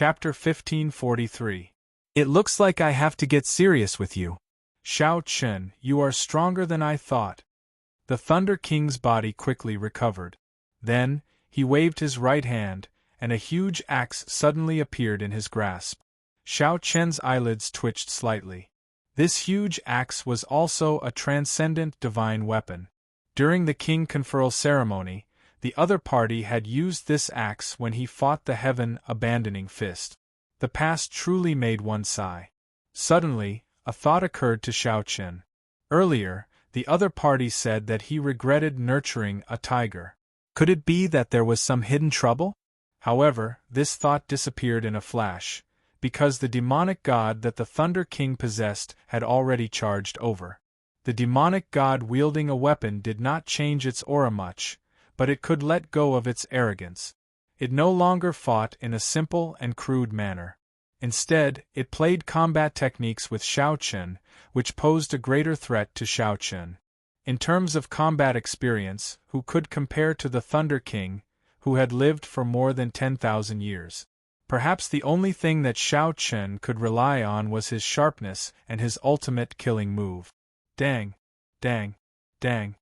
Chapter 1543. It looks like I have to get serious with you. Shao Chen, you are stronger than I thought. The Thunder King's body quickly recovered. Then, he waved his right hand, and a huge axe suddenly appeared in his grasp. Shao Chen's eyelids twitched slightly. This huge axe was also a transcendent divine weapon. During the king conferral ceremony, the other party had used this axe when he fought the heaven-abandoning fist. The past truly made one sigh. Suddenly, a thought occurred to Shao Chen. Earlier, the other party said that he regretted nurturing a tiger. Could it be that there was some hidden trouble? However, this thought disappeared in a flash, because the demonic god that the Thunder King possessed had already charged over. The demonic god wielding a weapon did not change its aura much, but it could let go of its arrogance. It no longer fought in a simple and crude manner. Instead, it played combat techniques with Shao Chen, which posed a greater threat to Shao Chen. In terms of combat experience, who could compare to the Thunder King, who had lived for more than 10,000 years? Perhaps the only thing that Shao Chen could rely on was his sharpness and his ultimate killing move. Dang! Dang! Dang!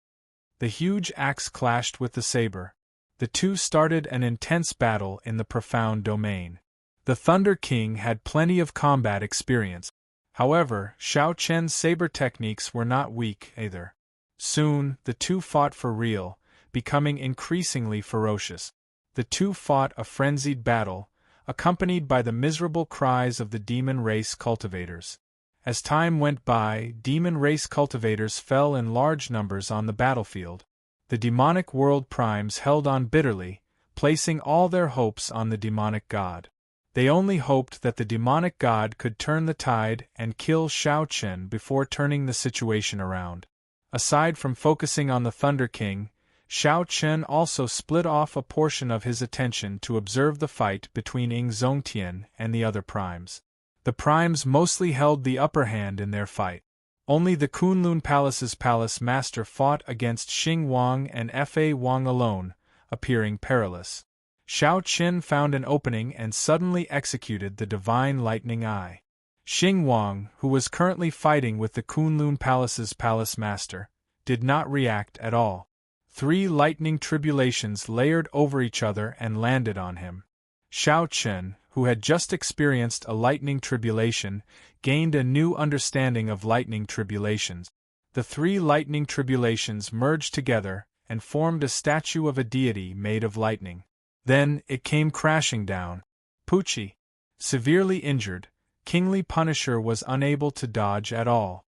The huge axe clashed with the saber. The two started an intense battle in the profound domain. The Thunder King had plenty of combat experience. However, Shao Chen's saber techniques were not weak either. Soon, the two fought for real, becoming increasingly ferocious. The two fought a frenzied battle, accompanied by the miserable cries of the demon race cultivators. As time went by, demon race cultivators fell in large numbers on the battlefield. The demonic world primes held on bitterly, placing all their hopes on the demonic god. They only hoped that the demonic god could turn the tide and kill Shao Chen before turning the situation around. Aside from focusing on the Thunder King, Shao Chen also split off a portion of his attention to observe the fight between Ying Zongtian and the other primes. The primes mostly held the upper hand in their fight. Only the Kunlun Palace's palace master fought against Xing Wang and Fa Wang alone, appearing perilous. Shao Chen found an opening and suddenly executed the divine lightning eye. Xing Wang, who was currently fighting with the Kunlun Palace's palace master, did not react at all. 3 lightning tribulations layered over each other and landed on him. Shao Chen, who had just experienced a lightning tribulation, gained a new understanding of lightning tribulations. The 3 lightning tribulations merged together and formed a statue of a deity made of lightning. Then it came crashing down. Pucci, severely injured, Kingly Punisher was unable to dodge at all.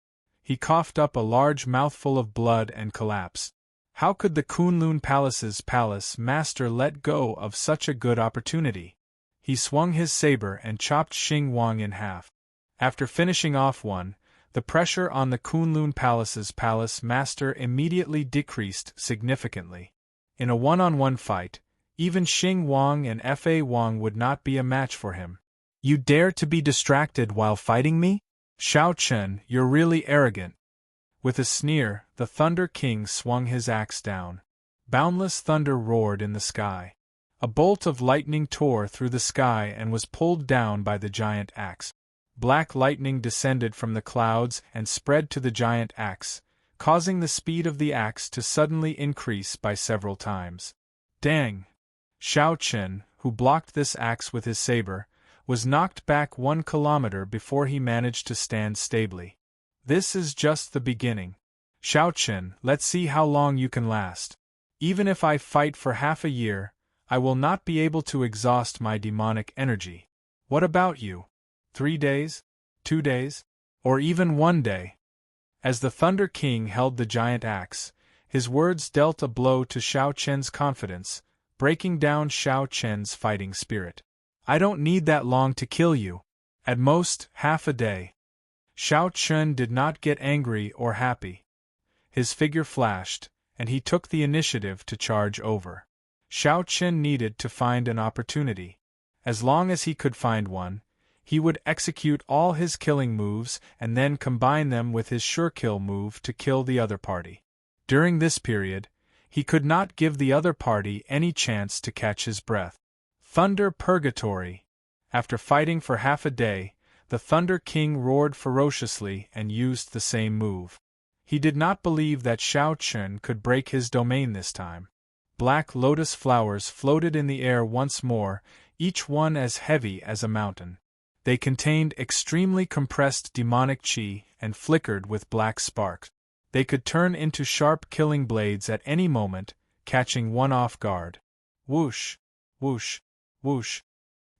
He coughed up a large mouthful of blood and collapsed. How could the Kunlun Palace's palace master let go of such a good opportunity? He swung his saber and chopped Xing Wang in half. After finishing off one, the pressure on the Kunlun Palace's palace master immediately decreased significantly. In a one-on-one fight, even Xing Wang and Fa Wang would not be a match for him. You dare to be distracted while fighting me? Shao Chen, you're really arrogant. With a sneer, the Thunder King swung his axe down. Boundless thunder roared in the sky. A bolt of lightning tore through the sky and was pulled down by the giant axe. Black lightning descended from the clouds and spread to the giant axe, causing the speed of the axe to suddenly increase by several times. Dang! Shao Chen, who blocked this axe with his saber, was knocked back 1 kilometer before he managed to stand stably. This is just the beginning. Shao Chen, let's see how long you can last. Even if I fight for half a year, I will not be able to exhaust my demonic energy. What about you? 3 days? 2 days? Or even 1 day? As the Thunder King held the giant axe, his words dealt a blow to Shao Chen's confidence, breaking down Shao Chen's fighting spirit. I don't need that long to kill you. At most, half a day. Shao Chen did not get angry or happy. His figure flashed, and he took the initiative to charge over. Shao Chen needed to find an opportunity. As long as he could find one, he would execute all his killing moves and then combine them with his sure-kill move to kill the other party. During this period, he could not give the other party any chance to catch his breath. Thunder Purgatory! After fighting for half a day, the Thunder King roared ferociously and used the same move. He did not believe that Shao Chun could break his domain this time. Black lotus flowers floated in the air once more, each one as heavy as a mountain. They contained extremely compressed demonic chi and flickered with black sparks. They could turn into sharp killing blades at any moment, catching one off guard. Whoosh, whoosh, whoosh.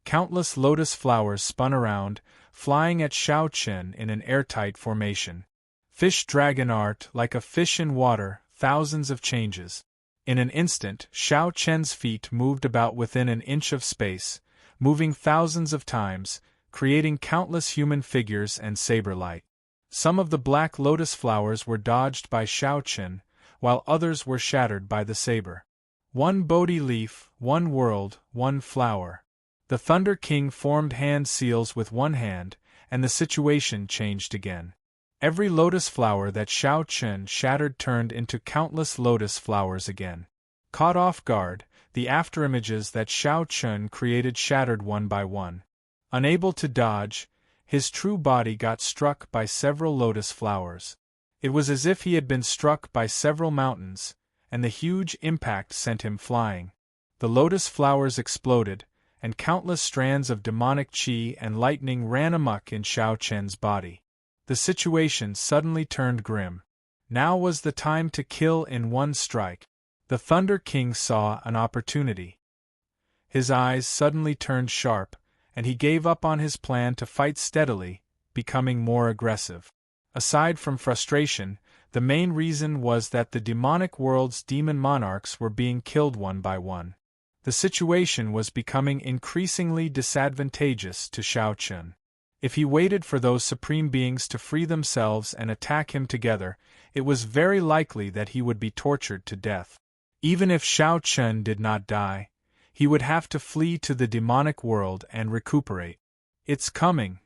Countless lotus flowers spun around, flying at Shao Chun in an airtight formation. Fish dragon art, like a fish in water, thousands of changes. In an instant, Shao Chun's feet moved about within an inch of space, moving thousands of times, creating countless human figures and saber light. Some of the black lotus flowers were dodged by Shao Chun, while others were shattered by the saber. One Bodhi leaf, one world, one flower. The Thunder King formed hand seals with one hand, and the situation changed again. Every lotus flower that Shao Chun shattered turned into countless lotus flowers again. Caught off guard, the afterimages that Shao Chun created shattered one by one. Unable to dodge, his true body got struck by several lotus flowers. It was as if he had been struck by several mountains, and the huge impact sent him flying. The lotus flowers exploded, and countless strands of demonic chi and lightning ran amok in Shao Chun's body. The situation suddenly turned grim. Now was the time to kill in one strike. The Thunder King saw an opportunity. His eyes suddenly turned sharp, and he gave up on his plan to fight steadily, becoming more aggressive. Aside from frustration, the main reason was that the demonic world's demon monarchs were being killed one by one. The situation was becoming increasingly disadvantageous to Shao Chun. If he waited for those supreme beings to free themselves and attack him together, it was very likely that he would be tortured to death. Even if Shao Chun did not die, he would have to flee to the demonic world and recuperate. It's coming.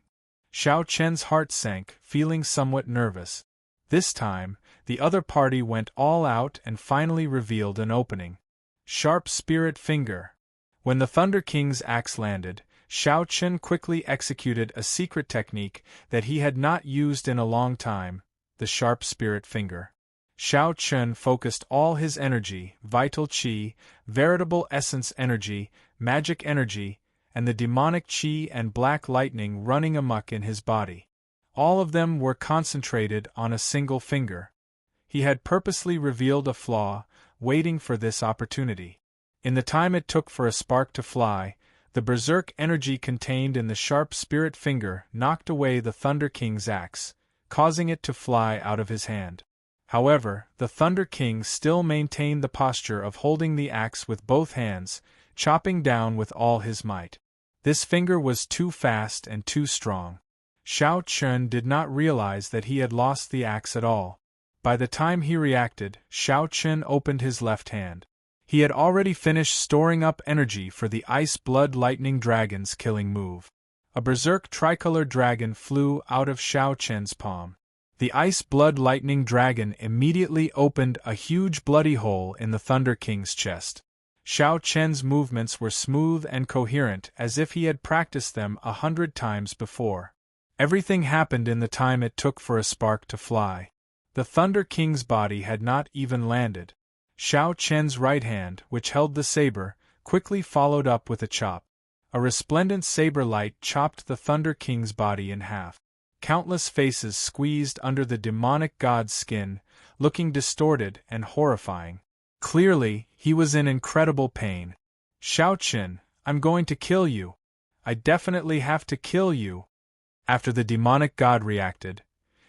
Shao Chun's heart sank, feeling somewhat nervous. This time, the other party went all out and finally revealed an opening. Sharp Spirit Finger. When the Thunder King's axe landed, Shao Chun quickly executed a secret technique that he had not used in a long time, the Sharp Spirit Finger. Shao Chun focused all his energy, vital chi, veritable essence energy, magic energy, and the demonic chi and black lightning running amok in his body. All of them were concentrated on a single finger. He had purposely revealed a flaw, waiting for this opportunity. In the time it took for a spark to fly, the berserk energy contained in the Sharp Spirit Finger knocked away the Thunder King's axe, causing it to fly out of his hand. However, the Thunder King still maintained the posture of holding the axe with both hands, chopping down with all his might. This finger was too fast and too strong. Shao Chun did not realize that he had lost the axe at all. By the time he reacted, Shao Chun opened his left hand. He had already finished storing up energy for the Ice Blood Lightning Dragon's killing move. A berserk tricolor dragon flew out of Shao Chun's palm. The Ice Blood Lightning Dragon immediately opened a huge bloody hole in the Thunder King's chest. Shao Chun's movements were smooth and coherent as if he had practiced them 100 times before. Everything happened in the time it took for a spark to fly. The Thunder King's body had not even landed. Shao Chun's right hand, which held the saber, quickly followed up with a chop. A resplendent saber light chopped the Thunder King's body in half. Countless faces squeezed under the demonic god's skin, looking distorted and horrifying. Clearly, he was in incredible pain. Shao Chun, I'm going to kill you. I definitely have to kill you. After the demonic god reacted,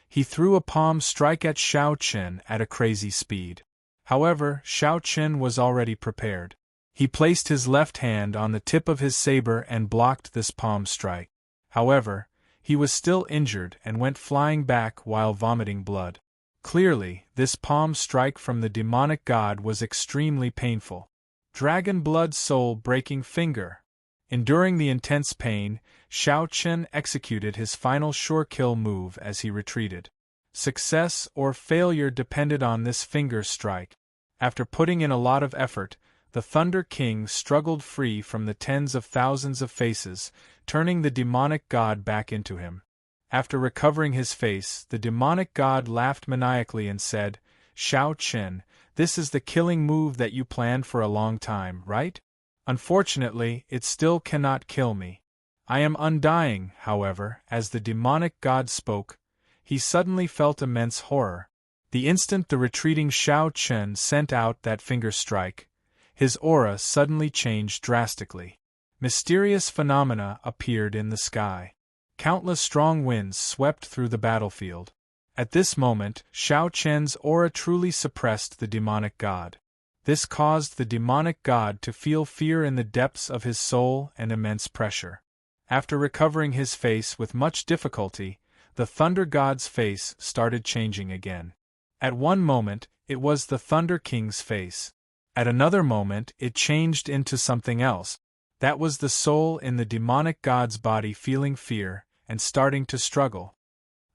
he threw a palm strike at Shao Chun at a crazy speed. However, Shao Chun was already prepared. He placed his left hand on the tip of his saber and blocked this palm strike. However, he was still injured and went flying back while vomiting blood. Clearly, this palm strike from the demonic god was extremely painful. Dragon Blood Soul Breaking Finger. Enduring the intense pain, Shao Chun executed his final sure-kill move as he retreated. Success or failure depended on this finger strike. After putting in a lot of effort, the Thunder King struggled free from the tens of thousands of faces, turning the demonic god back into him. After recovering his face, the demonic god laughed maniacally and said, "Shao Chen, this is the killing move that you planned for a long time, right? Unfortunately, it still cannot kill me. I am undying." However, as the demonic god spoke, he suddenly felt immense horror. The instant the retreating Shao Chen sent out that finger strike, his aura suddenly changed drastically. Mysterious phenomena appeared in the sky. Countless strong winds swept through the battlefield. At this moment, Shao Chen's aura truly suppressed the demonic god. This caused the demonic god to feel fear in the depths of his soul and immense pressure. After recovering his face with much difficulty, the Thunder God's face started changing again. At one moment, it was the Thunder King's face. At another moment, it changed into something else. That was the soul in the demonic god's body feeling fear and starting to struggle.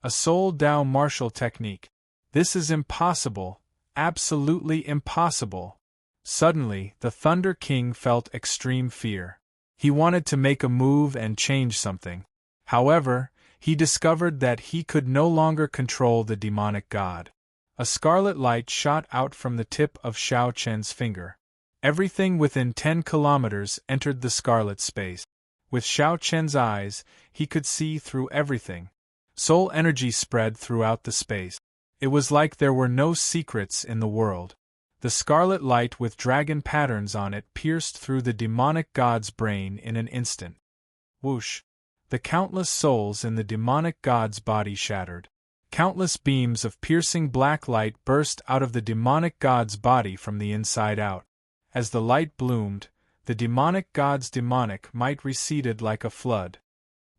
A Soul Dao martial technique. This is impossible, absolutely impossible. Suddenly, the Thunder King felt extreme fear. He wanted to make a move and change something. However, he discovered that he could no longer control the demonic god. A scarlet light shot out from the tip of Shao Chen's finger. Everything within 10 kilometers entered the scarlet space. With Shao Chen's eyes, he could see through everything. Soul energy spread throughout the space. It was like there were no secrets in the world. The scarlet light with dragon patterns on it pierced through the demonic god's brain in an instant. Whoosh! The countless souls in the demonic god's body shattered. Countless beams of piercing black light burst out of the demonic god's body from the inside out. As the light bloomed, the demonic god's demonic might receded like a flood.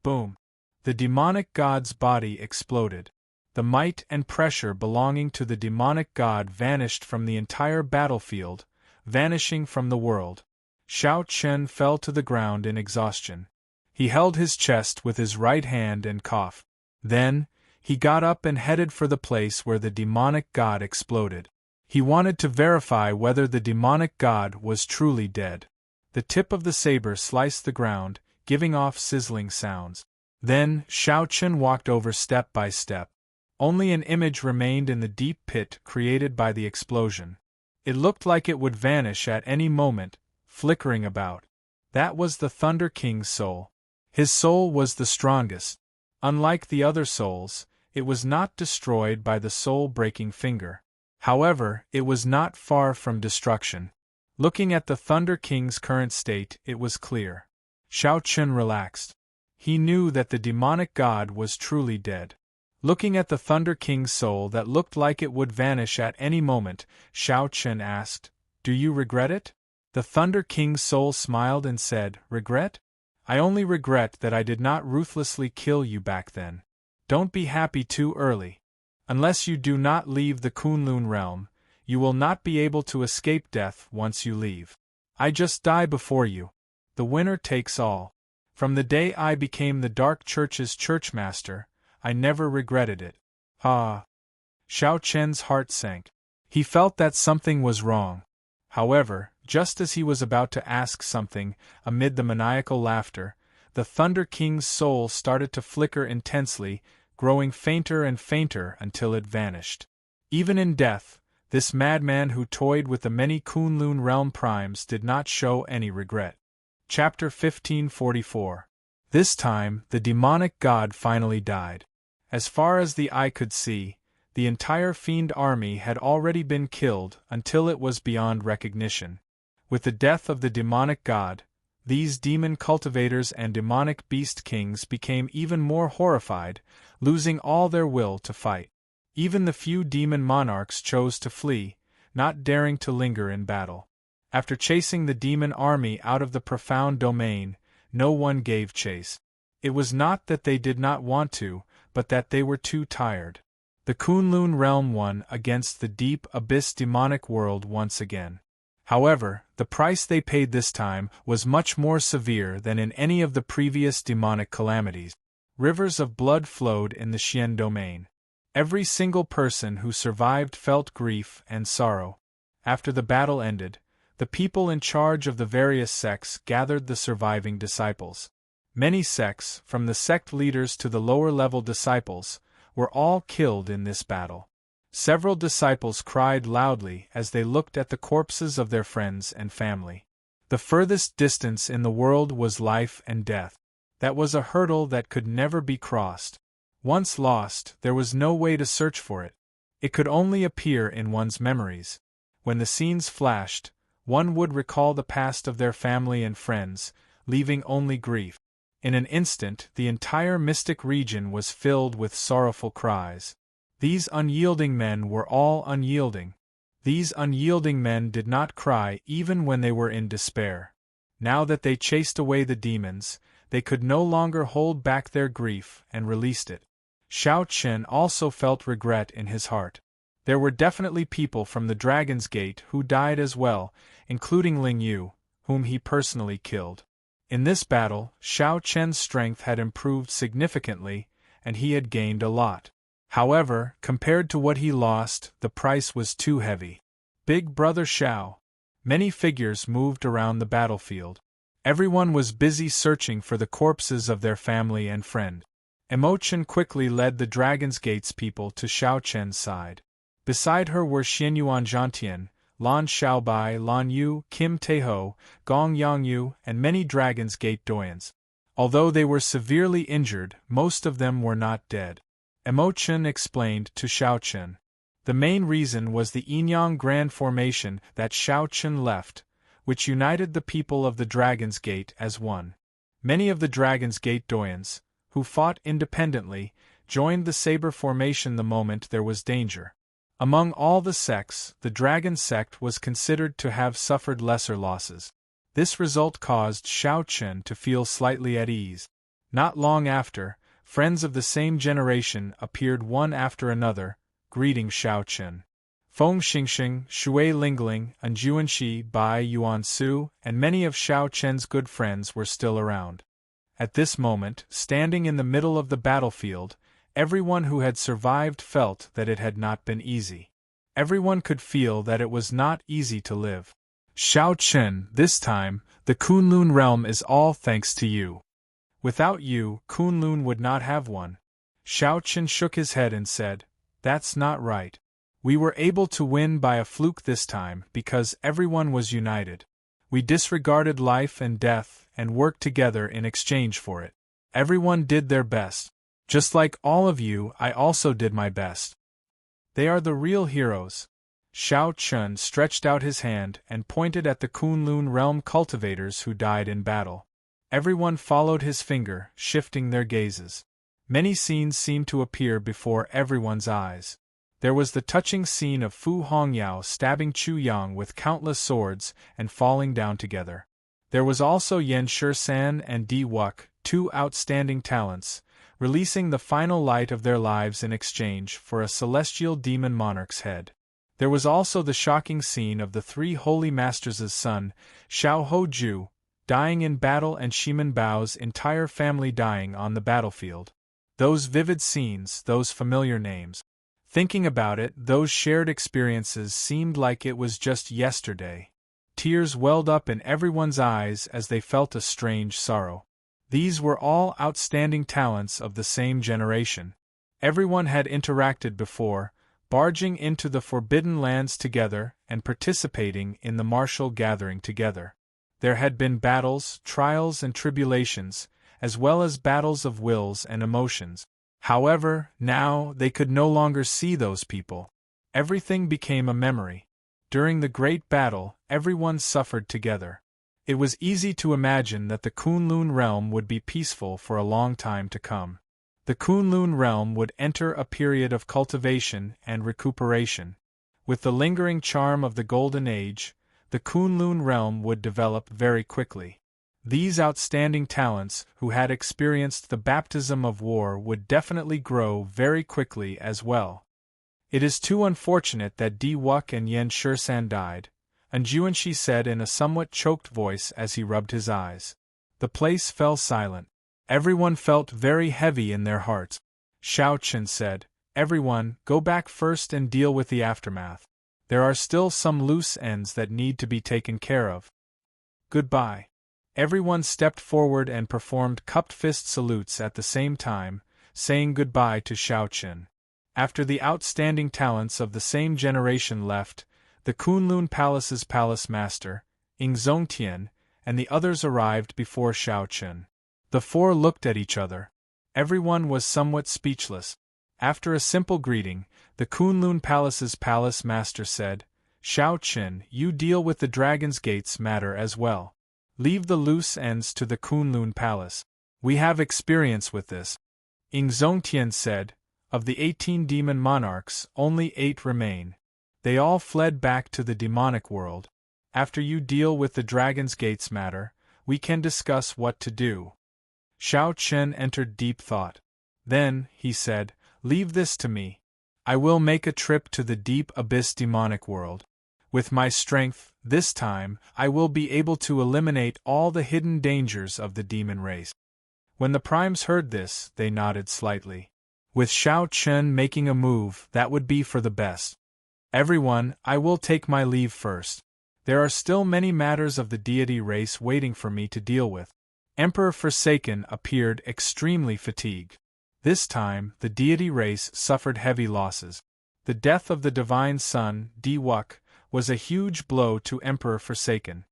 Boom! The demonic god's body exploded. The might and pressure belonging to the demonic god vanished from the entire battlefield, vanishing from the world. Shao Chen fell to the ground in exhaustion. He held his chest with his right hand and coughed. Then, he got up and headed for the place where the demonic god exploded. He wanted to verify whether the demonic god was truly dead. The tip of the saber sliced the ground, giving off sizzling sounds. Then, Shao Chen walked over step by step. Only an image remained in the deep pit created by the explosion. It looked like it would vanish at any moment, flickering about. That was the Thunder King's soul. His soul was the strongest. Unlike the other souls, it was not destroyed by the soul-breaking finger. However, it was not far from destruction. Looking at the Thunder King's current state, it was clear. Shao Chen relaxed. He knew that the demonic god was truly dead. Looking at the Thunder King's soul that looked like it would vanish at any moment, Shao Chen asked, "Do you regret it?" The Thunder King's soul smiled and said, "Regret? I only regret that I did not ruthlessly kill you back then. Don't be happy too early. Unless you do not leave the Kunlun realm, you will not be able to escape death once you leave. I just die before you. The winner takes all. From the day I became the Dark Church's churchmaster, I never regretted it." Ah! Shao Chen's heart sank. He felt that something was wrong. However, just as he was about to ask something, amid the maniacal laughter, the Thunder King's soul started to flicker intensely, growing fainter and fainter until it vanished. Even in death, this madman who toyed with the many Kunlun realm primes did not show any regret. Chapter 1544. This time, the demonic god finally died. As far as the eye could see, the entire fiend army had already been killed until it was beyond recognition. With the death of the demonic god, these demon cultivators and demonic beast kings became even more horrified, losing all their will to fight. Even the few demon monarchs chose to flee, not daring to linger in battle. After chasing the demon army out of the profound domain, no one gave chase. It was not that they did not want to, but that they were too tired. The Kunlun realm won against the deep abyss demonic world once again. However, the price they paid this time was much more severe than in any of the previous demonic calamities. Rivers of blood flowed in the Xian domain. Every single person who survived felt grief and sorrow. After the battle ended, the people in charge of the various sects gathered the surviving disciples. Many sects, from the sect leaders to the lower-level disciples, were all killed in this battle. Several disciples cried loudly as they looked at the corpses of their friends and family. The furthest distance in the world was life and death. That was a hurdle that could never be crossed. Once lost, there was no way to search for it. It could only appear in one's memories. When the scenes flashed, one would recall the past of their family and friends, leaving only grief. In an instant, the entire mystic region was filled with sorrowful cries. These unyielding men were all unyielding. These unyielding men did not cry even when they were in despair. Now that they chased away the demons, they could no longer hold back their grief and released it. Shao Chen also felt regret in his heart. There were definitely people from the Dragon's Gate who died as well, including Ling Yu, whom he personally killed. In this battle, Shao Chen's strength had improved significantly, and he had gained a lot. However, compared to what he lost, the price was too heavy. Big Brother Shao. Many figures moved around the battlefield. Everyone was busy searching for the corpses of their family and friend. Emotion quickly led the Dragon's Gate's people to Shao Chen's side. Beside her were Xianyuan Zhantian, Lan Xiaobai, Lan Yu, Kim Taeho, Gong Yangyu, and many Dragon's Gate doyens. Although they were severely injured, most of them were not dead. Emotion explained to Shao Chen. The main reason was the Yinyang Grand Formation that Shao Chen left, which united the people of the Dragon's Gate as one. Many of the Dragon's Gate doyens, who fought independently, joined the Saber Formation the moment there was danger. Among all the sects, the Dragon sect was considered to have suffered lesser losses. This result caused Shao Chen to feel slightly at ease. Not long after, friends of the same generation appeared one after another, greeting Shao Chen. Feng Xingxing, Shui Lingling, and Juanxi, Bai Yuansu, and many of Shao Chen's good friends were still around. At this moment, standing in the middle of the battlefield, everyone who had survived felt that it had not been easy. Everyone could feel that it was not easy to live. Shao Chen, this time, the Kunlun realm is all thanks to you. Without you, Kunlun would not have one. Shao Chen shook his head and said, "That's not right. We were able to win by a fluke this time because everyone was united. We disregarded life and death and worked together in exchange for it. Everyone did their best. Just like all of you, I also did my best. They are the real heroes." Shao Chen stretched out his hand and pointed at the Kunlun realm cultivators who died in battle. Everyone followed his finger, shifting their gazes. Many scenes seemed to appear before everyone's eyes. There was the touching scene of Fu Hongyao stabbing Chu Yang with countless swords and falling down together. There was also Yan Shisan and Di Wuk, two outstanding talents, releasing the final light of their lives in exchange for a celestial demon monarch's head. There was also the shocking scene of the three holy masters' son, Xiao Hoju, dying in battle and Shiman Bao's entire family dying on the battlefield. Those vivid scenes, those familiar names. Thinking about it, those shared experiences seemed like it was just yesterday. Tears welled up in everyone's eyes as they felt a strange sorrow. These were all outstanding talents of the same generation. Everyone had interacted before, barging into the Forbidden Lands together and participating in the martial gathering together. There had been battles, trials and tribulations, as well as battles of wills and emotions. However, now they could no longer see those people. Everything became a memory. During the great battle, everyone suffered together. It was easy to imagine that the Kunlun realm would be peaceful for a long time to come. The Kunlun realm would enter a period of cultivation and recuperation. With the lingering charm of the Golden Age, the Kunlun realm would develop very quickly. These outstanding talents, who had experienced the baptism of war, would definitely grow very quickly as well. It is too unfortunate that Di Wuk and Yan Shisan died, and Juanxi said in a somewhat choked voice as he rubbed his eyes. The place fell silent. Everyone felt very heavy in their hearts. Shao Chen said, "Everyone, go back first and deal with the aftermath. There are still some loose ends that need to be taken care of. Goodbye." Everyone stepped forward and performed cupped fist salutes at the same time, saying goodbye to Xiao Qin. After the outstanding talents of the same generation left, the Kunlun Palace's palace master, Ing Zongtian, and the others arrived before Xiao Qin. The four looked at each other. Everyone was somewhat speechless. After a simple greeting, the Kunlun Palace's palace master said, "Xiao Qin, you deal with the Dragon's Gates matter as well. Leave the loose ends to the Kunlun Palace. We have experience with this." Ing Zongtian said, "Of the 18 demon monarchs, only 8 remain. They all fled back to the demonic world. After you deal with the Dragon's Gates matter, we can discuss what to do." Xiao Qin entered deep thought. Then, he said, "Leave this to me. I will make a trip to the deep abyss demonic world. With my strength, this time, I will be able to eliminate all the hidden dangers of the demon race." When the primes heard this, they nodded slightly. With Xiao Qin making a move, that would be for the best. "Everyone, I will take my leave first. There are still many matters of the deity race waiting for me to deal with." Emperor Forsaken appeared extremely fatigued. This time, the deity race suffered heavy losses. The death of the divine son, Diwuk, was a huge blow to Emperor Forsaken.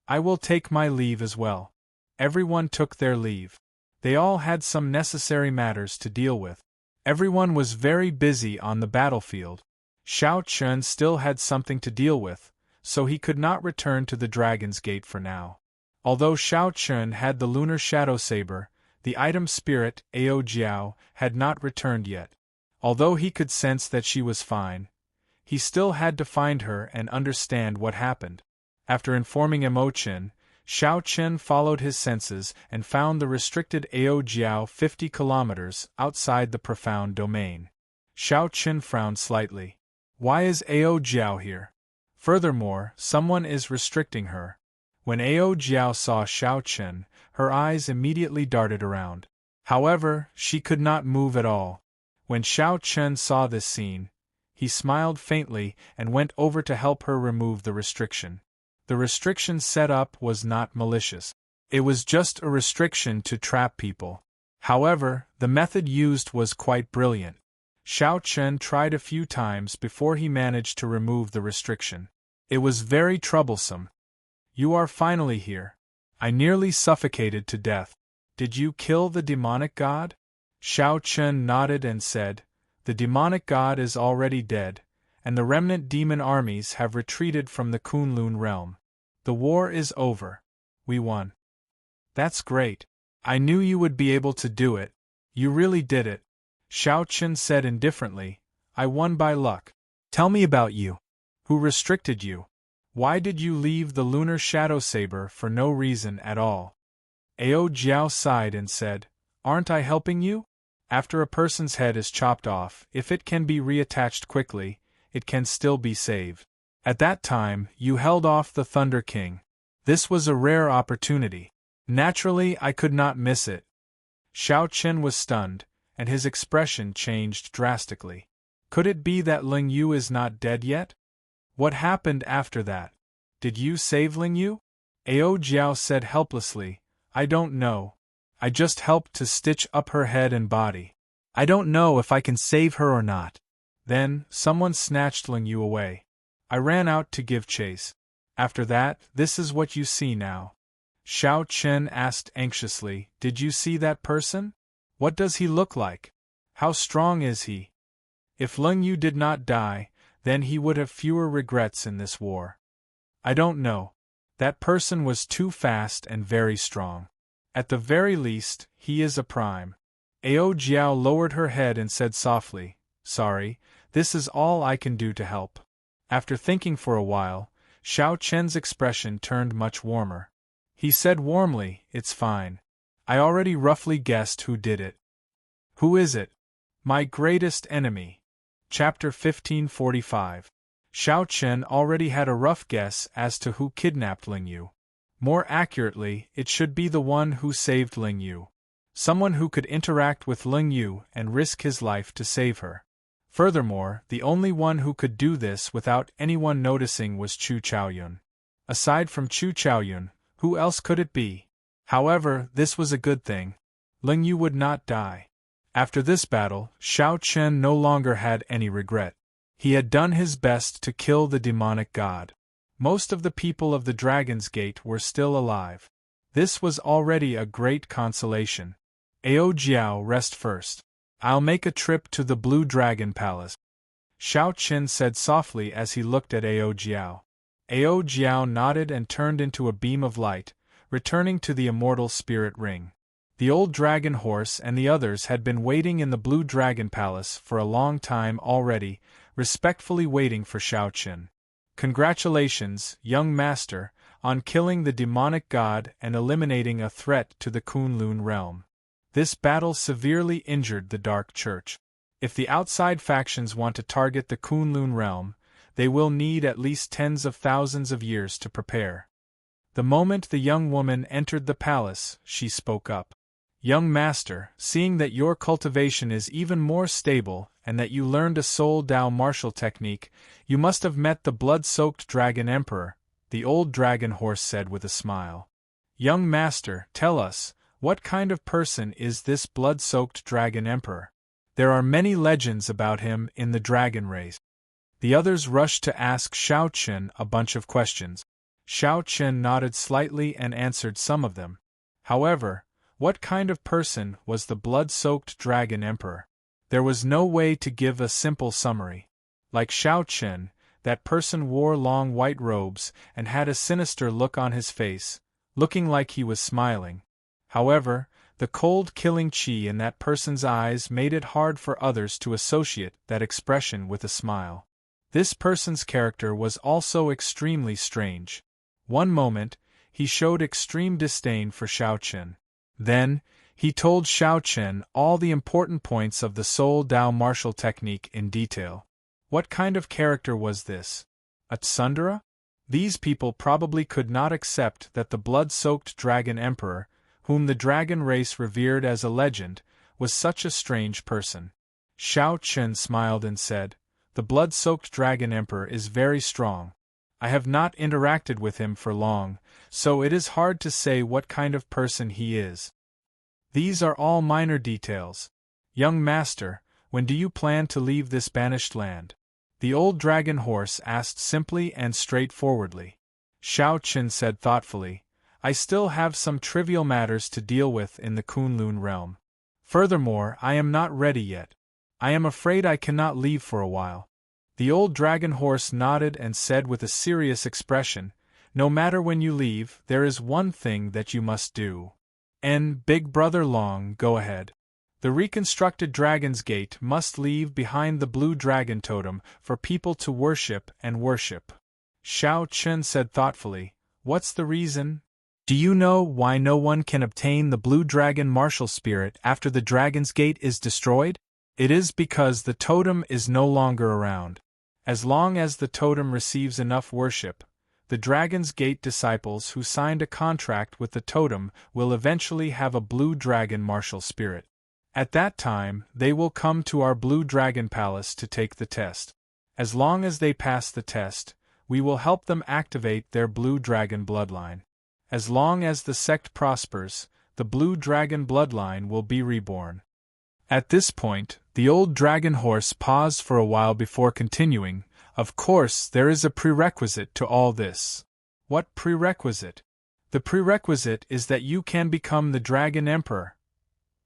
"I will take my leave as well." Everyone took their leave. They all had some necessary matters to deal with. Everyone was very busy on the battlefield. Xiao Qin still had something to deal with, so he could not return to the Dragon's Gate for now. Although Xiao Qin had the lunar shadow saber, the item spirit, Ao Jiao, had not returned yet. Although he could sense that she was fine, he still had to find her and understand what happened. After informing Emochin, Xiao Qin followed his senses and found the restricted Ao Jiao 50 kilometers outside the profound domain. Xiao Qin frowned slightly. Why is Ao Jiao here? Furthermore, someone is restricting her. When Ao Jiao saw Xiao Qin, her eyes immediately darted around. However, she could not move at all. When Xiao Qin saw this scene, he smiled faintly and went over to help her remove the restriction. The restriction set up was not malicious. It was just a restriction to trap people. However, the method used was quite brilliant. Xiao Qin tried a few times before he managed to remove the restriction. It was very troublesome. "You are finally here. I nearly suffocated to death. Did you kill the demonic god?" Xiao Qin nodded and said, "The demonic god is already dead, and the remnant demon armies have retreated from the Kunlun realm. The war is over. We won." "That's great. I knew you would be able to do it. You really did it," Xiao Qin said indifferently. "I won by luck. Tell me about you. Who restricted you? Why did you leave the lunar shadow saber for no reason at all?" Ao Jiao sighed and said, "Aren't I helping you? After a person's head is chopped off, if it can be reattached quickly, it can still be saved. At that time, you held off the Thunder King. This was a rare opportunity. Naturally, I could not miss it." Xiao Qin was stunned, and his expression changed drastically. Could it be that Ling Yu is not dead yet? What happened after that? Did you save Ling Yu? Ao Jiao said helplessly, "I don't know. I just helped to stitch up her head and body. I don't know if I can save her or not." Then, someone snatched Ling Yu away. I ran out to give chase. After that, this is what you see now. Xiao Qin asked anxiously, "Did you see that person? What does he look like? How strong is he?" If Ling Yu did not die, then he would have fewer regrets in this war. "I don't know. That person was too fast and very strong. At the very least, he is a prime." Ao Jiao lowered her head and said softly, "Sorry, this is all I can do to help." After thinking for a while, Xiao Qin's expression turned much warmer. He said warmly, "It's fine. I already roughly guessed who did it." "Who is it?" "My greatest enemy." Chapter 1545. Xiao Qin already had a rough guess as to who kidnapped Ling Yu. More accurately, it should be the one who saved Ling Yu. Someone who could interact with Ling Yu and risk his life to save her. Furthermore, the only one who could do this without anyone noticing was Chu Chaoyun. Aside from Chu Chaoyun, Who else could it be? However, this was a good thing. Ling Yu would not die. After this battle, Shao Chen no longer had any regret. He had done his best to kill the demonic god. Most of the people of the Dragon's Gate were still alive. This was already a great consolation. Ao Jiao, rest first. I'll make a trip to the Blue Dragon Palace. Shao Chen said softly as he looked at Ao Jiao. Ao Jiao nodded and turned into a beam of light, returning to the Immortal Spirit Ring. The old dragon horse and the others had been waiting in the Blue Dragon Palace for a long time already, respectfully waiting for Shao Chen. Congratulations, young master, on killing the demonic god and eliminating a threat to the Kunlun realm. This battle severely injured the Dark Church. If the outside factions want to target the Kunlun realm, they will need at least tens of thousands of years to prepare. The moment the young woman entered the palace, she spoke up. Young master, seeing that your cultivation is even more stable and that you learned a Soul Dao martial technique, you must have met the blood-soaked Dragon Emperor, the old dragon horse said with a smile. Young master, tell us, what kind of person is this blood-soaked Dragon Emperor? There are many legends about him in the dragon race. The others rushed to ask Shao Chen a bunch of questions. Shao Chen nodded slightly and answered some of them. However, what kind of person was the blood-soaked Dragon Emperor? There was no way to give a simple summary. Like Shao Chen, that person wore long white robes and had a sinister look on his face, looking like he was smiling. However, the cold killing chi in that person's eyes made it hard for others to associate that expression with a smile. This person's character was also extremely strange. One moment, he showed extreme disdain for Shao Chen. Then, he told Shao Chen all the important points of the Soul Dao martial technique in detail. What kind of character was this? A tsundere? These people probably could not accept that the blood-soaked Dragon Emperor, whom the dragon race revered as a legend, was such a strange person. Shao Chen smiled and said, "The blood-soaked Dragon Emperor is very strong. I have not interacted with him for long, so it is hard to say what kind of person he is. These are all minor details. Young master, when do you plan to leave this banished land?" The old dragon horse asked simply and straightforwardly. Shao Chen said thoughtfully, "I still have some trivial matters to deal with in the Kunlun realm. Furthermore, I am not ready yet. I am afraid I cannot leave for a while." The old dragon horse nodded and said with a serious expression, "No matter when you leave, there is one thing that you must do. Big Brother Long, go ahead. The reconstructed Dragon's Gate must leave behind the blue dragon totem for people to worship and worship." Shao Chen said thoughtfully, "What's the reason? Do you know why no one can obtain the blue dragon martial spirit after the Dragon's Gate is destroyed? It is because the totem is no longer around. As long as the totem receives enough worship, the Dragon's Gate disciples who signed a contract with the totem will eventually have a blue dragon martial spirit. At that time, they will come to our Blue Dragon Palace to take the test. As long as they pass the test, we will help them activate their blue dragon bloodline. As long as the sect prospers, the blue dragon bloodline will be reborn." At this point, the old dragon horse paused for a while before continuing, "Of course, there is a prerequisite to all this." "What prerequisite?" "The prerequisite is that you can become the Dragon Emperor,"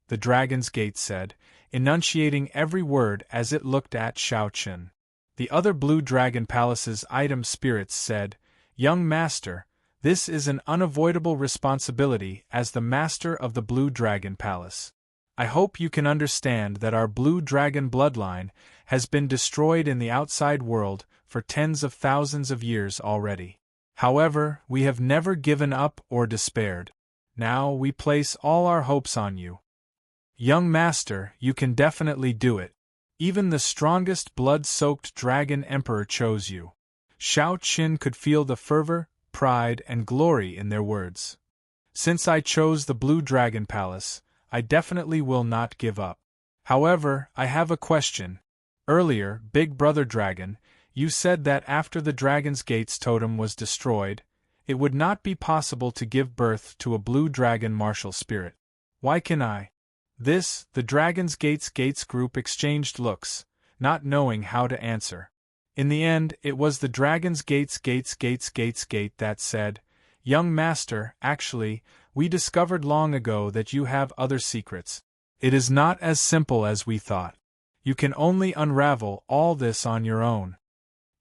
the Dragon's Gate said, enunciating every word as it looked at Shao Chen. The other Blue Dragon Palace's item spirits said, "Young master, this is an unavoidable responsibility as the master of the Blue Dragon Palace. I hope you can understand that our blue dragon bloodline has been destroyed in the outside world for tens of thousands of years already. However, we have never given up or despaired. Now we place all our hopes on you. Young master, you can definitely do it. Even the strongest blood-soaked Dragon Emperor chose you." Shao Chen could feel the fervor, pride, and glory in their words. "Since I chose the Blue Dragon Palace, I definitely will not give up. However, I have a question. Earlier, Big Brother Dragon, you said that after the Dragon's Gate's totem was destroyed, it would not be possible to give birth to a blue dragon martial spirit. Why can I? The Dragon's Gates group exchanged looks, not knowing how to answer. In the end, it was the Dragon's Gates that said, "Young master, actually, we discovered long ago that you have other secrets. It is not as simple as we thought. You can only unravel all this on your own.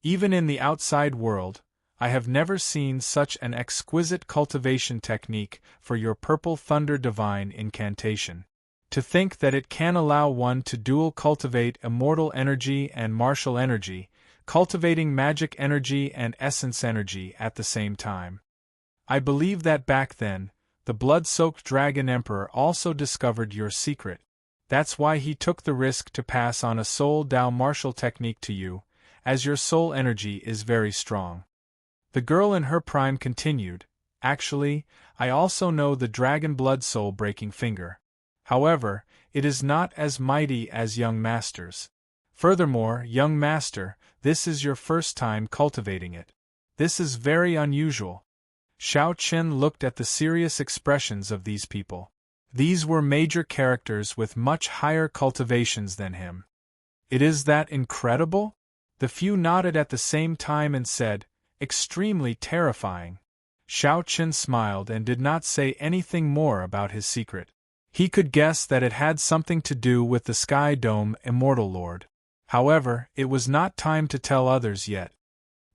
Even in the outside world, I have never seen such an exquisite cultivation technique for your purple thunder divine incantation. To think that it can allow one to dual cultivate immortal energy and martial energy, cultivating magic energy and essence energy at the same time. I believe that back then, the blood-soaked Dragon Emperor also discovered your secret. That's why he took the risk to pass on a soul Dao martial technique to you, as your soul energy is very strong." The girl in her prime continued, "Actually, I also know the dragon blood soul breaking finger. However, it is not as mighty as young master's. Furthermore, young master, this is your first time cultivating it. This is very unusual." Xiao Chen looked at the serious expressions of these people. These were major characters with much higher cultivations than him. "It is that incredible?" The few nodded at the same time and said, "Extremely terrifying." Xiao Chen smiled and did not say anything more about his secret. He could guess that it had something to do with the Sky Dome Immortal Lord. However, it was not time to tell others yet.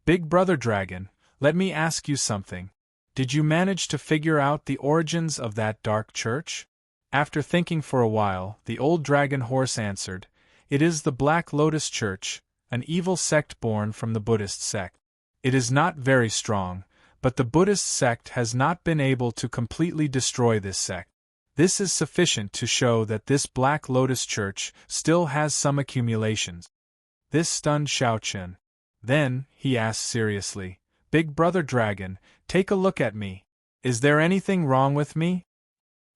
"Big Brother Dragon, let me ask you something. Did you manage to figure out the origins of that dark church?" After thinking for a while, the old dragon horse answered, "It is the Black Lotus Church, an evil sect born from the Buddhist sect. It is not very strong, but the Buddhist sect has not been able to completely destroy this sect. This is sufficient to show that this Black Lotus Church still has some accumulations." This stunned Xiao Chen. Then, he asked seriously, "Big Brother Dragon, take a look at me. Is there anything wrong with me?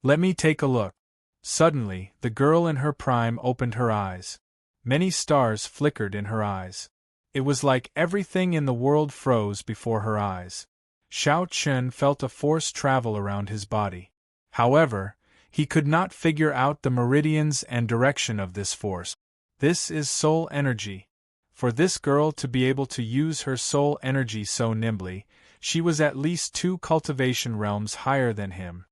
Let me take a look." Suddenly, the girl in her prime opened her eyes. Many stars flickered in her eyes. It was like everything in the world froze before her eyes. Xiao Chen felt a force travel around his body. However, he could not figure out the meridians and direction of this force. This is soul energy. For this girl to be able to use her soul energy so nimbly, she was at least 2 cultivation realms higher than him.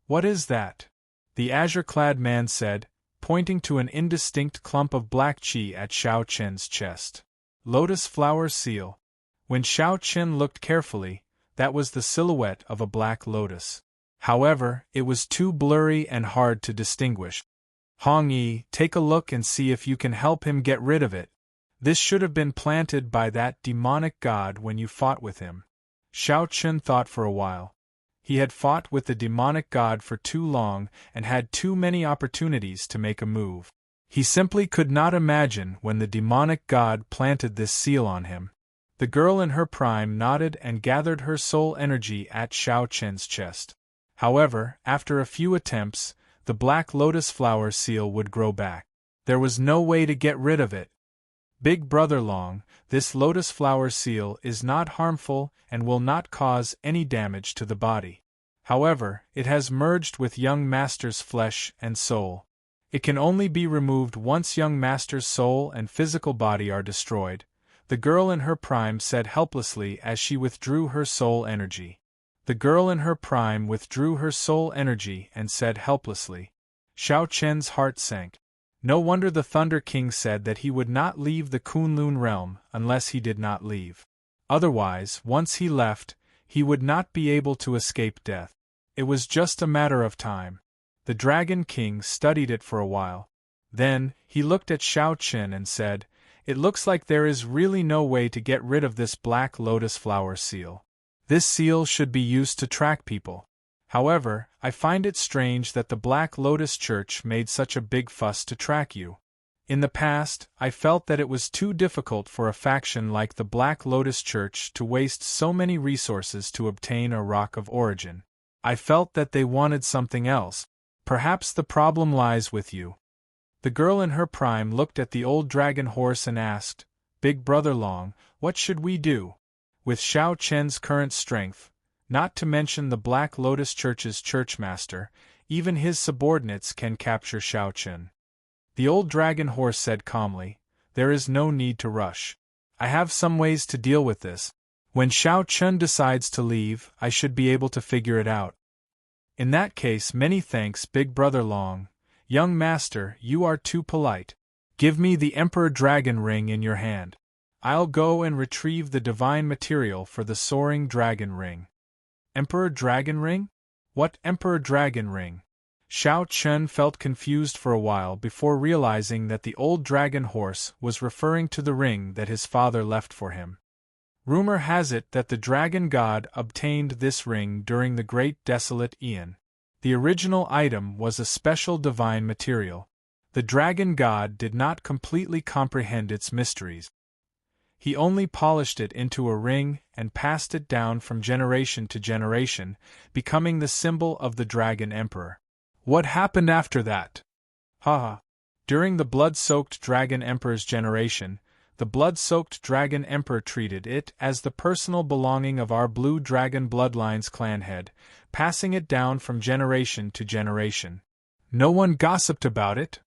"What is that?" the azure-clad man said, pointing to an indistinct clump of black chi at Xiao Chen's chest. "Lotus flower seal." When Xiao Chen looked carefully, that was the silhouette of a black lotus. However, it was too blurry and hard to distinguish. "Hong Yi, take a look and see if you can help him get rid of it. This should have been planted by that demonic god when you fought with him." Xiao Chen thought for a while. He had fought with the demonic god for too long and had too many opportunities to make a move. He simply could not imagine when the demonic god planted this seal on him. The girl in her prime nodded and gathered her soul energy at Xiao Chen's chest. However, after a few attempts, the black lotus flower seal would grow back. There was no way to get rid of it. "Big Brother Long, this lotus flower seal is not harmful and will not cause any damage to the body. However, it has merged with young master's flesh and soul. It can only be removed once young master's soul and physical body are destroyed," the girl in her prime said helplessly as she withdrew her soul energy. The girl in her prime withdrew her soul energy and said helplessly. Xiao Chen's heart sank. No wonder the Thunder King said that he would not leave the Kunlun realm unless he did not leave. Otherwise, once he left, he would not be able to escape death. It was just a matter of time. The Dragon King studied it for a while. Then, he looked at Xiao Chen and said, "It looks like there is really no way to get rid of this black lotus flower seal. This seal should be used to track people. However, I find it strange that the Black Lotus Church made such a big fuss to track you. In the past, I felt that it was too difficult for a faction like the Black Lotus Church to waste so many resources to obtain a rock of origin. I felt that they wanted something else. Perhaps the problem lies with you." The girl in her prime looked at the old dragon horse and asked, "Big Brother Long, what should we do?" With Xiao Chen's current strength, Not to mention the Black Lotus Church's churchmaster, even his subordinates can capture Shao Chun. The old dragon horse said calmly, "There is no need to rush. I have some ways to deal with this. When Shao Chun decides to leave, I should be able to figure it out." "In that case, many thanks, Big Brother Long. Young master, you are too polite. Give me the Emperor Dragon Ring in your hand. I'll go and retrieve the divine material for the Soaring Dragon Ring." Emperor Dragon Ring? What Emperor Dragon Ring? Shao Chun felt confused for a while before realizing that the old dragon horse was referring to the ring that his father left for him. Rumor has it that the dragon god obtained this ring during the Great Desolate Aeon. The original item was a special divine material. The dragon god did not completely comprehend its mysteries. He only polished it into a ring and passed it down from generation to generation, becoming the symbol of the Dragon Emperor. What happened after that? Haha. During the blood-soaked Dragon Emperor's generation, the blood-soaked Dragon Emperor treated it as the personal belonging of our Blue Dragon Bloodline's clan head, passing it down from generation to generation. No one gossiped about it?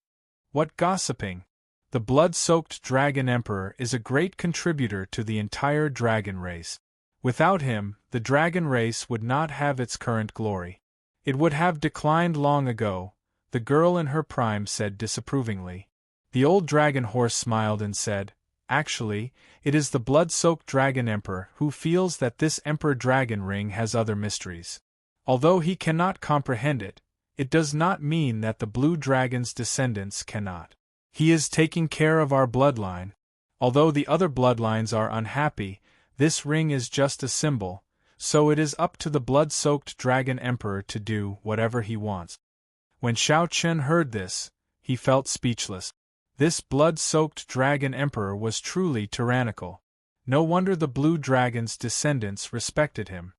What gossiping? The blood-soaked Dragon Emperor is a great contributor to the entire dragon race. Without him, the dragon race would not have its current glory. It would have declined long ago, the girl in her prime said disapprovingly. The old dragon horse smiled and said, "Actually, it is the blood-soaked Dragon Emperor who feels that this Emperor Dragon Ring has other mysteries. Although he cannot comprehend it, it does not mean that the Blue Dragon's descendants cannot. He is taking care of our bloodline. Although the other bloodlines are unhappy, this ring is just a symbol, so it is up to the blood-soaked Dragon Emperor to do whatever he wants." When Shao Chun heard this, he felt speechless. This blood-soaked Dragon Emperor was truly tyrannical. No wonder the Blue Dragon's descendants respected him.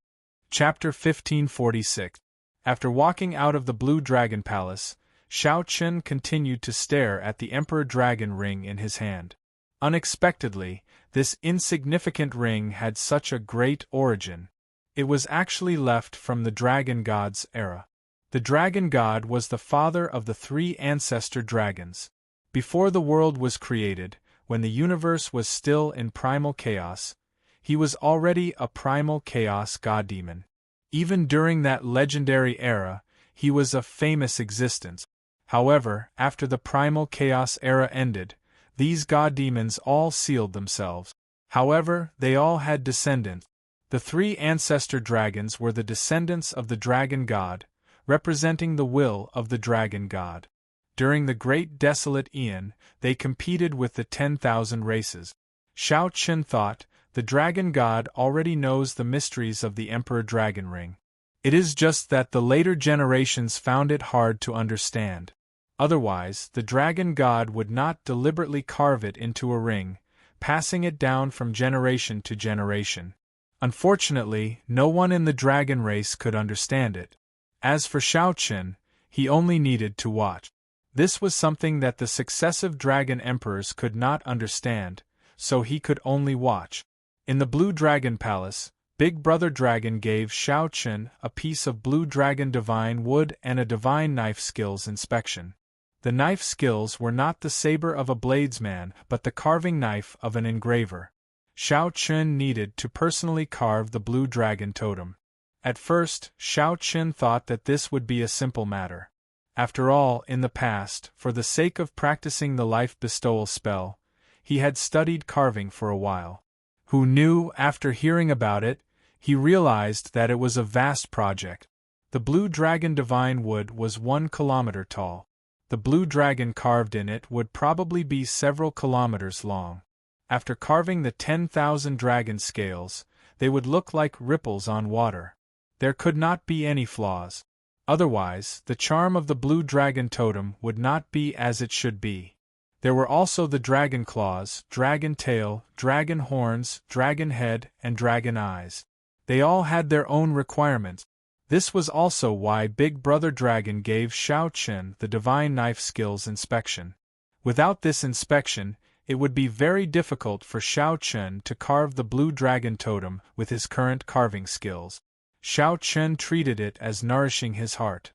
Chapter 1546. After walking out of the Blue Dragon Palace, Shao Chun continued to stare at the Emperor Dragon Ring in his hand. Unexpectedly, this insignificant ring had such a great origin. It was actually left from the Dragon God's era. The Dragon God was the father of the three ancestor dragons. Before the world was created, when the universe was still in primal chaos, he was already a primal chaos god-demon. Even during that legendary era, he was a famous existence. However, after the primal chaos era ended, these god-demons all sealed themselves. However, they all had descendants. The three ancestor dragons were the descendants of the dragon god, representing the will of the dragon god. During the Great Desolate Aeon, they competed with the 10,000 races. Shao Chun thought, the dragon god already knows the mysteries of the Emperor Dragon Ring. It is just that the later generations found it hard to understand. Otherwise, the dragon god would not deliberately carve it into a ring, passing it down from generation to generation. Unfortunately, no one in the dragon race could understand it. As for Shao Chun, he only needed to watch. This was something that the successive dragon emperors could not understand, so he could only watch. In the Blue Dragon Palace, Big Brother Dragon gave Shao Chun a piece of Blue Dragon Divine Wood and a Divine Knife Skills inspection. The knife skills were not the saber of a bladesman but the carving knife of an engraver. Shao Chun needed to personally carve the Blue Dragon Totem. At first, Shao Chun thought that this would be a simple matter. After all, in the past, for the sake of practicing the life bestowal spell, he had studied carving for a while. Who knew, after hearing about it, he realized that it was a vast project. The Blue Dragon Divine Wood was 1 kilometer tall. The blue dragon carved in it would probably be several kilometers long. After carving the 10,000 dragon scales, they would look like ripples on water. There could not be any flaws. Otherwise, the charm of the Blue Dragon Totem would not be as it should be. There were also the dragon claws, dragon tail, dragon horns, dragon head, and dragon eyes. They all had their own requirements. This was also why Big Brother Dragon gave Shao Chun the Divine Knife Skills inspection. Without this inspection, it would be very difficult for Shao Chun to carve the Blue Dragon Totem with his current carving skills. Xiao Chen treated it as nourishing his heart.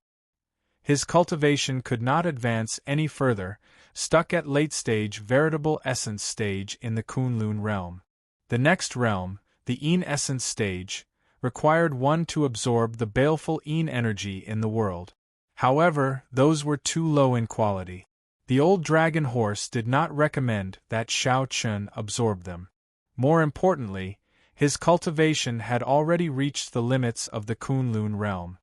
His cultivation could not advance any further, stuck at late stage veritable essence stage in the Kunlun realm. The next realm, the Yin essence stage, required one to absorb the baleful Yin energy in the world. However, those were too low in quality. The old dragon horse did not recommend that Xiao Chen absorb them. More importantly, his cultivation had already reached the limits of the Kunlun realm.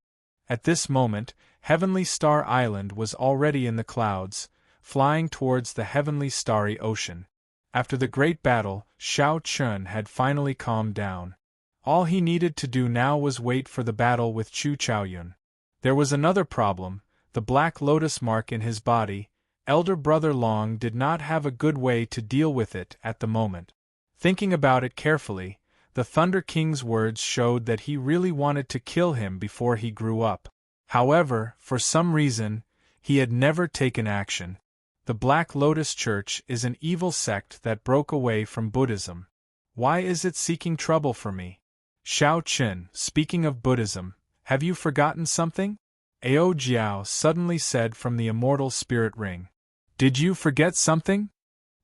At this moment, Heavenly Star Island was already in the clouds, flying towards the heavenly starry ocean. After the great battle, Xiao Chen had finally calmed down. All he needed to do now was wait for the battle with Chu Chaoyun. There was another problem, the black lotus mark in his body. Elder Brother Long did not have a good way to deal with it at the moment. Thinking about it carefully, the Thunder King's words showed that he really wanted to kill him before he grew up. However, for some reason, he had never taken action. The Black Lotus Church is an evil sect that broke away from Buddhism. Why is it seeking trouble for me? Xiao Qin, speaking of Buddhism, have you forgotten something? Ao Jiao suddenly said from the immortal spirit ring. Did you forget something?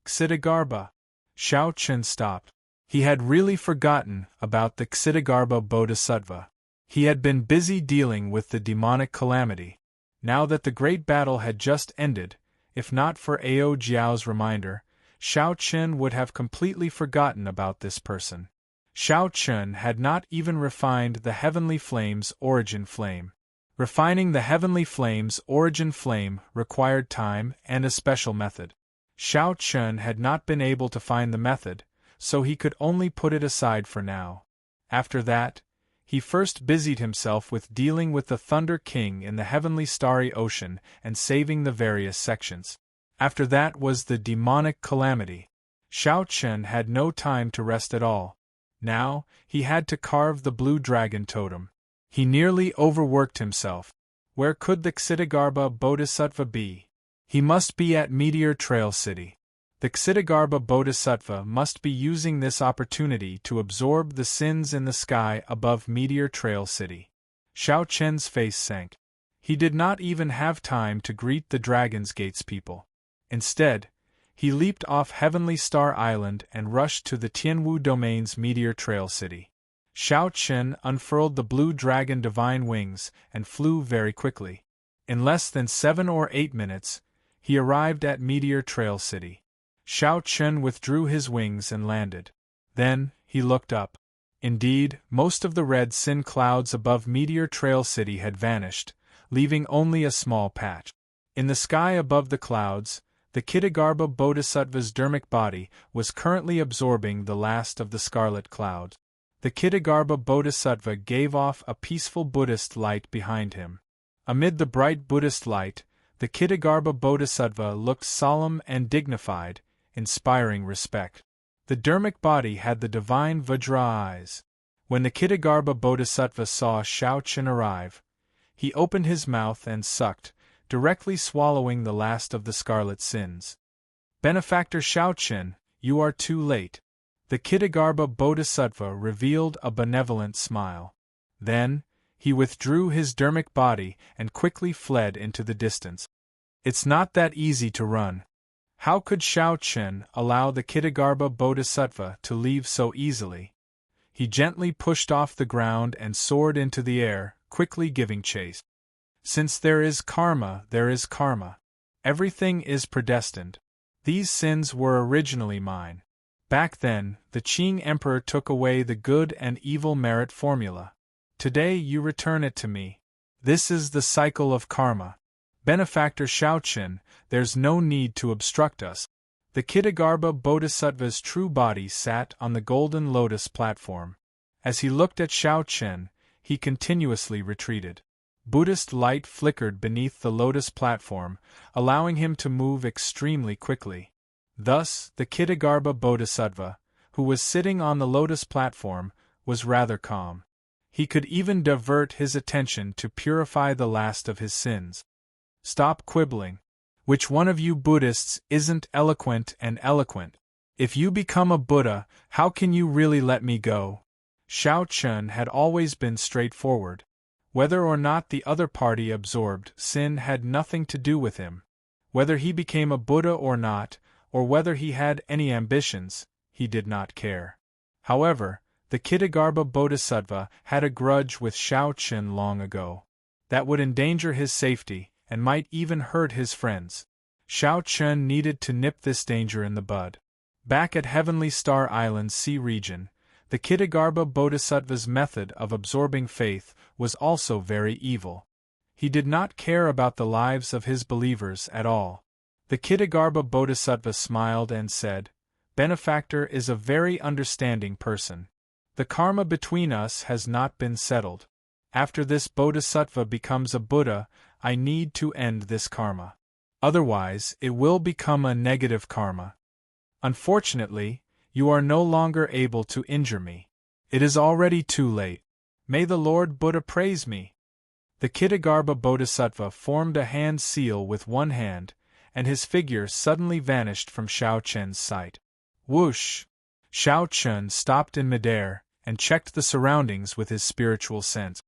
Ksitigarbha. Xiao Qin stopped. He had really forgotten about the Ksitigarbha Bodhisattva. He had been busy dealing with the demonic calamity. Now that the great battle had just ended, if not for Ao Jiao's reminder, Xiao Qin would have completely forgotten about this person. Xiao Qin had not even refined the Heavenly Flame's origin flame. Refining the Heavenly Flame's origin flame required time and a special method. Xiao Qin had not been able to find the method, so he could only put it aside for now. After that, he first busied himself with dealing with the Thunder King in the heavenly starry ocean and saving the various sections. After that was the demonic calamity. Xiao Qin had no time to rest at all. Now, he had to carve the blue dragon totem. He nearly overworked himself. Where could the Ksitigarbha Bodhisattva be? He must be at Meteor Trail City. The Ksitigarbha Bodhisattva must be using this opportunity to absorb the sins in the sky above Meteor Trail City. Xiao Qin's face sank. He did not even have time to greet the Dragon's Gates people. Instead, he leaped off Heavenly Star Island and rushed to the Tianwu Domain's Meteor Trail City. Xiao Qin unfurled the blue dragon divine wings and flew very quickly. In less than 7 or 8 minutes, he arrived at Meteor Trail City. Xiao Qin withdrew his wings and landed. Then, he looked up. Indeed, most of the red sin clouds above Meteor Trail City had vanished, leaving only a small patch. In the sky above the clouds, the Ksitigarbha Bodhisattva's dermic body was currently absorbing the last of the scarlet clouds. The Ksitigarbha Bodhisattva gave off a peaceful Buddhist light behind him. Amid the bright Buddhist light, the Ksitigarbha Bodhisattva looked solemn and dignified, inspiring respect. The dermic body had the divine Vajra eyes. When the Ksitigarbha Bodhisattva saw Xiao Qin arrive, he opened his mouth and sucked, directly swallowing the last of the scarlet sins. Benefactor Xiao Qin, you are too late. The Ksitigarbha Bodhisattva revealed a benevolent smile. Then, he withdrew his dermic body and quickly fled into the distance. It's not that easy to run. How could Xiao Qin allow the Ksitigarbha Bodhisattva to leave so easily? He gently pushed off the ground and soared into the air, quickly giving chase. Since there is karma, there is karma. Everything is predestined. These sins were originally mine. Back then, the Qing Emperor took away the good and evil merit formula. Today you return it to me. This is the cycle of karma. Benefactor Xiao Qin, there's no need to obstruct us. The Ksitigarbha Bodhisattva's true body sat on the golden lotus platform. As he looked at Xiao Qin, he continuously retreated. Buddhist light flickered beneath the lotus platform, allowing him to move extremely quickly. Thus, the Ksitigarbha Bodhisattva, who was sitting on the lotus platform, was rather calm. He could even divert his attention to purify the last of his sins. Stop quibbling. Which one of you Buddhists isn't eloquent and eloquent? If you become a Buddha, how can you really let me go? Xiao Chun had always been straightforward. Whether or not the other party absorbed sin had nothing to do with him. Whether he became a Buddha or not, or whether he had any ambitions, he did not care. However, the Ksitigarbha Bodhisattva had a grudge with Xiao Chun long ago. That would endanger his safety, and might even hurt his friends. Xiao Chun needed to nip this danger in the bud. Back at Heavenly Star Island's sea region, the Ksitigarbha Bodhisattva's method of absorbing faith was also very evil. He did not care about the lives of his believers at all. The Ksitigarbha Bodhisattva smiled and said, "Benefactor is a very understanding person. The karma between us has not been settled. After this Bodhisattva becomes a Buddha, I need to end this karma. Otherwise, it will become a negative karma. Unfortunately, you are no longer able to injure me. It is already too late. May the Lord Buddha praise me." The Ksitigarbha Bodhisattva formed a hand seal with one hand, and his figure suddenly vanished from Xiao Chun's sight. Whoosh! Xiao Chun stopped in midair and checked the surroundings with his spiritual sense.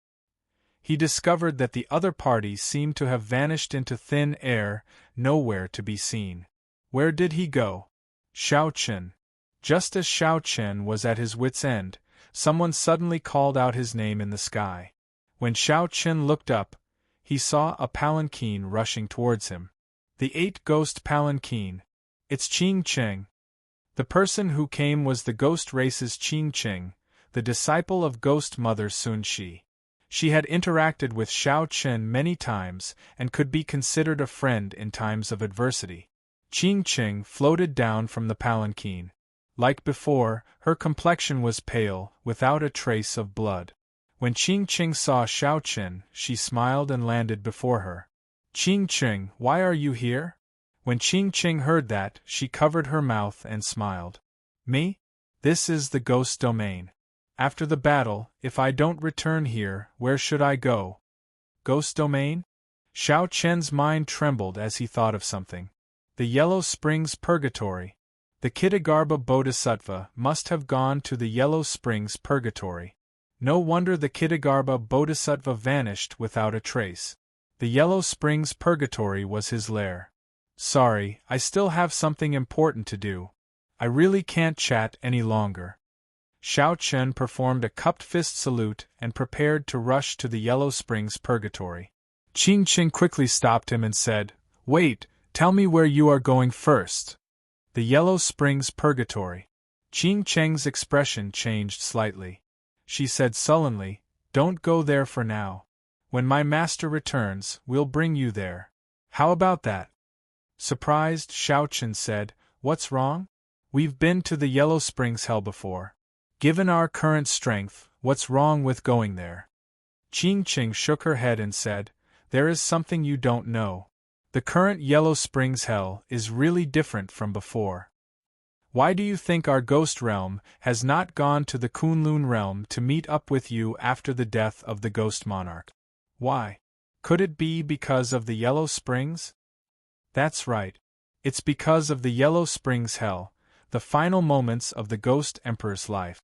He discovered that the other party seemed to have vanished into thin air, nowhere to be seen. Where did he go? Xiao Chun. Just as Xiao Chun was at his wit's end, someone suddenly called out his name in the sky. When Xiao Chun looked up, he saw a palanquin rushing towards him. The 8-ghost palanquin. It's Qing Cheng. The person who came was the ghost race's Qing Cheng, the disciple of Ghost Mother Sun Shi. She had interacted with Xiao Chun many times and could be considered a friend in times of adversity. Qing Cheng floated down from the palanquin. Like before, her complexion was pale, without a trace of blood. When Qing Cheng saw Xiao Chun, she smiled and landed before her. "Qing Cheng, why are you here?" When Qing Cheng heard that, she covered her mouth and smiled. "Me? This is the ghost domain. After the battle, if I don't return here, where should I go?" Ghost domain? Xiao Chun's mind trembled as he thought of something. The Yellow Springs Purgatory. The Ksitigarbha Bodhisattva must have gone to the Yellow Springs Purgatory. No wonder the Ksitigarbha Bodhisattva vanished without a trace. The Yellow Springs Purgatory was his lair. "Sorry, I still have something important to do. I really can't chat any longer." Xiao Chun performed a cupped fist salute and prepared to rush to the Yellow Springs Purgatory. Qing Cheng quickly stopped him and said, "Wait, tell me where you are going first." The Yellow Springs Purgatory. Qing Cheng's expression changed slightly. She said sullenly, "Don't go there for now. When my master returns, we'll bring you there. How about that?" Surprised, Xiao Chun said, "What's wrong? We've been to the Yellow Springs Hell before. Given our current strength, what's wrong with going there?" Qing Cheng shook her head and said, "There is something you don't know. The current Yellow Springs Hell is really different from before. Why do you think our ghost realm has not gone to the Kunlun realm to meet up with you after the death of the ghost monarch? Why? Could it be because of the Yellow Springs?" "That's right. It's because of the Yellow Springs Hell, the final moments of the Ghost Emperor's life.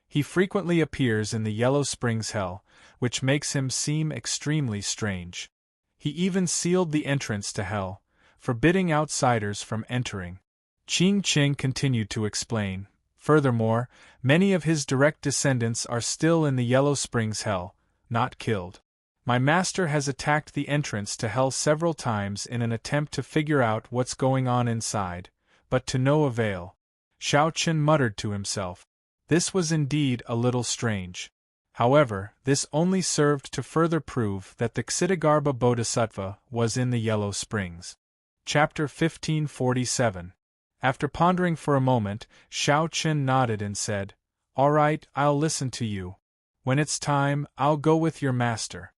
He frequently appears in the Yellow Springs Hell, which makes him seem extremely strange. He even sealed the entrance to Hell, forbidding outsiders from entering." Qing Cheng continued to explain, "Furthermore, many of his direct descendants are still in the Yellow Springs Hell, not killed. My master has attacked the entrance to Hell several times in an attempt to figure out what's going on inside, but to no avail." Xiao Chun muttered to himself. This was indeed a little strange. However, this only served to further prove that the Ksitigarbha Bodhisattva was in the Yellow Springs. Chapter 1547. After pondering for a moment, Xiao Chun nodded and said, "All right, I'll listen to you. When it's time, I'll go with your master."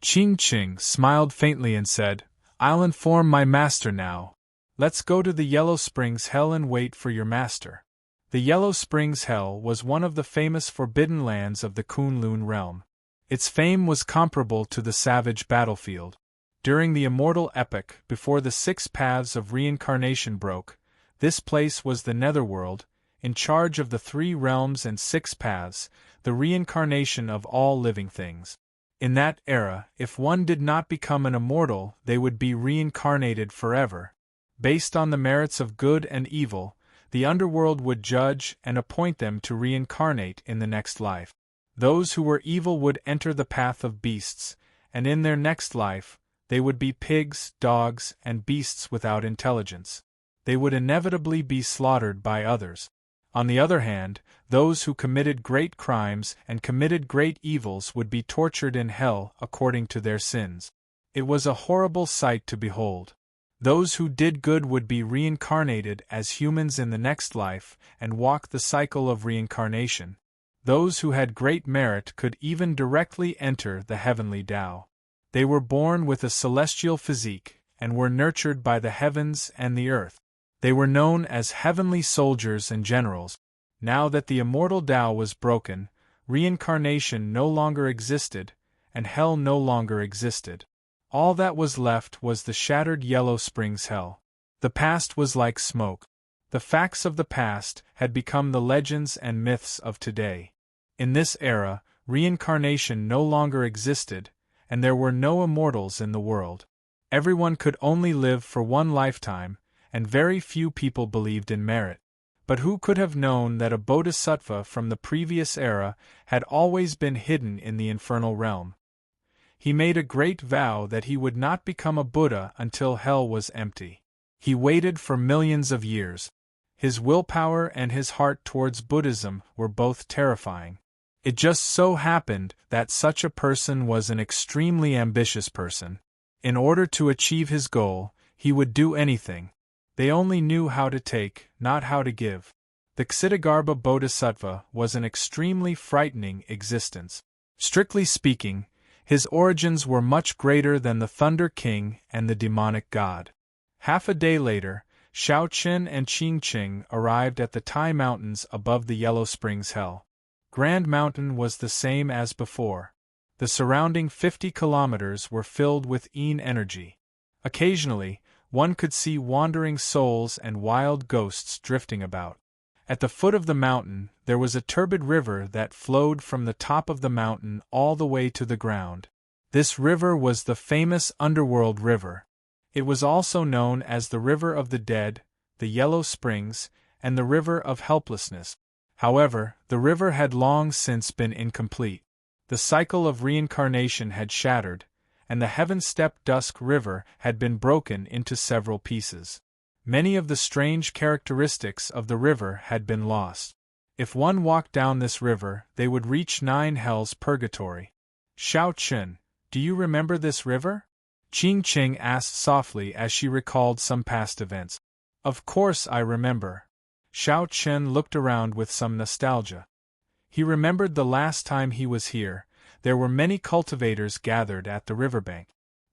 Qing Cheng smiled faintly and said, "I'll inform my master now. Let's go to the Yellow Springs Hell and wait for your master." The Yellow Springs Hell was one of the famous forbidden lands of the Kunlun realm. Its fame was comparable to the savage battlefield. During the Immortal epoch, before the 6 paths of reincarnation broke, this place was the netherworld, in charge of the 3 realms and 6 paths, the reincarnation of all living things. In that era, if one did not become an immortal, they would be reincarnated forever. Based on the merits of good and evil, the underworld would judge and appoint them to reincarnate in the next life. Those who were evil would enter the path of beasts, and in their next life, they would be pigs, dogs, and beasts without intelligence. They would inevitably be slaughtered by others. On the other hand, those who committed great crimes and committed great evils would be tortured in hell according to their sins. It was a horrible sight to behold. Those who did good would be reincarnated as humans in the next life and walk the cycle of reincarnation. Those who had great merit could even directly enter the heavenly Tao. They were born with a celestial physique and were nurtured by the heavens and the earth. They were known as heavenly soldiers and generals. Now that the immortal Tao was broken, reincarnation no longer existed, and hell no longer existed. All that was left was the shattered Yellow Springs hell. The past was like smoke. The facts of the past had become the legends and myths of today. In this era, reincarnation no longer existed, and there were no immortals in the world. Everyone could only live for one lifetime, and very few people believed in merit. But who could have known that a bodhisattva from the previous era had always been hidden in the infernal realm? He made a great vow that he would not become a Buddha until hell was empty. He waited for millions of years. His willpower and his heart towards Buddhism were both terrifying. It just so happened that such a person was an extremely ambitious person. In order to achieve his goal, he would do anything. They only knew how to take, not how to give. The Ksitigarbha Bodhisattva was an extremely frightening existence. Strictly speaking, his origins were much greater than the Thunder King and the demonic god. Half a day later, Shao Qin and Qing Qing arrived at the Tai Mountains above the Yellow Springs Hell. Grand Mountain was the same as before. The surrounding 50 kilometers were filled with Yin energy. Occasionally, one could see wandering souls and wild ghosts drifting about. At the foot of the mountain, there was a turbid river that flowed from the top of the mountain all the way to the ground. This river was the famous Underworld River. It was also known as the River of the Dead, the Yellow Springs, and the River of Helplessness. However, the river had long since been incomplete. The cycle of reincarnation had shattered, and the Heaven-Step Dusk River had been broken into several pieces. Many of the strange characteristics of the river had been lost. If one walked down this river, they would reach 9 hells purgatory. Shao Qin, do you remember this river? Qing Qing asked softly as she recalled some past events. Of course I remember. Shao Qin looked around with some nostalgia. He remembered the last time he was here. There were many cultivators gathered at the riverbank.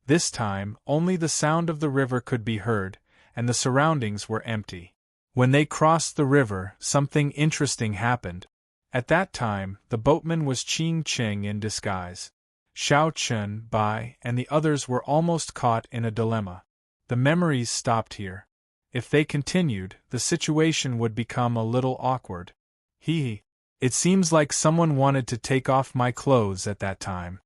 This time, only the sound of the river could be heard, and the surroundings were empty. When they crossed the river, something interesting happened. At that time, the boatman was Qing Qing in disguise. Shao Qin, Bai, and the others were almost caught in a dilemma. The memories stopped here. If they continued, the situation would become a little awkward. It seems like someone wanted to take off my clothes at that time.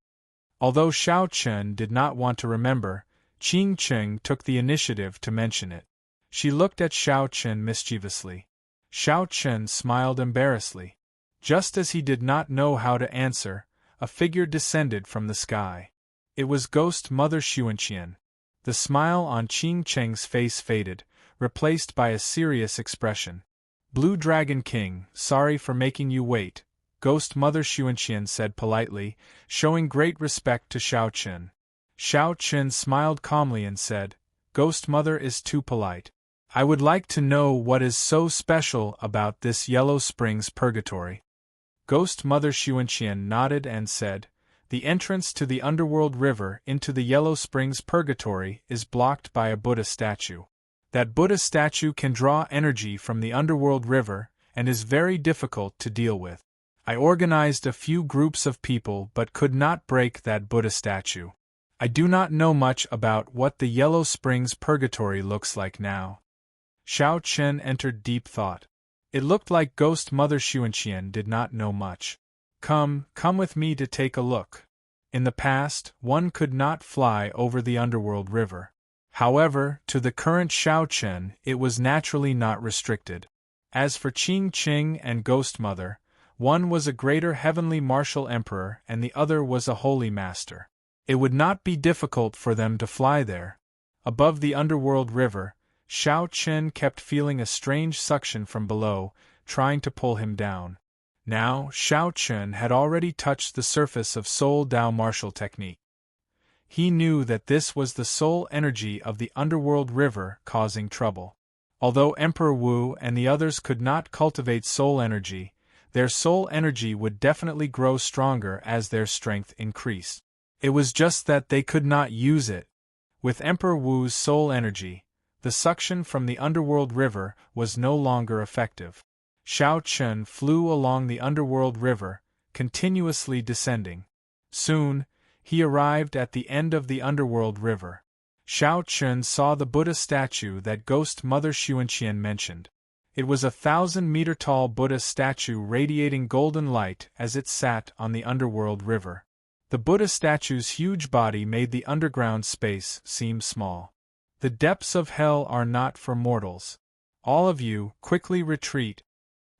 Although Shao Qin did not want to remember, Qing Qing took the initiative to mention it. She looked at Shao Qin mischievously. Shao Qin smiled embarrassedly. Just as he did not know how to answer, a figure descended from the sky. It was Ghost Mother Xuanqian. The smile on Qing Qing's face faded, replaced by a serious expression. Blue Dragon King, sorry for making you wait, Ghost Mother Xuanqian said politely, showing great respect to Shao Qin. Shao Qin smiled calmly and said, Ghost Mother is too polite. I would like to know what is so special about this Yellow Springs Purgatory. Ghost Mother Xuanqian nodded and said, the entrance to the Underworld River into the Yellow Springs Purgatory is blocked by a Buddha statue. That Buddha statue can draw energy from the Underworld River and is very difficult to deal with. I organized a few groups of people but could not break that Buddha statue. I do not know much about what the Yellow Springs Purgatory looks like now. Shao Qin entered deep thought. It looked like Ghost Mother Xuanqian did not know much. Come with me to take a look. In the past, one could not fly over the underworld river. However, to the current Shao Chen, it was naturally not restricted. As for Qing Qing and Ghost Mother, one was a greater heavenly martial emperor and the other was a holy master. It would not be difficult for them to fly there. Above the underworld river, Shao Chen kept feeling a strange suction from below, trying to pull him down. Now, Shao Chen had already touched the surface of Soul Dao martial technique. He knew that this was the soul energy of the underworld river causing trouble. Although Emperor Wu and the others could not cultivate soul energy, their soul energy would definitely grow stronger as their strength increased. It was just that they could not use it. With Emperor Wu's soul energy, the suction from the underworld river was no longer effective. Shao Chen flew along the underworld river, continuously descending. Soon, he arrived at the end of the underworld river. Shao Chen saw the Buddha statue that Ghost Mother Xuanqian mentioned. It was 1,000-meter-tall Buddha statue radiating golden light as it sat on the underworld river. The Buddha statue's huge body made the underground space seem small. The depths of hell are not for mortals. All of you, quickly retreat.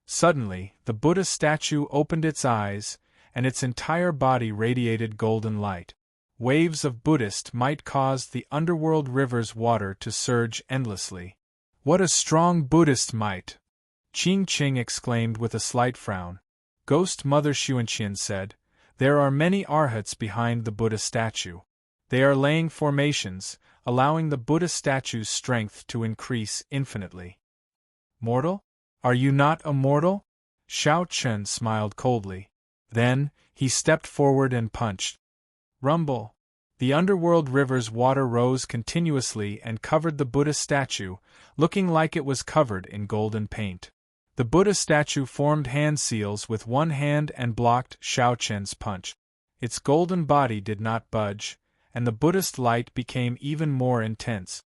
Suddenly, the Buddha statue opened its eyes, and its entire body radiated golden light. Waves of Buddhist might caused the underworld river's water to surge endlessly. What a strong Buddhist might! Qing Qing exclaimed with a slight frown. Ghost Mother Xuanqian said, "There are many arhats behind the Buddha statue. They are laying formations, allowing the Buddha statue's strength to increase infinitely." Mortal? Are you not a mortal? Shao Chen smiled coldly. Then, he stepped forward and punched. Rumble! The underworld river's water rose continuously and covered the Buddha statue, looking like it was covered in golden paint. The Buddha statue formed hand seals with one hand and blocked Shao Chen's punch. Its golden body did not budge, and the Buddhist light became even more intense.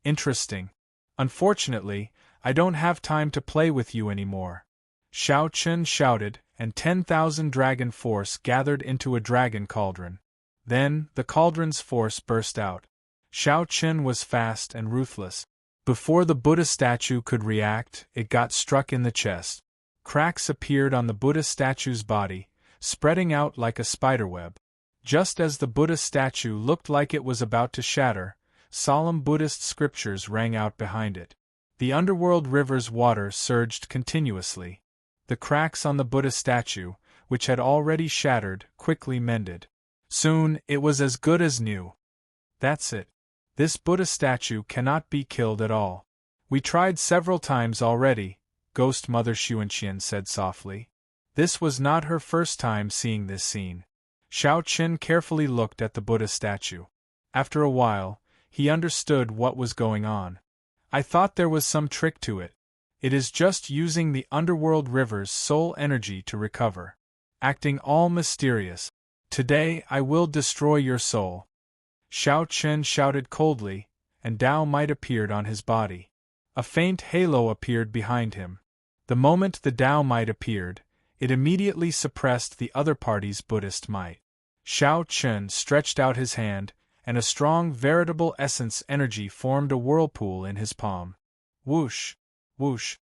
Interesting. Unfortunately, I don't have time to play with you anymore. Shao Chen shouted, and 10,000 dragon force gathered into a dragon cauldron. Then, the cauldron's force burst out. Shao Chen was fast and ruthless. Before the Buddha statue could react, it got struck in the chest. Cracks appeared on the Buddha statue's body, spreading out like a spiderweb. Just as the Buddha statue looked like it was about to shatter, solemn Buddhist scriptures rang out behind it. The underworld river's water surged continuously. The cracks on the Buddha statue, which had already shattered, quickly mended. Soon, it was as good as new. That's it. This Buddha statue cannot be killed at all. We tried several times already, Ghost Mother Xuanqian said softly. This was not her first time seeing this scene. Shao Chen carefully looked at the Buddha statue. After a while, he understood what was going on. I thought there was some trick to it. It is just using the underworld river's soul energy to recover. Acting all mysterious. Today I will destroy your soul. Shao Chen shouted coldly, and Dao Might appeared on his body. A faint halo appeared behind him. The moment the Dao Might appeared, it immediately suppressed the other party's Buddhist might. Shao Chen stretched out his hand, and a strong veritable essence energy formed a whirlpool in his palm. Whoosh! Whoosh!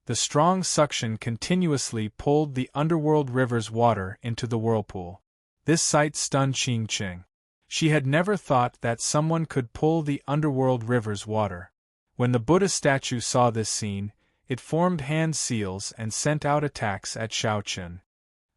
The strong suction continuously pulled the underworld river's water into the whirlpool. This sight stunned Qing Qing. She had never thought that someone could pull the underworld river's water. When the Buddha statue saw this scene, it formed hand seals and sent out attacks at Shao Chen.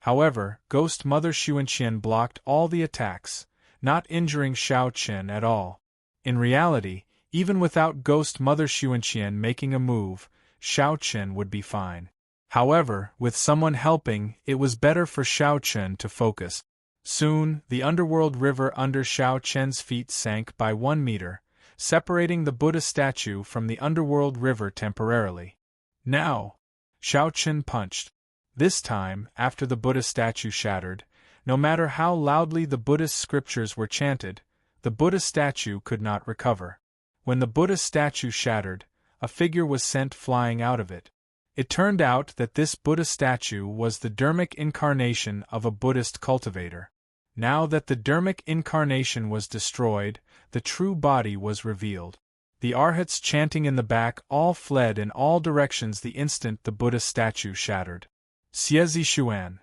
However, Ghost Mother Xuanqian blocked all the attacks, not injuring Shao Chen at all. In reality, even without Ghost Mother Xuanqian making a move, Shao Chen would be fine. However, with someone helping, it was better for Shao Chen to focus. Soon, the underworld river under Shao Chen's feet sank by 1 meter, separating the Buddha statue from the underworld river temporarily. Now! Shao Chen punched. This time, after the Buddha statue shattered, no matter how loudly the Buddhist scriptures were chanted, the Buddha statue could not recover. When the Buddha statue shattered, a figure was sent flying out of it. It turned out that this Buddha statue was the Dharmic incarnation of a Buddhist cultivator. Now that the Dharmic incarnation was destroyed, the true body was revealed. The arhats chanting in the back all fled in all directions the instant the Buddha statue shattered. Xiezi Xuan!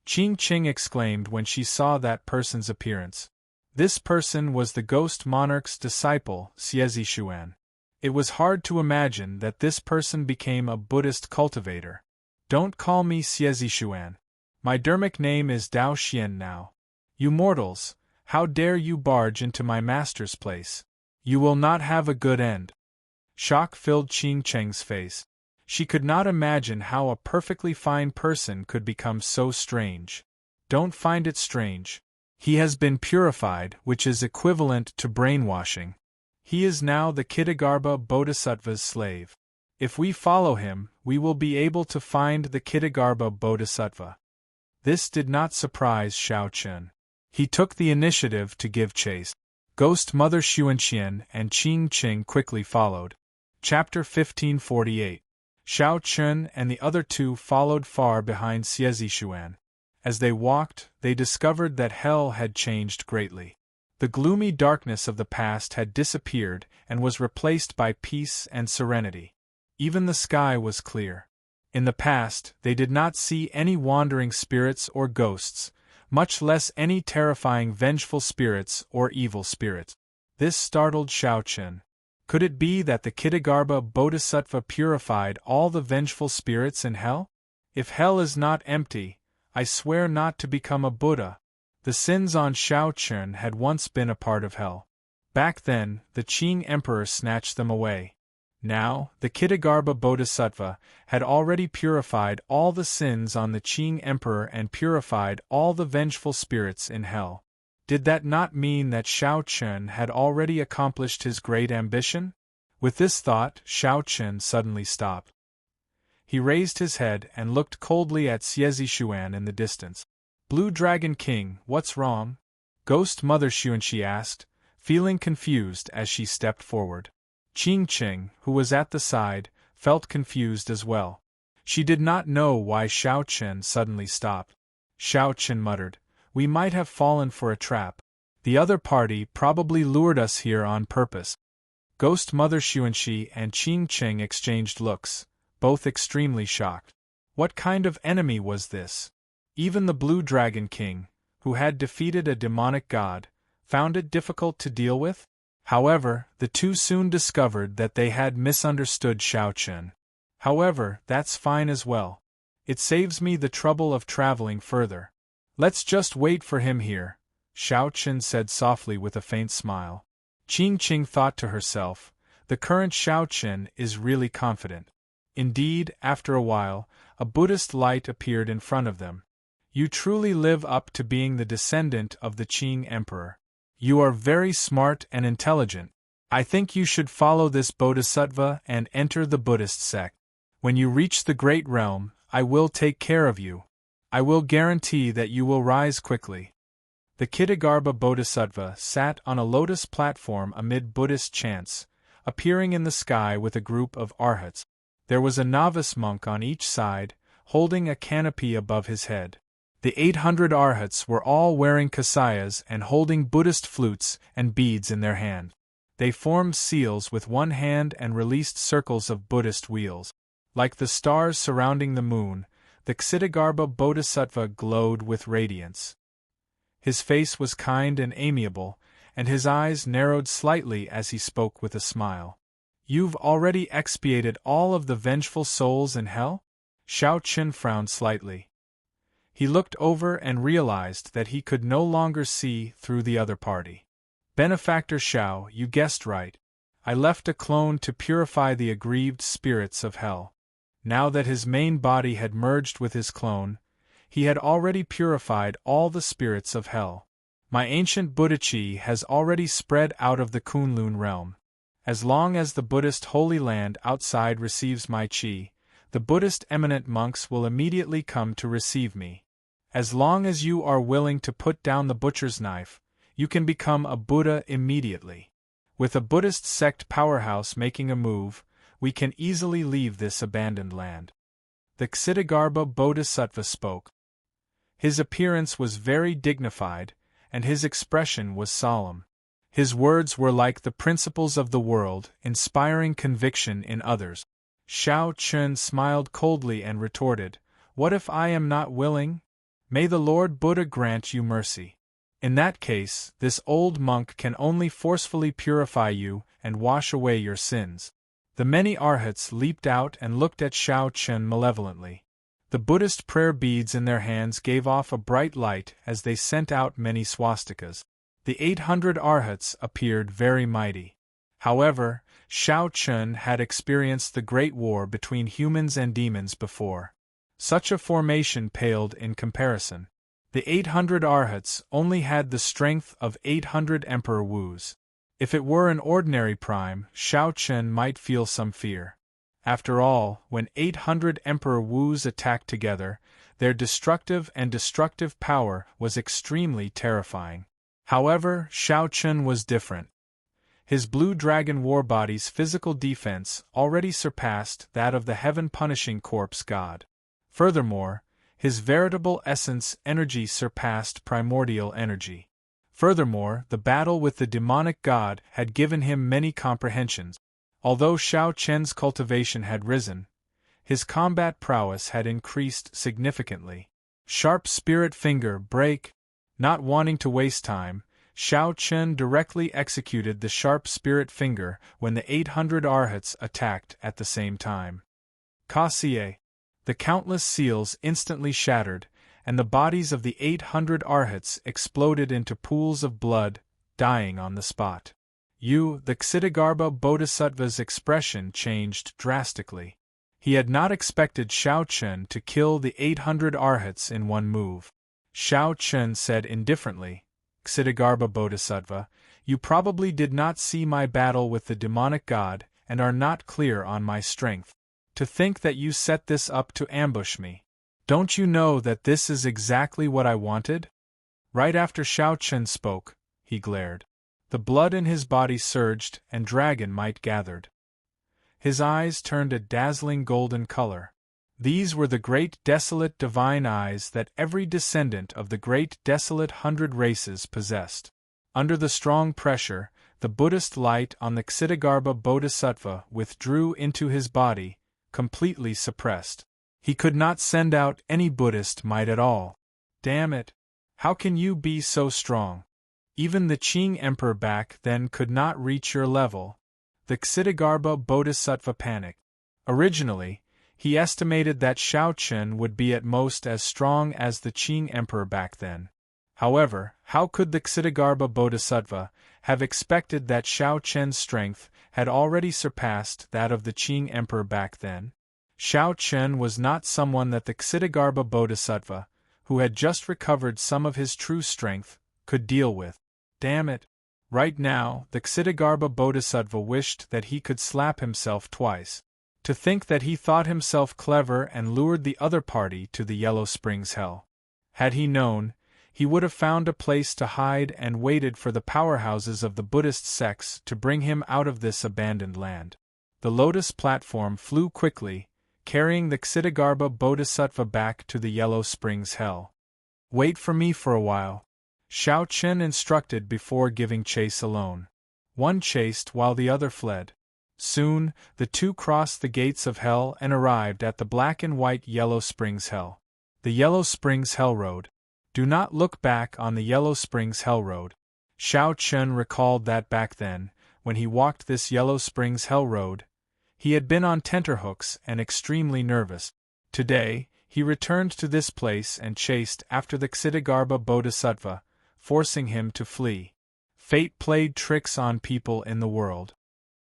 Qing Qing exclaimed when she saw that person's appearance. This person was the ghost monarch's disciple, Xiezi Xuan. It was hard to imagine that this person became a Buddhist cultivator. Don't call me Xiezi Xuan. My Dharmic name is Dao Xian now. You mortals, how dare you barge into my master's place? You will not have a good end. Shock filled Qing Cheng's face. She could not imagine how a perfectly fine person could become so strange. Don't find it strange. He has been purified, which is equivalent to brainwashing. He is now the Kittagarbha Bodhisattva's slave. If we follow him, we will be able to find the Kittagarbha Bodhisattva. This did not surprise Xiao Chen. He took the initiative to give chase. Ghost Mother Xuanqian and Qing Qing quickly followed. Chapter 1548. Xiao Chen and the other two followed far behind Xiezi Xuan. As they walked, they discovered that hell had changed greatly. The gloomy darkness of the past had disappeared and was replaced by peace and serenity. Even the sky was clear. In the past, they did not see any wandering spirits or ghosts, much less any terrifying vengeful spirits or evil spirits. This startled Xiao Chen. Could it be that the Kittagarbha Bodhisattva purified all the vengeful spirits in hell? If hell is not empty, I swear not to become a Buddha. The sins on Xiao Chen had once been a part of hell. Back then, the Qing Emperor snatched them away. Now, the Kittagarbha Bodhisattva had already purified all the sins on the Qing Emperor and purified all the vengeful spirits in hell. Did that not mean that Xiao Chen had already accomplished his great ambition? With this thought, Xiao Chen suddenly stopped. He raised his head and looked coldly at Xiezi Xuan in the distance. Blue Dragon King, what's wrong? Ghost Mother Xuanqi asked, feeling confused as she stepped forward. Qing Qing, who was at the side, felt confused as well. She did not know why Xiao Chen suddenly stopped. Xiao Chen muttered, "We might have fallen for a trap. The other party probably lured us here on purpose." Ghost Mother Xuanqi and Qing Qing exchanged looks, both extremely shocked. What kind of enemy was this? Even the Blue Dragon King, who had defeated a demonic god, found it difficult to deal with? However, the two soon discovered that they had misunderstood Xiao Chen. However, that's fine as well. It saves me the trouble of traveling further. Let's just wait for him here, Xiao Chen said softly with a faint smile. Qing Qing thought to herself, the current Xiao Chen is really confident. Indeed, after a while, a Buddhist light appeared in front of them. You truly live up to being the descendant of the Qing Emperor. You are very smart and intelligent. I think you should follow this Bodhisattva and enter the Buddhist sect. When you reach the Great Realm, I will take care of you. I will guarantee that you will rise quickly. The Kittagarbha Bodhisattva sat on a lotus platform amid Buddhist chants, appearing in the sky with a group of arhats. There was a novice monk on each side, holding a canopy above his head. The 800 arhats were all wearing kasayas and holding Buddhist flutes and beads in their hand. They formed seals with one hand and released circles of Buddhist wheels. Like the stars surrounding the moon, the Ksittagarbha Bodhisattva glowed with radiance. His face was kind and amiable, and his eyes narrowed slightly as he spoke with a smile. You've already expiated all of the vengeful souls in hell? Xiao Chen frowned slightly. He looked over and realized that he could no longer see through the other party. Benefactor Xiao, you guessed right. I left a clone to purify the aggrieved spirits of hell. Now that his main body had merged with his clone, he had already purified all the spirits of hell. My ancient Buddha Chi has already spread out of the Kunlun realm. As long as the Buddhist Holy Land outside receives my Chi, the Buddhist eminent monks will immediately come to receive me. As long as you are willing to put down the butcher's knife, you can become a Buddha immediately. With a Buddhist sect powerhouse making a move, we can easily leave this abandoned land. the Ksitigarbha Bodhisattva spoke. His appearance was very dignified, and his expression was solemn. His words were like the principles of the world, inspiring conviction in others. Shao Chun smiled coldly and retorted, "What if I am not willing? May the Lord Buddha grant you mercy. In that case, this old monk can only forcefully purify you and wash away your sins." The many arhats leaped out and looked at Shao Chun malevolently. The Buddhist prayer beads in their hands gave off a bright light as they sent out many swastikas. The 800 arhats appeared very mighty. However, Shao Chun had experienced the great war between humans and demons before. Such a formation paled in comparison. The 800 arhats only had the strength of 800 Emperor Wus. If it were an ordinary prime, Shao Chun might feel some fear. After all, when 800 Emperor Wus attacked together, their destructive power was extremely terrifying. However, Shao Chun was different. His blue dragon warbody's physical defense already surpassed that of the heaven-punishing corpse god. Furthermore, his veritable essence energy surpassed primordial energy. Furthermore, the battle with the demonic god had given him many comprehensions. Although Shao Chun's cultivation had risen, his combat prowess had increased significantly. Sharp spirit finger break. Not wanting to waste time, Shao Chun directly executed the sharp spirit finger when the 800 arhats attacked at the same time. Kasie. The countless seals instantly shattered, and the bodies of the 800 arhats exploded into pools of blood, dying on the spot. The Ksitigarbha Bodhisattva's expression changed drastically. He had not expected Shao Chun to kill the 800 arhats in one move. Shao Chun said indifferently, "Ksitigarbha Bodhisattva, you probably did not see my battle with the demonic god and are not clear on my strength. To think that you set this up to ambush me. Don't you know that this is exactly what I wanted?" Right after Shao Chun spoke, he glared. The blood in his body surged and dragon might gathered. His eyes turned a dazzling golden color. These were the great desolate divine eyes that every descendant of the great desolate 100 races possessed. Under the strong pressure, the Buddhist light on the Ksitigarbha Bodhisattva withdrew into his body, completely suppressed. He could not send out any Buddhist might at all. Damn it! How can you be so strong? Even the Qing Emperor back then could not reach your level. The Ksitigarbha Bodhisattva panicked. Originally, he estimated that Shao Chun would be at most as strong as the Qing Emperor back then. However, how could the Ksitigarbha Bodhisattva have expected that Shao Chun's strength had already surpassed that of the Qing Emperor back then? Shao Chun was not someone that the Ksitigarbha Bodhisattva, who had just recovered some of his true strength, could deal with. Damn it! Right now, the Ksitigarbha Bodhisattva wished that he could slap himself twice. To think that he thought himself clever and lured the other party to the Yellow Springs Hell. Had he known, he would have found a place to hide and waited for the powerhouses of the Buddhist sects to bring him out of this abandoned land. The lotus platform flew quickly, carrying the Ksitigarbha Bodhisattva back to the Yellow Springs Hell. "Wait for me for a while," Shao Chun instructed before giving chase alone. One chased while the other fled. Soon, the two crossed the gates of hell and arrived at the black and white Yellow Springs Hell. The Yellow Springs Hell Road. Do not look back on the Yellow Springs Hell Road. Shao Chun recalled that back then, when he walked this Yellow Springs Hell Road, he had been on tenterhooks and extremely nervous. Today, he returned to this place and chased after the Ksitigarbha Bodhisattva, forcing him to flee. Fate played tricks on people in the world.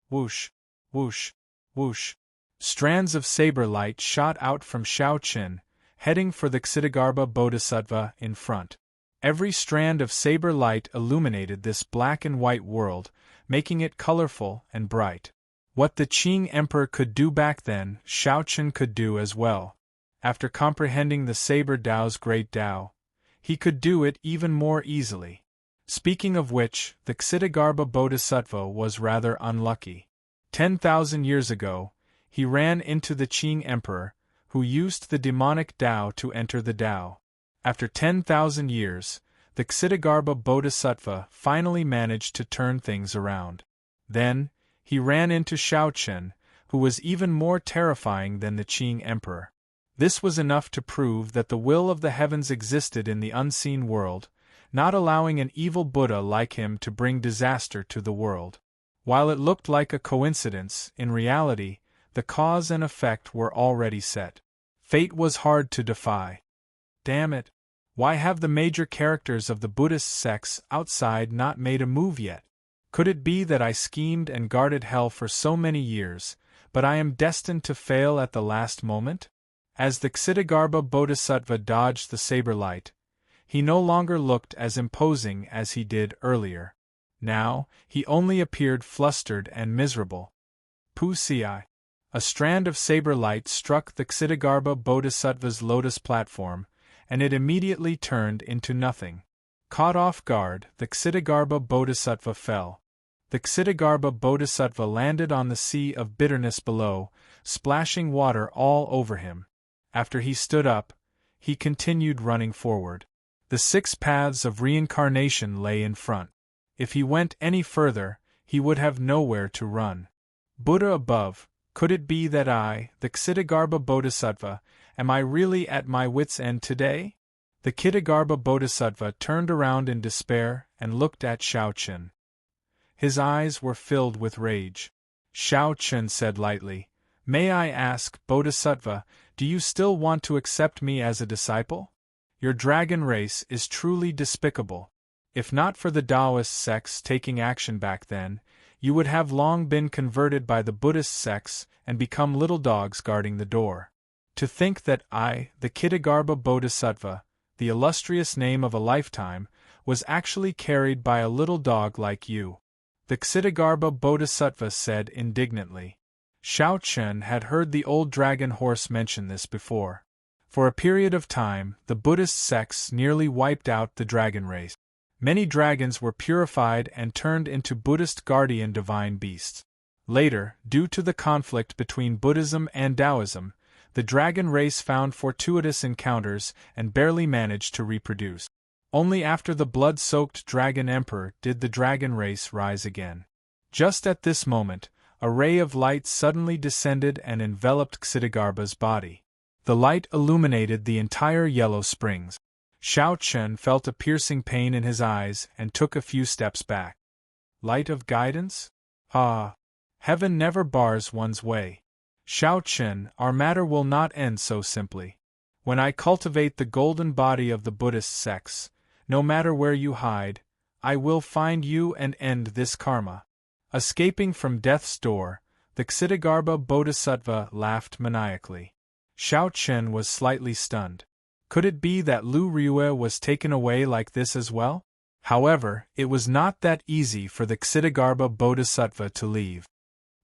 Whoosh, whoosh, whoosh. Strands of saber light shot out from Shao Chun, heading for the Ksitigarbha Bodhisattva in front. Every strand of saber light illuminated this black and white world, making it colorful and bright. What the Qing Emperor could do back then, Shao Chun could do as well. After comprehending the Saber Tao's great Tao, he could do it even more easily. Speaking of which, the Ksitigarbha Bodhisattva was rather unlucky. 10,000 years ago, he ran into the Qing Emperor, who used the demonic Tao to enter the Tao. After 10,000 years, the Ksitigarbha Bodhisattva finally managed to turn things around. Then, he ran into Shaochen, who was even more terrifying than the Qing Emperor. This was enough to prove that the will of the heavens existed in the unseen world, not allowing an evil Buddha like him to bring disaster to the world. While it looked like a coincidence, in reality, the cause and effect were already set. Fate was hard to defy. Damn it! Why have the major characters of the Buddhist sects outside not made a move yet? Could it be that I schemed and guarded hell for so many years, but I am destined to fail at the last moment? As the Ksitigarbha Bodhisattva dodged the saber light, he no longer looked as imposing as he did earlier. Now, he only appeared flustered and miserable. Pusi. A strand of saber light struck the Ksitigarbha Bodhisattva's lotus platform, and it immediately turned into nothing. Caught off guard, the Ksitigarbha Bodhisattva fell. The Ksitigarbha Bodhisattva landed on the sea of bitterness below, splashing water all over him. After he stood up, he continued running forward. The 6 paths of reincarnation lay in front. If he went any further, he would have nowhere to run. Buddha above, could it be that I, the Ksitigarbha Bodhisattva, am I really at my wits' end today? The Ksitigarbha Bodhisattva turned around in despair and looked at Shaochen. His eyes were filled with rage. Shaochen said lightly, "May I ask, Bodhisattva, do you still want to accept me as a disciple? Your dragon race is truly despicable. If not for the Taoist sects taking action back then, you would have long been converted by the Buddhist sects and become little dogs guarding the door. To think that I, the Ksitigarbha Bodhisattva, the illustrious name of a lifetime, was actually carried by a little dog like you," the Ksitigarbha Bodhisattva said indignantly. Shaochen had heard the old dragon horse mention this before. For a period of time, the Buddhist sects nearly wiped out the dragon race. Many dragons were purified and turned into Buddhist guardian divine beasts. Later, due to the conflict between Buddhism and Taoism, the dragon race found fortuitous encounters and barely managed to reproduce. Only after the blood-soaked dragon emperor did the dragon race rise again. Just at this moment, a ray of light suddenly descended and enveloped Ksitigarbha's body. The light illuminated the entire Yellow Springs. Shaochen felt a piercing pain in his eyes and took a few steps back. Light of guidance? Ah! Heaven never bars one's way. Shaochen, our matter will not end so simply. When I cultivate the golden body of the Buddhist sects, no matter where you hide, I will find you and end this karma. Escaping from death's door, the Ksitigarbha Bodhisattva laughed maniacally. Shaochen was slightly stunned. Could it be that Lu Ryue was taken away like this as well? However, it was not that easy for the Ksitigarbha Bodhisattva to leave.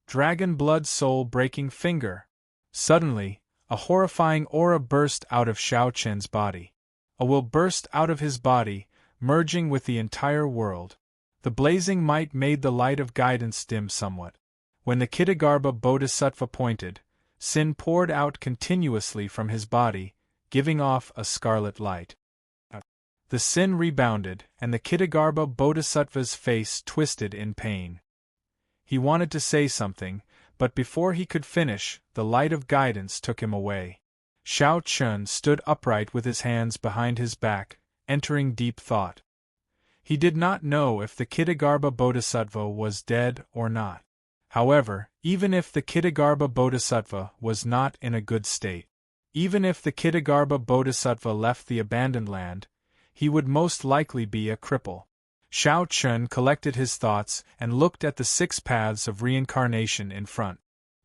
Dragon blood soul-breaking finger! Suddenly, a horrifying aura burst out of Shaochen's body. A will burst out of his body, merging with the entire world. The blazing might made the light of guidance dim somewhat. When the Ksitigarbha Bodhisattva pointed, sin poured out continuously from his body, giving off a scarlet light. The sin rebounded, and the Ksitigarbha Bodhisattva's face twisted in pain. He wanted to say something, but before he could finish, the light of guidance took him away. Shaochen stood upright with his hands behind his back, entering deep thought. He did not know if the Ksitigarbha Bodhisattva was dead or not. However, even if the Ksitigarbha Bodhisattva was not in a good state, even if the Ksitigarbha Bodhisattva left the abandoned land, he would most likely be a cripple. Shaochen collected his thoughts and looked at the 6 paths of reincarnation in front.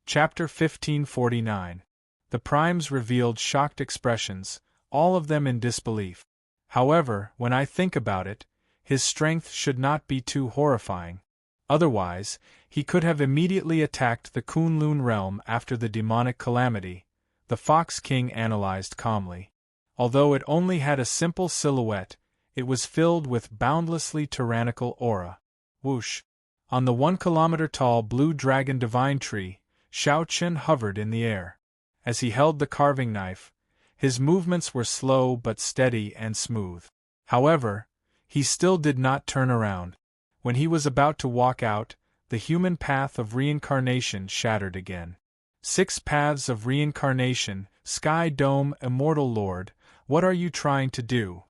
Chapter 1549. The primes revealed shocked expressions, all of them in disbelief. However, when I think about it, his strength should not be too horrifying. Otherwise, he could have immediately attacked the Kunlun realm after the demonic calamity, the Fox King analyzed calmly. Although it only had a simple silhouette, it was filled with boundlessly tyrannical aura. Whoosh! On the 1-kilometer-tall blue dragon divine tree, Shaochen hovered in the air. as he held the carving knife. His movements were slow but steady and smooth. However, he still did not turn around. When he was about to walk out, the human path of reincarnation shattered again. 6 paths of reincarnation, Sky Dome, Immortal Lord, what are you trying to do?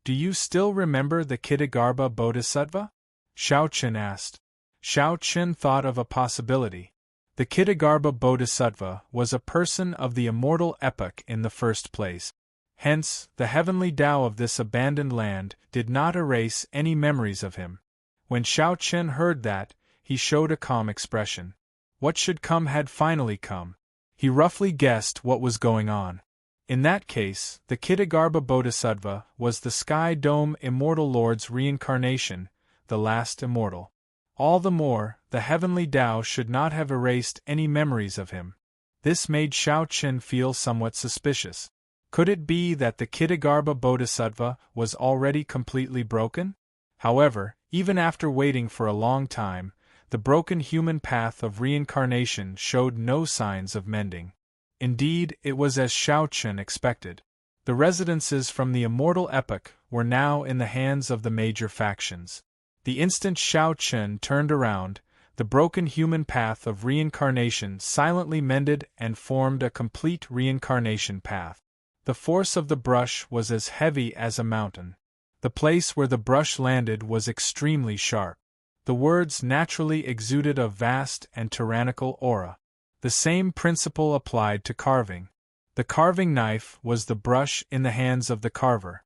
Do you still remember the Kitagarbha Bodhisattva? Xiao Chen asked. Xiao Chen thought of a possibility. The Kitagarbha Bodhisattva was a person of the immortal epoch in the first place. Hence, the heavenly Tao of this abandoned land did not erase any memories of him. When Xiao Chen heard that, he showed a calm expression. What should come had finally come. He roughly guessed what was going on. In that case, the Kitagarbha Bodhisattva was the Sky Dome Immortal Lord's reincarnation, the last immortal. All the more, the heavenly Tao should not have erased any memories of him. This made Xiao Chen feel somewhat suspicious. Could it be that the Kitagarbha Bodhisattva was already completely broken? However, even after waiting for a long time, the broken human path of reincarnation showed no signs of mending. Indeed, it was as Xiao Chen expected. The residences from the immortal epoch were now in the hands of the major factions. The instant Xiao Chen turned around, the broken human path of reincarnation silently mended and formed a complete reincarnation path. The force of the brush was as heavy as a mountain. The place where the brush landed was extremely sharp. The words naturally exuded a vast and tyrannical aura. The same principle applied to carving. The carving knife was the brush in the hands of the carver.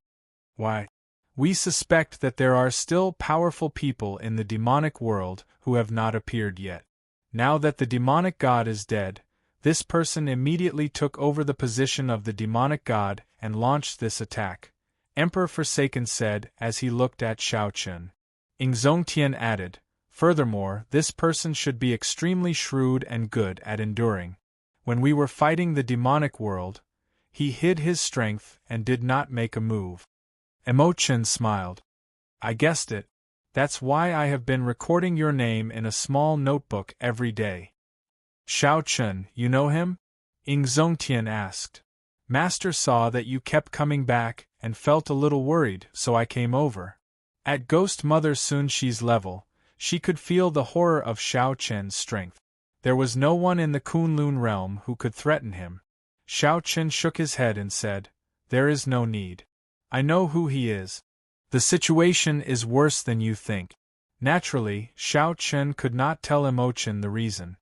Why? We suspect that there are still powerful people in the demonic world who have not appeared yet. Now that the demonic god is dead, this person immediately took over the position of the demonic god and launched this attack, Emperor Forsaken said as he looked at Xiao Chen. Ingzongtian added, furthermore, this person should be extremely shrewd and good at enduring. When we were fighting the demonic world, he hid his strength and did not make a move. Imochen smiled. I guessed it. That's why I have been recording your name in a small notebook every day. Xiao Chen, you know him? Ingzongtian asked. Master saw that you kept coming back and felt a little worried, so I came over. At Ghost Mother Sun Shi's level, she could feel the horror of Xiao Chen's strength. There was no one in the Kunlun realm who could threaten him. Xiao Chen shook his head and said, There is no need. I know who he is. The situation is worse than you think. Naturally, Xiao Chen could not tell Imochen the reason.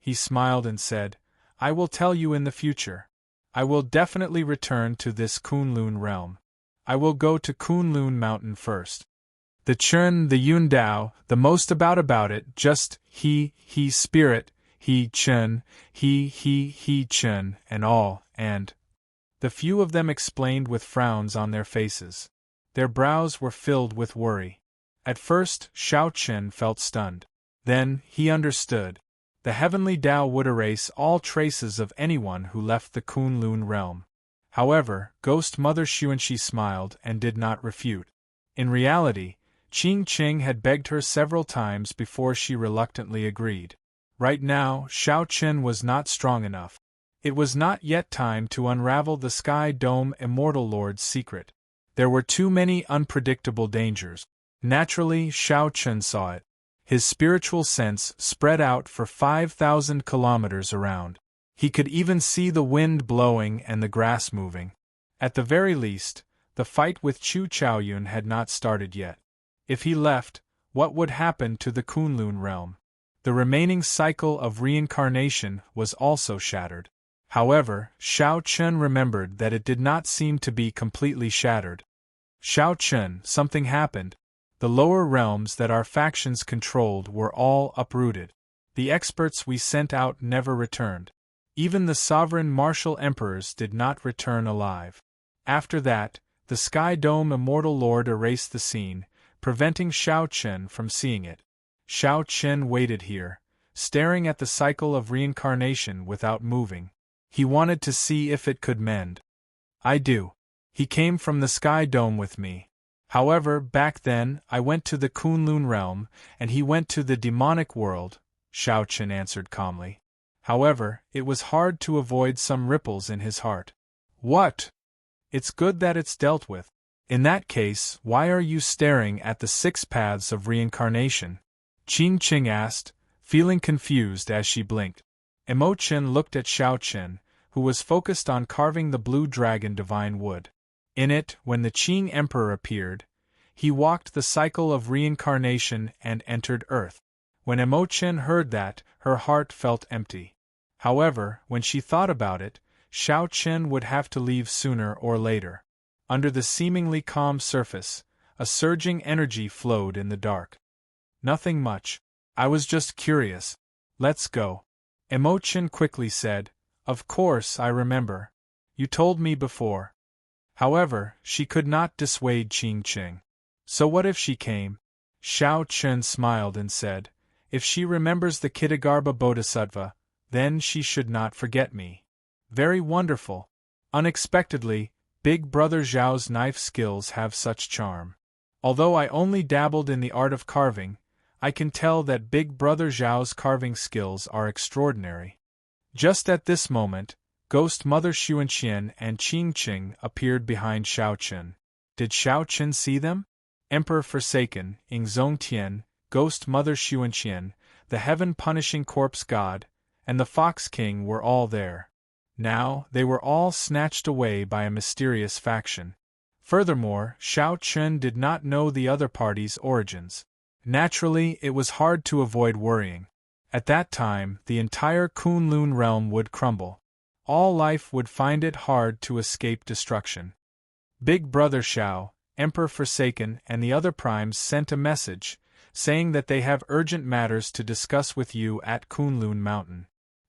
He smiled and said, I will tell you in the future. I will definitely return to this Kunlun realm. I will go to Kunlun Mountain first. The Chun, the Yun Dao, the most about it, just he spirit, he Chun, he Chun, and all, and. The few of them explained with frowns on their faces. Their brows were filled with worry. At first, Xiao Chen felt stunned. Then, he understood. The heavenly Tao would erase all traces of anyone who left the Kunlun realm. However, Ghost Mother Xuanxi smiled and did not refute. In reality, Qing Qing had begged her several times before she reluctantly agreed. Right now, Xiao Chen was not strong enough. It was not yet time to unravel the Sky Dome Immortal Lord's secret. There were too many unpredictable dangers. Naturally, Xiao Chen saw it. His spiritual sense spread out for 5,000 kilometers around. He could even see the wind blowing and the grass moving. At the very least, the fight with Chu Chaoyun had not started yet. If he left, what would happen to the Kunlun realm? The remaining cycle of reincarnation was also shattered. However, Xiao Chen remembered that it did not seem to be completely shattered. Xiao Chen, something happened. The lower realms that our factions controlled were all uprooted. The experts we sent out never returned. Even the sovereign martial emperors did not return alive. After that, the Sky Dome Immortal Lord erased the scene, preventing Xiao Chen from seeing it. Xiao Chen waited here, staring at the cycle of reincarnation without moving. He wanted to see if it could mend. I do. He came from the Sky Dome with me. However, back then, I went to the Kunlun realm, and he went to the demonic world, Xiao Chen answered calmly. However, it was hard to avoid some ripples in his heart. What? It's good that it's dealt with. In that case, why are you staring at the 6 paths of reincarnation? Qing Qing asked, feeling confused as she blinked. Imochen looked at Xiao Chen, who was focused on carving the blue dragon divine wood. In it, when the Qing Emperor appeared, he walked the cycle of reincarnation and entered Earth. When Imochen heard that, her heart felt empty. However, when she thought about it, Xiao Chen would have to leave sooner or later. Under the seemingly calm surface, a surging energy flowed in the dark. Nothing much. I was just curious. Let's go. Imochen quickly said, Of course I remember. You told me before. However, she could not dissuade Qing Qing. So what if she came? Xiao Chen smiled and said, If she remembers the Kitagarbha Bodhisattva, then she should not forget me. Very wonderful. Unexpectedly, Big Brother Zhao's knife skills have such charm. Although I only dabbled in the art of carving, I can tell that Big Brother Zhao's carving skills are extraordinary. Just at this moment, Ghost Mother Xuanqian and Qing Qing appeared behind Xiao Chen. Did Xiao Chen see them? Emperor Forsaken, Ingzongtian, Ghost Mother Xuanqian, the heaven-punishing corpse god, and the Fox King were all there. Now, they were all snatched away by a mysterious faction. Furthermore, Xiao Chen did not know the other party's origins. Naturally, it was hard to avoid worrying. At that time, the entire Kunlun realm would crumble. All life would find it hard to escape destruction. Big Brother Xiao, Emperor Forsaken, and the other primes sent a message, saying that they have urgent matters to discuss with you at Kunlun Mountain.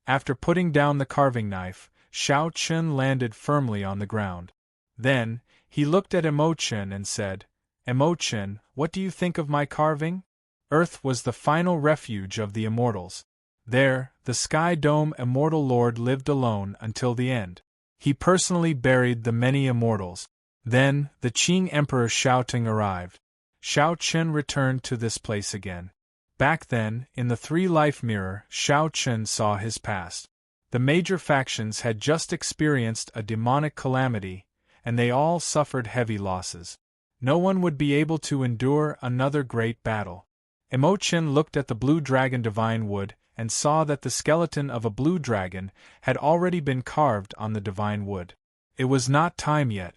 After putting down the carving knife, Xiao Chen landed firmly on the ground. Then, he looked at Imochen and said, Imochen, what do you think of my carving? Earth was the final refuge of the immortals. There, the Sky Dome Immortal Lord lived alone until the end. He personally buried the many immortals. Then, the Qing Emperor Xiaoting arrived. Xiao Chen returned to this place again. Back then, in the 3-life mirror, Xiao Chen saw his past. The major factions had just experienced a demonic calamity, and they all suffered heavy losses. No one would be able to endure another great battle. Imochen looked at the blue dragon divine wood and saw that the skeleton of a blue dragon had already been carved on the divine wood. It was not time yet.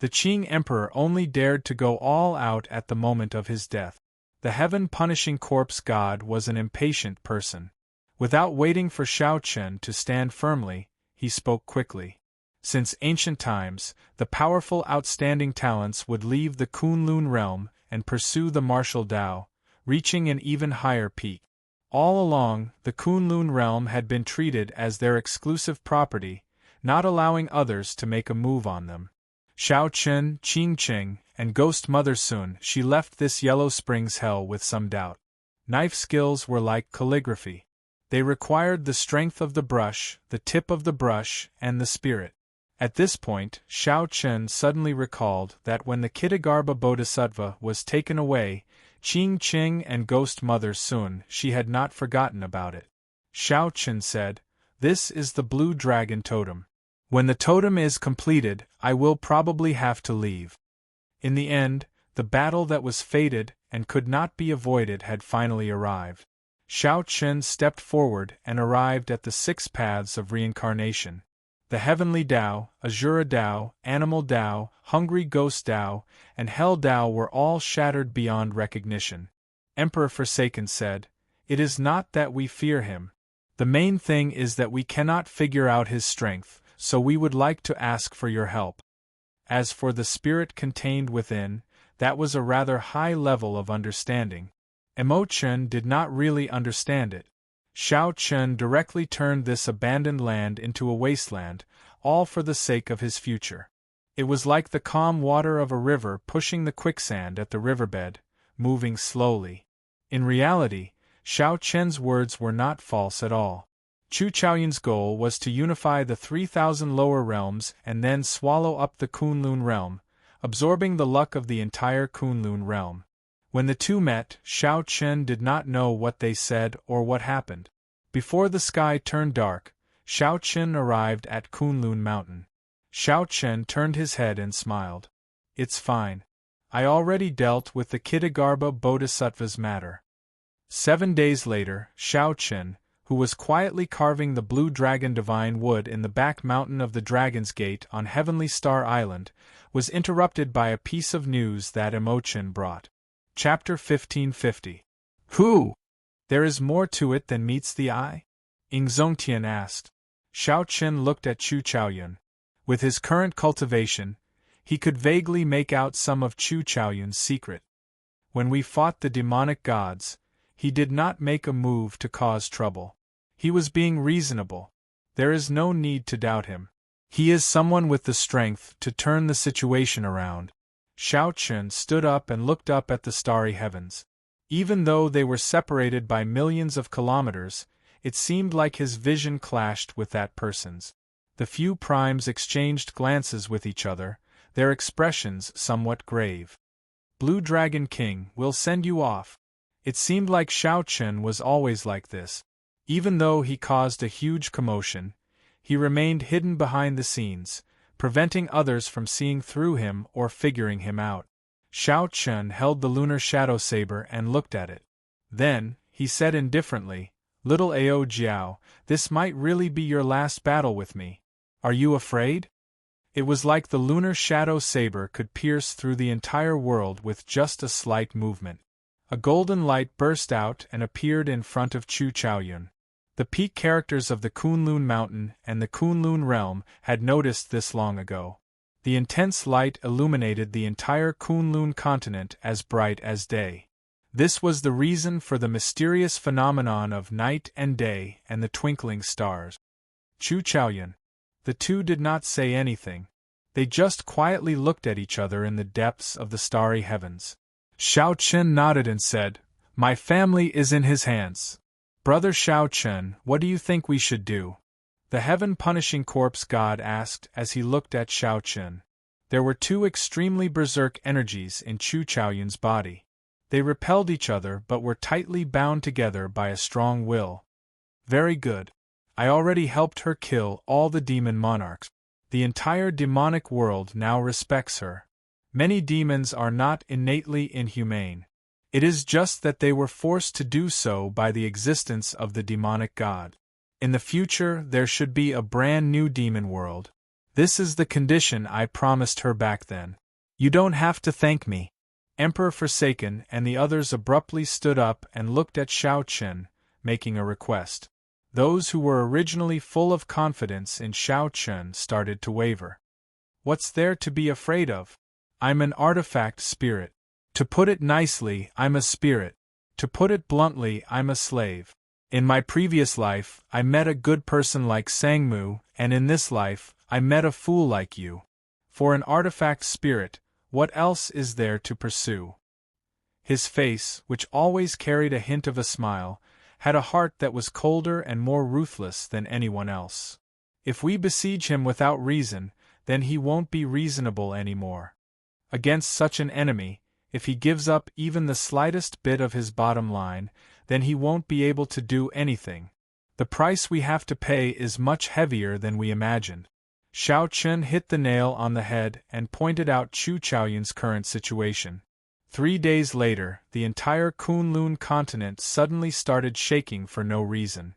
The Qing Emperor only dared to go all out at the moment of his death. The heaven-punishing corpse god was an impatient person. Without waiting for Xiao Chen to stand firmly, he spoke quickly. Since ancient times, the powerful outstanding talents would leave the Kunlun realm and pursue the martial Dao, reaching an even higher peak. All along, the Kunlun realm had been treated as their exclusive property, not allowing others to make a move on them. Xiao Chen, Qing Qing, and Ghost Mother Sun, she left this Yellow Springs hell with some doubt. Knife skills were like calligraphy. They required the strength of the brush, the tip of the brush, and the spirit. At this point, Xiao Chen suddenly recalled that when the Kitagarbha Bodhisattva was taken away, Qing Qing and Ghost Mother Sun, she had not forgotten about it. Xiao Chen said, This is the blue dragon totem. When the totem is completed, I will probably have to leave. In the end, the battle that was fated and could not be avoided had finally arrived. Xiao Chen stepped forward and arrived at the 6 paths of reincarnation. The Heavenly Dao, Azura Dao, Animal Dao, Hungry Ghost Dao, and Hell Dao were all shattered beyond recognition. Emperor Forsaken said, It is not that we fear him. The main thing is that we cannot figure out his strength, so we would like to ask for your help. As for the spirit contained within, that was a rather high level of understanding. Imochen did not really understand it. Xiao Chen directly turned this abandoned land into a wasteland, all for the sake of his future. It was like the calm water of a river pushing the quicksand at the riverbed, moving slowly. In reality, Xiao Chen's words were not false at all. Chu Chaoyun's goal was to unify the 3,000 lower realms and then swallow up the Kunlun realm, absorbing the luck of the entire Kunlun realm. When the two met, Xiao Chen did not know what they said or what happened. Before the sky turned dark, Xiao Chen arrived at Kunlun Mountain. Xiao Chen turned his head and smiled. It's fine. I already dealt with the Kitagarbha Bodhisattva's matter. 7 days later, Xiao Chen, who was quietly carving the blue dragon divine wood in the back mountain of the Dragon's Gate on Heavenly Star Island, was interrupted by a piece of news that Imochen brought. Chapter 1550. Who? There is more to it than meets the eye? Ing Zongtian asked. Xiao Chen looked at Chu Chaoyun. With his current cultivation, he could vaguely make out some of Chu Chaoyun's secret. When we fought the demonic gods, he did not make a move to cause trouble. He was being reasonable. There is no need to doubt him. He is someone with the strength to turn the situation around. Xiao Chen stood up and looked up at the starry heavens. Even though they were separated by millions of kilometers, it seemed like his vision clashed with that person's. The few primes exchanged glances with each other, their expressions somewhat grave. Blue Dragon King, we'll send you off. It seemed like Xiao Chen was always like this. Even though he caused a huge commotion, he remained hidden behind the scenes, preventing others from seeing through him or figuring him out. Xiao Chen held the lunar shadow saber and looked at it. Then, he said indifferently, "Little Ao Jiao, this might really be your last battle with me. Are you afraid?" It was like the lunar shadow saber could pierce through the entire world with just a slight movement. A golden light burst out and appeared in front of Chu Chaoyun. The peak characters of the Kunlun Mountain and the Kunlun Realm had noticed this long ago. The intense light illuminated the entire Kunlun continent as bright as day. This was the reason for the mysterious phenomenon of night and day and the twinkling stars. Chu Chaoyun. The two did not say anything. They just quietly looked at each other in the depths of the starry heavens. Xiao Chen nodded and said, "My family is in his hands. Brother Xiao Chen, what do you think we should do?" The heaven-punishing corpse god asked as he looked at Xiao Chen. There were two extremely berserk energies in Chu Chaoyun's body. They repelled each other but were tightly bound together by a strong will. Very good. I already helped her kill all the demon monarchs. The entire demonic world now respects her. Many demons are not innately inhumane. It is just that they were forced to do so by the existence of the demonic god. In the future, there should be a brand new demon world. This is the condition I promised her back then. You don't have to thank me. Emperor Forsaken and the others abruptly stood up and looked at Xiao Chen, making a request. Those who were originally full of confidence in Xiao Chen started to waver. What's there to be afraid of? I'm an artifact spirit. To put it nicely, I'm a spirit. To put it bluntly, I'm a slave. In my previous life, I met a good person like Sangmu, and in this life, I met a fool like you. For an artifact spirit, what else is there to pursue? His face, which always carried a hint of a smile, had a heart that was colder and more ruthless than anyone else. If we besiege him without reason, then he won't be reasonable anymore. Against such an enemy, if he gives up even the slightest bit of his bottom line, then he won't be able to do anything. The price we have to pay is much heavier than we imagined. Xiao Chen hit the nail on the head and pointed out Chu Chaoyun's current situation. 3 days later, the entire Kunlun continent suddenly started shaking for no reason.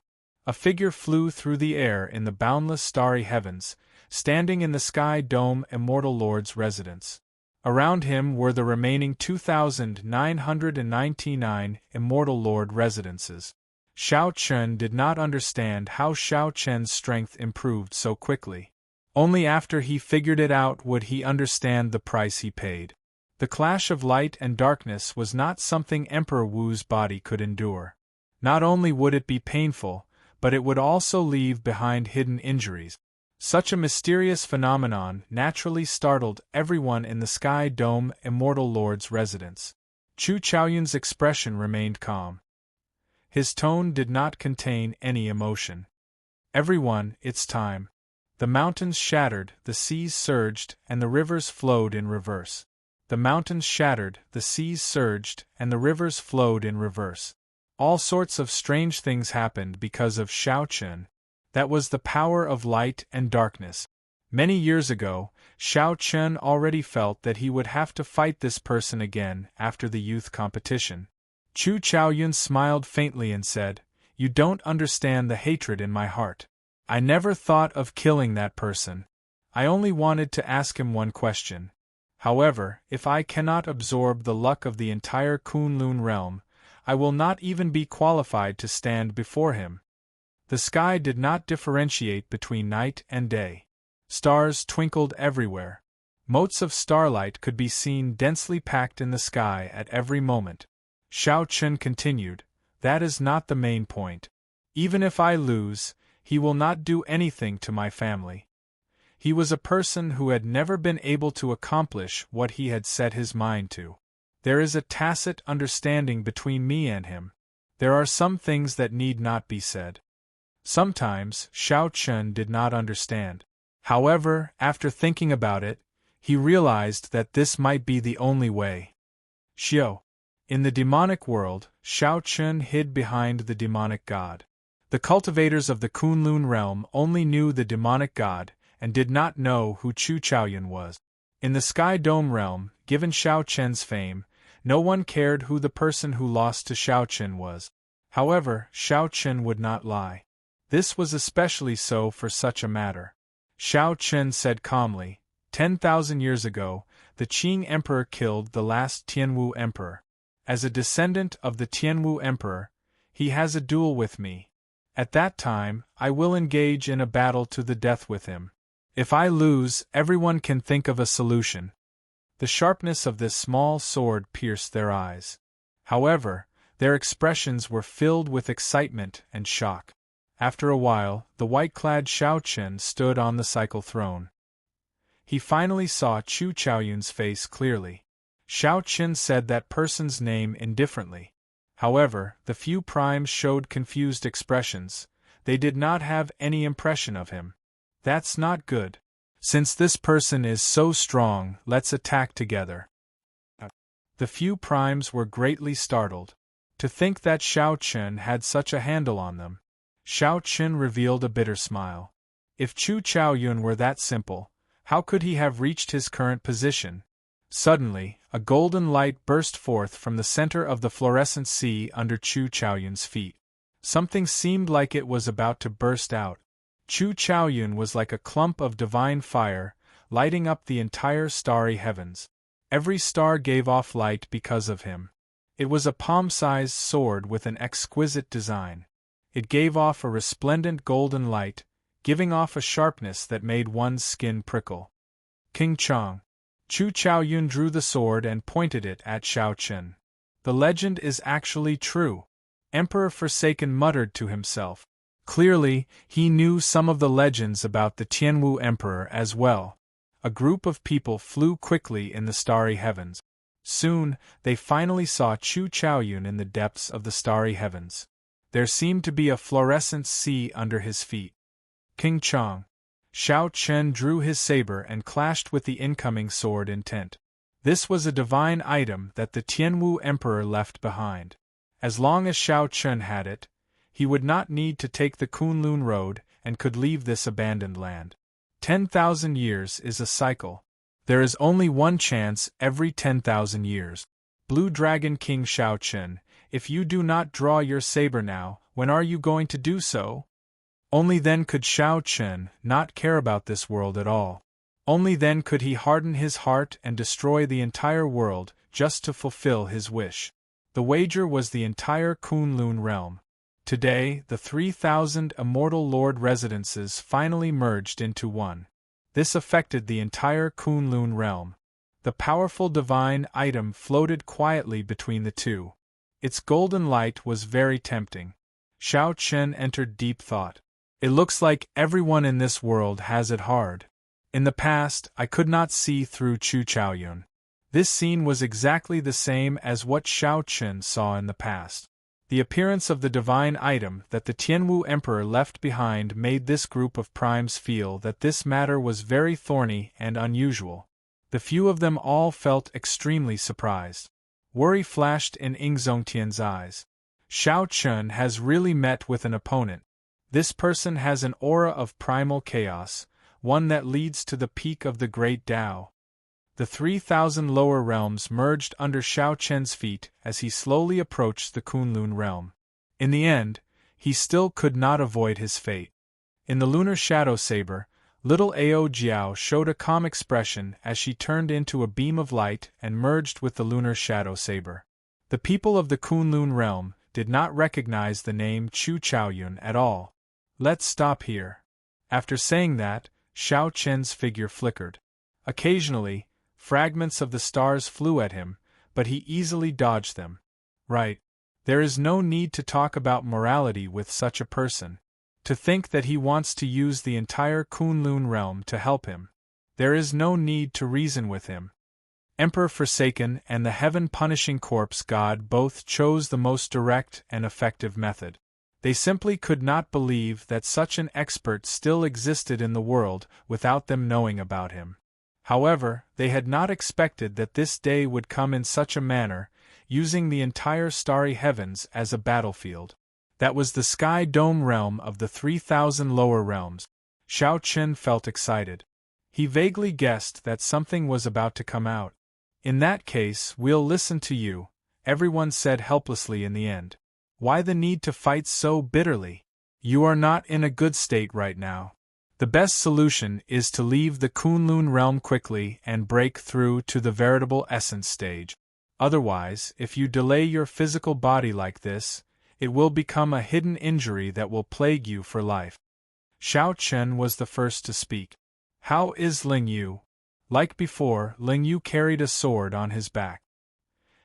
A figure flew through the air in the boundless starry heavens, standing in the sky dome Immortal Lord's residence. Around him were the remaining 2,999 Immortal Lord residences. Xiao Chen did not understand how Xiao Chen's strength improved so quickly. Only after he figured it out would he understand the price he paid. The clash of light and darkness was not something Emperor Wu's body could endure. Not only would it be painful, but it would also leave behind hidden injuries. Such a mysterious phenomenon naturally startled everyone in the Sky Dome Immortal Lord's residence. Chu Chaoyun's expression remained calm. His tone did not contain any emotion. "Everyone, it's time." The mountains shattered, the seas surged, and the rivers flowed in reverse. The mountains shattered, the seas surged, and the rivers flowed in reverse. All sorts of strange things happened because of Xiao Chen. That was the power of light and darkness. Many years ago, Xiao Chen already felt that he would have to fight this person again after the youth competition. Chu Chaoyun smiled faintly and said, "You don't understand the hatred in my heart. I never thought of killing that person. I only wanted to ask him one question. However, if I cannot absorb the luck of the entire Kunlun realm, I will not even be qualified to stand before him." The sky did not differentiate between night and day. Stars twinkled everywhere. Motes of starlight could be seen densely packed in the sky at every moment. Xiao Chen continued, "That is not the main point. Even if I lose, he will not do anything to my family." He was a person who had never been able to accomplish what he had set his mind to. "There is a tacit understanding between me and him. There are some things that need not be said." Sometimes, Xiao Chen did not understand. However, after thinking about it, he realized that this might be the only way. Xiao. In the demonic world, Xiao Chen hid behind the demonic god. The cultivators of the Kunlun realm only knew the demonic god, and did not know who Chu Chaoyun was. In the Sky Dome realm, given Xiao Chen's fame, no one cared who the person who lost to Xiao Chen was. However, Xiao Chen would not lie. This was especially so for such a matter. Xiao Chen said calmly, 10,000 years ago, the Qing Emperor killed the last Tianwu Emperor. As a descendant of the Tianwu Emperor, he has a duel with me. At that time, I will engage in a battle to the death with him. If I lose, everyone can think of a solution. The sharpness of this small sword pierced their eyes. However, their expressions were filled with excitement and shock. After a while, the white-clad Xiao Chen stood on the cycle throne. He finally saw Chu Chaoyun's face clearly. Xiao Chen said that person's name indifferently. However, the few primes showed confused expressions. They did not have any impression of him. That's not good. Since this person is so strong, let's attack together. The few primes were greatly startled. To think that Xiao Chen had such a handle on them. Xiao Chen revealed a bitter smile. If Chu Chaoyun were that simple, how could he have reached his current position? Suddenly, a golden light burst forth from the center of the fluorescent sea under Chu Chaoyun's feet. Something seemed like it was about to burst out. Chu Chaoyun was like a clump of divine fire, lighting up the entire starry heavens. Every star gave off light because of him. It was a palm-sized sword with an exquisite design. It gave off a resplendent golden light, giving off a sharpness that made one's skin prickle. King Chong. Chu Chaoyun drew the sword and pointed it at Xiao Chen. The legend is actually true. Emperor Forsaken muttered to himself. Clearly, he knew some of the legends about the Tianwu Emperor as well. A group of people flew quickly in the starry heavens. Soon, they finally saw Chu Chaoyun in the depths of the starry heavens. There seemed to be a fluorescent sea under his feet. King Chong. Xiao Chen drew his saber and clashed with the incoming sword intent. This was a divine item that the Tianwu Emperor left behind. As long as Xiao Chen had it, he would not need to take the Kunlun road and could leave this abandoned land. 10,000 years is a cycle. There is only one chance every 10,000 years. Blue Dragon King Xiao Chen, if you do not draw your saber now, when are you going to do so? Only then could Xiao Chen not care about this world at all. Only then could he harden his heart and destroy the entire world just to fulfill his wish. The wager was the entire Kunlun realm. Today, the 3,000 Immortal Lord residences finally merged into one. This affected the entire Kunlun realm. The powerful divine item floated quietly between the two. Its golden light was very tempting. Xiao Chen entered deep thought. It looks like everyone in this world has it hard. In the past, I could not see through Chu Chaoyun. This scene was exactly the same as what Xiao Chen saw in the past. The appearance of the divine item that the Tianwu Emperor left behind made this group of primes feel that this matter was very thorny and unusual. The few of them all felt extremely surprised. Worry flashed in Ying Zongtian's eyes. Xiao Chun has really met with an opponent. This person has an aura of primal chaos, one that leads to the peak of the great Tao. The 3,000 lower realms merged under Xiao Chen's feet as he slowly approached the Kunlun realm. In the end, he still could not avoid his fate. In the lunar shadow saber, little Ao Jiao showed a calm expression as she turned into a beam of light and merged with the lunar shadow saber. The people of the Kunlun realm did not recognize the name Chu Chaoyun at all. Let's stop here. After saying that, Xiao Chen's figure flickered. Occasionally, fragments of the stars flew at him, but he easily dodged them. Right. There is no need to talk about morality with such a person. To think that he wants to use the entire Kunlun realm to help him. There is no need to reason with him. Emperor Forsaken and the heaven-punishing corpse god both chose the most direct and effective method. They simply could not believe that such an expert still existed in the world without them knowing about him. However, they had not expected that this day would come in such a manner, using the entire starry heavens as a battlefield. That was the sky dome realm of the 3,000 lower realms. Xiao Chen felt excited. He vaguely guessed that something was about to come out. In that case, we'll listen to you, everyone said helplessly in the end. Why the need to fight so bitterly? You are not in a good state right now. The best solution is to leave the Kunlun realm quickly and break through to the veritable essence stage. Otherwise, if you delay your physical body like this, it will become a hidden injury that will plague you for life. Xiao Chen was the first to speak. How is Ling Yu? Like before, Ling Yu carried a sword on his back.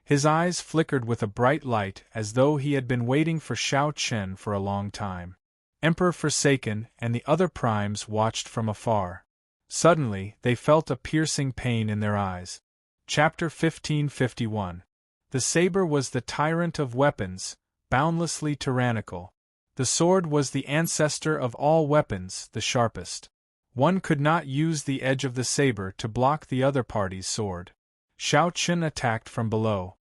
His eyes flickered with a bright light as though he had been waiting for Xiao Chen for a long time. Emperor Forsaken and the other primes watched from afar. Suddenly, they felt a piercing pain in their eyes. Chapter 1551. The saber was the tyrant of weapons, boundlessly tyrannical. The sword was the ancestor of all weapons, the sharpest. One could not use the edge of the saber to block the other party's sword. Xiao Chen attacked from below.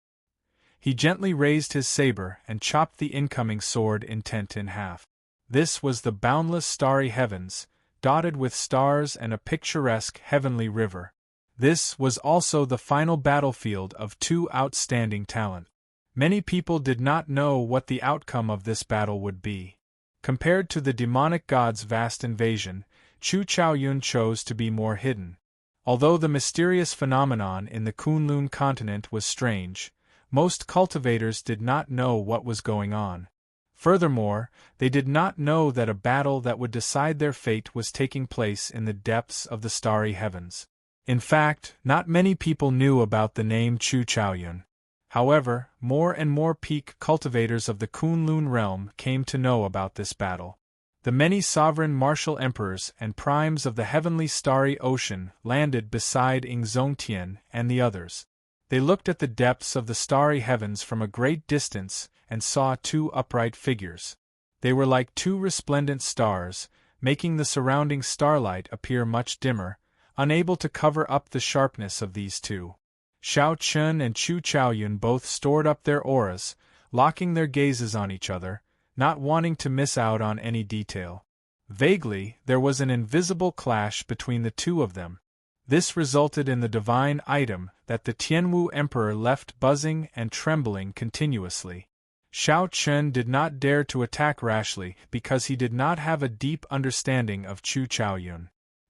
He gently raised his saber and chopped the incoming sword intent in half. This was the boundless starry heavens, dotted with stars and a picturesque heavenly river. This was also the final battlefield of two outstanding talent. Many people did not know what the outcome of this battle would be. Compared to the demonic god's vast invasion, Chu Chaoyun chose to be more hidden. Although the mysterious phenomenon in the Kunlun continent was strange, most cultivators did not know what was going on. Furthermore, they did not know that a battle that would decide their fate was taking place in the depths of the starry heavens. In fact, not many people knew about the name Chu Chaoyun. However, more and more peak cultivators of the Kunlun realm came to know about this battle. The many sovereign martial emperors and primes of the heavenly starry ocean landed beside Ing Zongtian and the others. They looked at the depths of the starry heavens from a great distance and saw two upright figures. They were like two resplendent stars, making the surrounding starlight appear much dimmer, unable to cover up the sharpness of these two. Xiao Chen and Chu Chaoyun both stored up their auras, locking their gazes on each other, not wanting to miss out on any detail. Vaguely, there was an invisible clash between the two of them. This resulted in the divine item that the Tianwu Emperor left buzzing and trembling continuously. Xiao Chen did not dare to attack rashly because he did not have a deep understanding of Chu Chaoyun.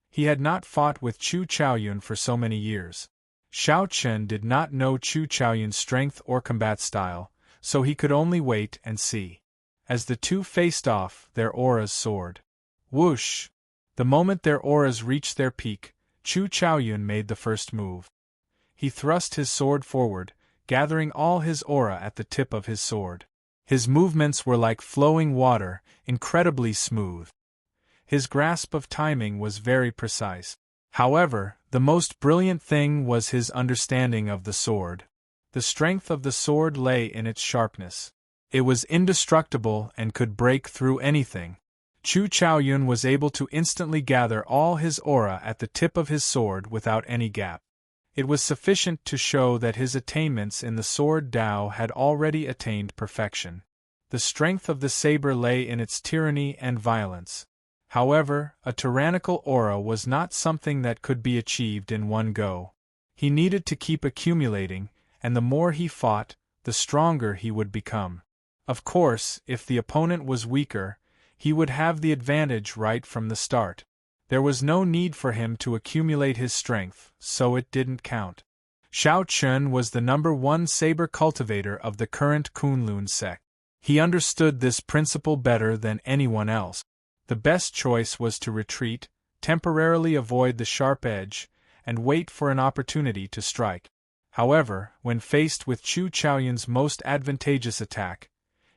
He had not fought with Chu Chaoyun for so many years. Xiao Chen did not know Chu Chaoyun's strength or combat style, so he could only wait and see. As the two faced off, their auras soared. Whoosh! The moment their auras reached their peak, Chu Chaoyun made the first move. He thrust his sword forward, gathering all his aura at the tip of his sword. His movements were like flowing water, incredibly smooth. His grasp of timing was very precise. However, the most brilliant thing was his understanding of the sword. The strength of the sword lay in its sharpness. It was indestructible and could break through anything. Chu Chaoyun was able to instantly gather all his aura at the tip of his sword without any gap. It was sufficient to show that his attainments in the sword Dao had already attained perfection. The strength of the saber lay in its tyranny and violence. However, a tyrannical aura was not something that could be achieved in one go. He needed to keep accumulating, and the more he fought, the stronger he would become. Of course, if the opponent was weaker, he would have the advantage right from the start. There was no need for him to accumulate his strength, so it didn't count. Xiao Chun was the #1 saber cultivator of the current Kunlun sect. He understood this principle better than anyone else. The best choice was to retreat, temporarily avoid the sharp edge, and wait for an opportunity to strike. However, when faced with Chu Chaoyun's most advantageous attack,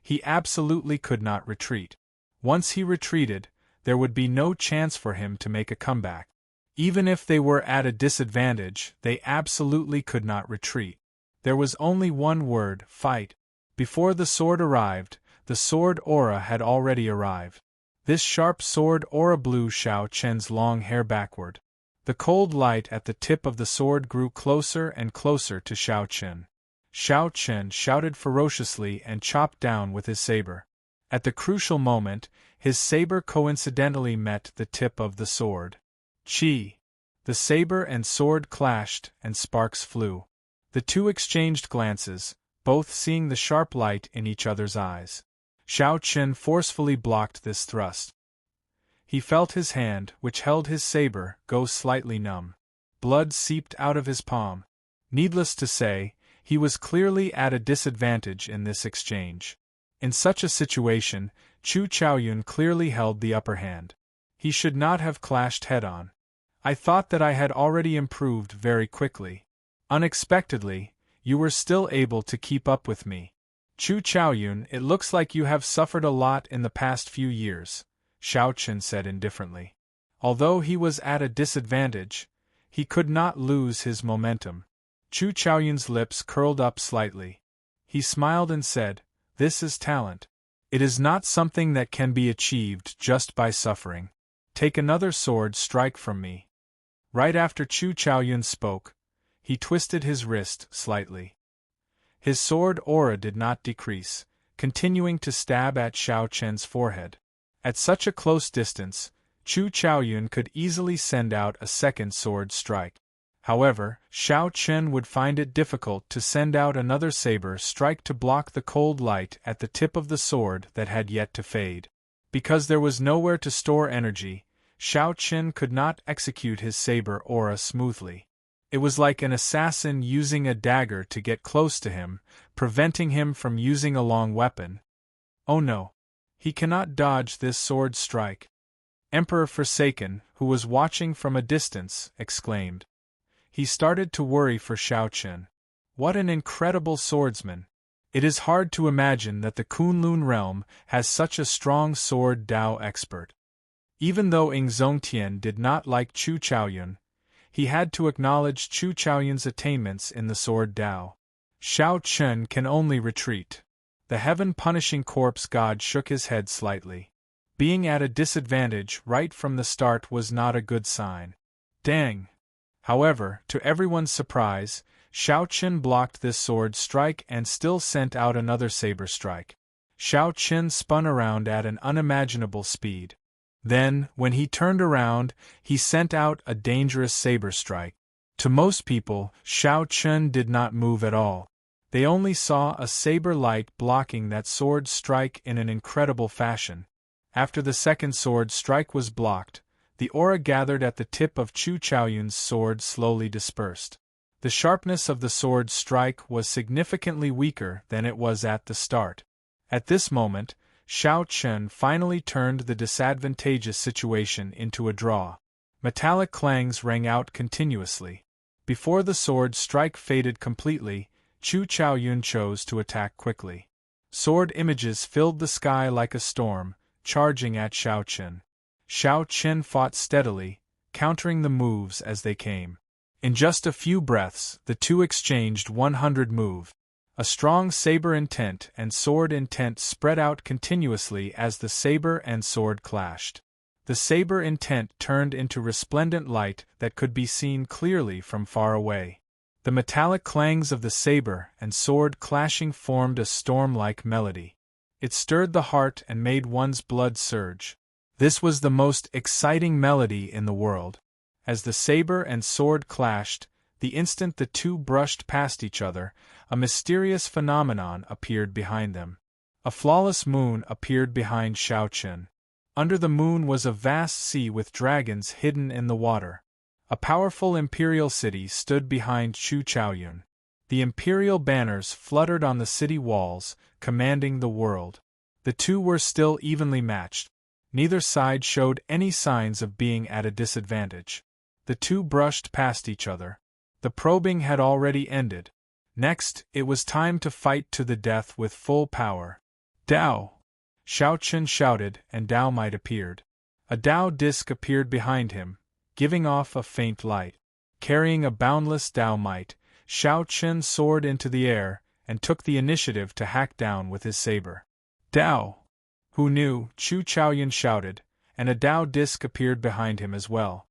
he absolutely could not retreat. Once he retreated, there would be no chance for him to make a comeback. Even if they were at a disadvantage, they absolutely could not retreat. There was only one word: fight. Before the sword arrived, the sword aura had already arrived. This sharp sword aura blew Xiao Chen's long hair backward. The cold light at the tip of the sword grew closer and closer to Xiao Chen. Xiao Chen shouted ferociously and chopped down with his saber. At the crucial moment, his saber coincidentally met the tip of the sword. Chi! The saber and sword clashed, and sparks flew. The two exchanged glances, both seeing the sharp light in each other's eyes. Xiao Chen forcefully blocked this thrust. He felt his hand, which held his saber, go slightly numb. Blood seeped out of his palm. Needless to say, he was clearly at a disadvantage in this exchange. In such a situation, Chu Chaoyun clearly held the upper hand. He should not have clashed head-on. I thought that I had already improved very quickly. Unexpectedly, you were still able to keep up with me. Chu Chaoyun, it looks like you have suffered a lot in the past few years, Xiao Chen said indifferently. Although he was at a disadvantage, he could not lose his momentum. Chu Chaoyun's lips curled up slightly. He smiled and said, "This is talent. It is not something that can be achieved just by suffering. Take another sword strike from me." Right after Chu Chaoyun spoke, he twisted his wrist slightly. His sword aura did not decrease, continuing to stab at Xiao Chen's forehead. At such a close distance, Chu Chaoyun could easily send out a second sword strike. However, Xiao Chen would find it difficult to send out another saber strike to block the cold light at the tip of the sword that had yet to fade. Because there was nowhere to store energy, Xiao Chen could not execute his saber aura smoothly. It was like an assassin using a dagger to get close to him, preventing him from using a long weapon. Oh no! He cannot dodge this sword strike. Emperor Forsaken, who was watching from a distance, exclaimed. He started to worry for Xiao Chen. What an incredible swordsman! It is hard to imagine that the Kunlun realm has such a strong sword Dao expert. Even though Ing Zongtian did not like Chu Chaoyun, he had to acknowledge Chu Chaoyun's attainments in the sword Dao. Xiao Chen can only retreat. The heaven-punishing corpse god shook his head slightly. Being at a disadvantage right from the start was not a good sign. Dang! However, to everyone's surprise, Xiao Chen blocked this sword strike and still sent out another saber strike. Xiao Chen spun around at an unimaginable speed. Then, when he turned around, he sent out a dangerous saber strike. To most people, Xiao Chen did not move at all. They only saw a saber light blocking that sword strike in an incredible fashion. After the second sword strike was blocked, the aura gathered at the tip of Chu Chaoyun's sword slowly dispersed. The sharpness of the sword strike was significantly weaker than it was at the start. At this moment, Xiao Chen finally turned the disadvantageous situation into a draw. Metallic clangs rang out continuously. Before the sword strike faded completely, Chu Chaoyun chose to attack quickly. Sword images filled the sky like a storm, charging at Xiao Chen. Xiao Chen fought steadily, countering the moves as they came. In just a few breaths, the two exchanged 100 moves. A strong saber intent and sword intent spread out continuously as the saber and sword clashed. The saber intent turned into resplendent light that could be seen clearly from far away. The metallic clangs of the saber and sword clashing formed a storm-like melody. It stirred the heart and made one's blood surge. This was the most exciting melody in the world. As the saber and sword clashed, the instant the two brushed past each other, a mysterious phenomenon appeared behind them. A flawless moon appeared behind Shao Chun. Under the moon was a vast sea with dragons hidden in the water. A powerful imperial city stood behind Chu Chaoyun. The imperial banners fluttered on the city walls, commanding the world. The two were still evenly matched. Neither side showed any signs of being at a disadvantage. The two brushed past each other. The probing had already ended. Next, it was time to fight to the death with full power. Dao! Shao Chun shouted, and Dao Might appeared. A Dao disc appeared behind him, giving off a faint light. Carrying a boundless Dao Might, Shao Chun soared into the air, and took the initiative to hack down with his saber. Dao! Who knew? Chu Chaoyun shouted, and a Dao disc appeared behind him as well.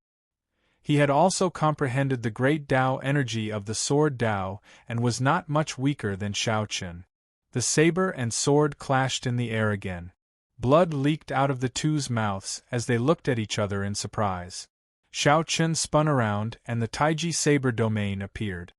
He had also comprehended the great Dao energy of the sword Dao, and was not much weaker than Shao Chun. The saber and sword clashed in the air again. Blood leaked out of the two's mouths as they looked at each other in surprise. Shao Chun spun around, and the Taiji saber domain appeared.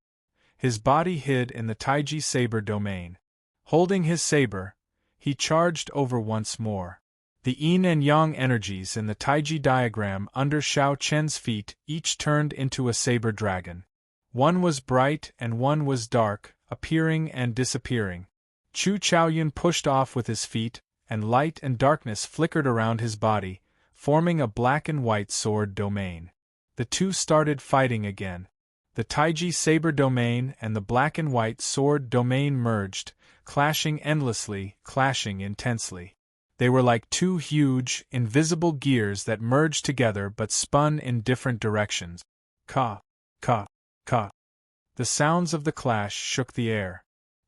His body hid in the Taiji saber domain. Holding his saber, he charged over once more. The yin and yang energies in the Taiji diagram under Shao Chun's feet each turned into a saber dragon. One was bright and one was dark, appearing and disappearing. Chu Chaoyun pushed off with his feet, and light and darkness flickered around his body, forming a black and white sword domain. The two started fighting again. The Taiji saber domain and the black and white sword domain merged, clashing endlessly, clashing intensely. They were like two huge, invisible gears that merged together but spun in different directions. Ka, ka, ka. The sounds of the clash shook the air.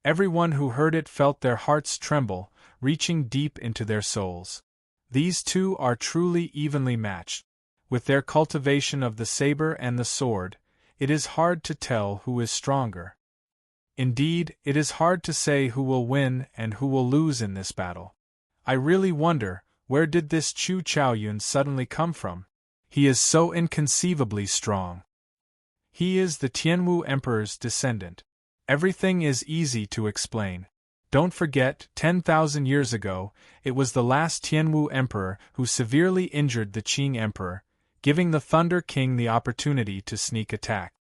Everyone who heard it felt their hearts tremble, reaching deep into their souls. These two are truly evenly matched. With their cultivation of the saber and the sword, it is hard to tell who is stronger. Indeed, it is hard to say who will win and who will lose in this battle. I really wonder, where did this Chu Chaoyun suddenly come from? He is so inconceivably strong. He is the Tianwu Emperor's descendant. Everything is easy to explain. Don't forget, 10,000 years ago, it was the last Tianwu Emperor who severely injured the Qing Emperor, giving the Thunder King the opportunity to sneak attack.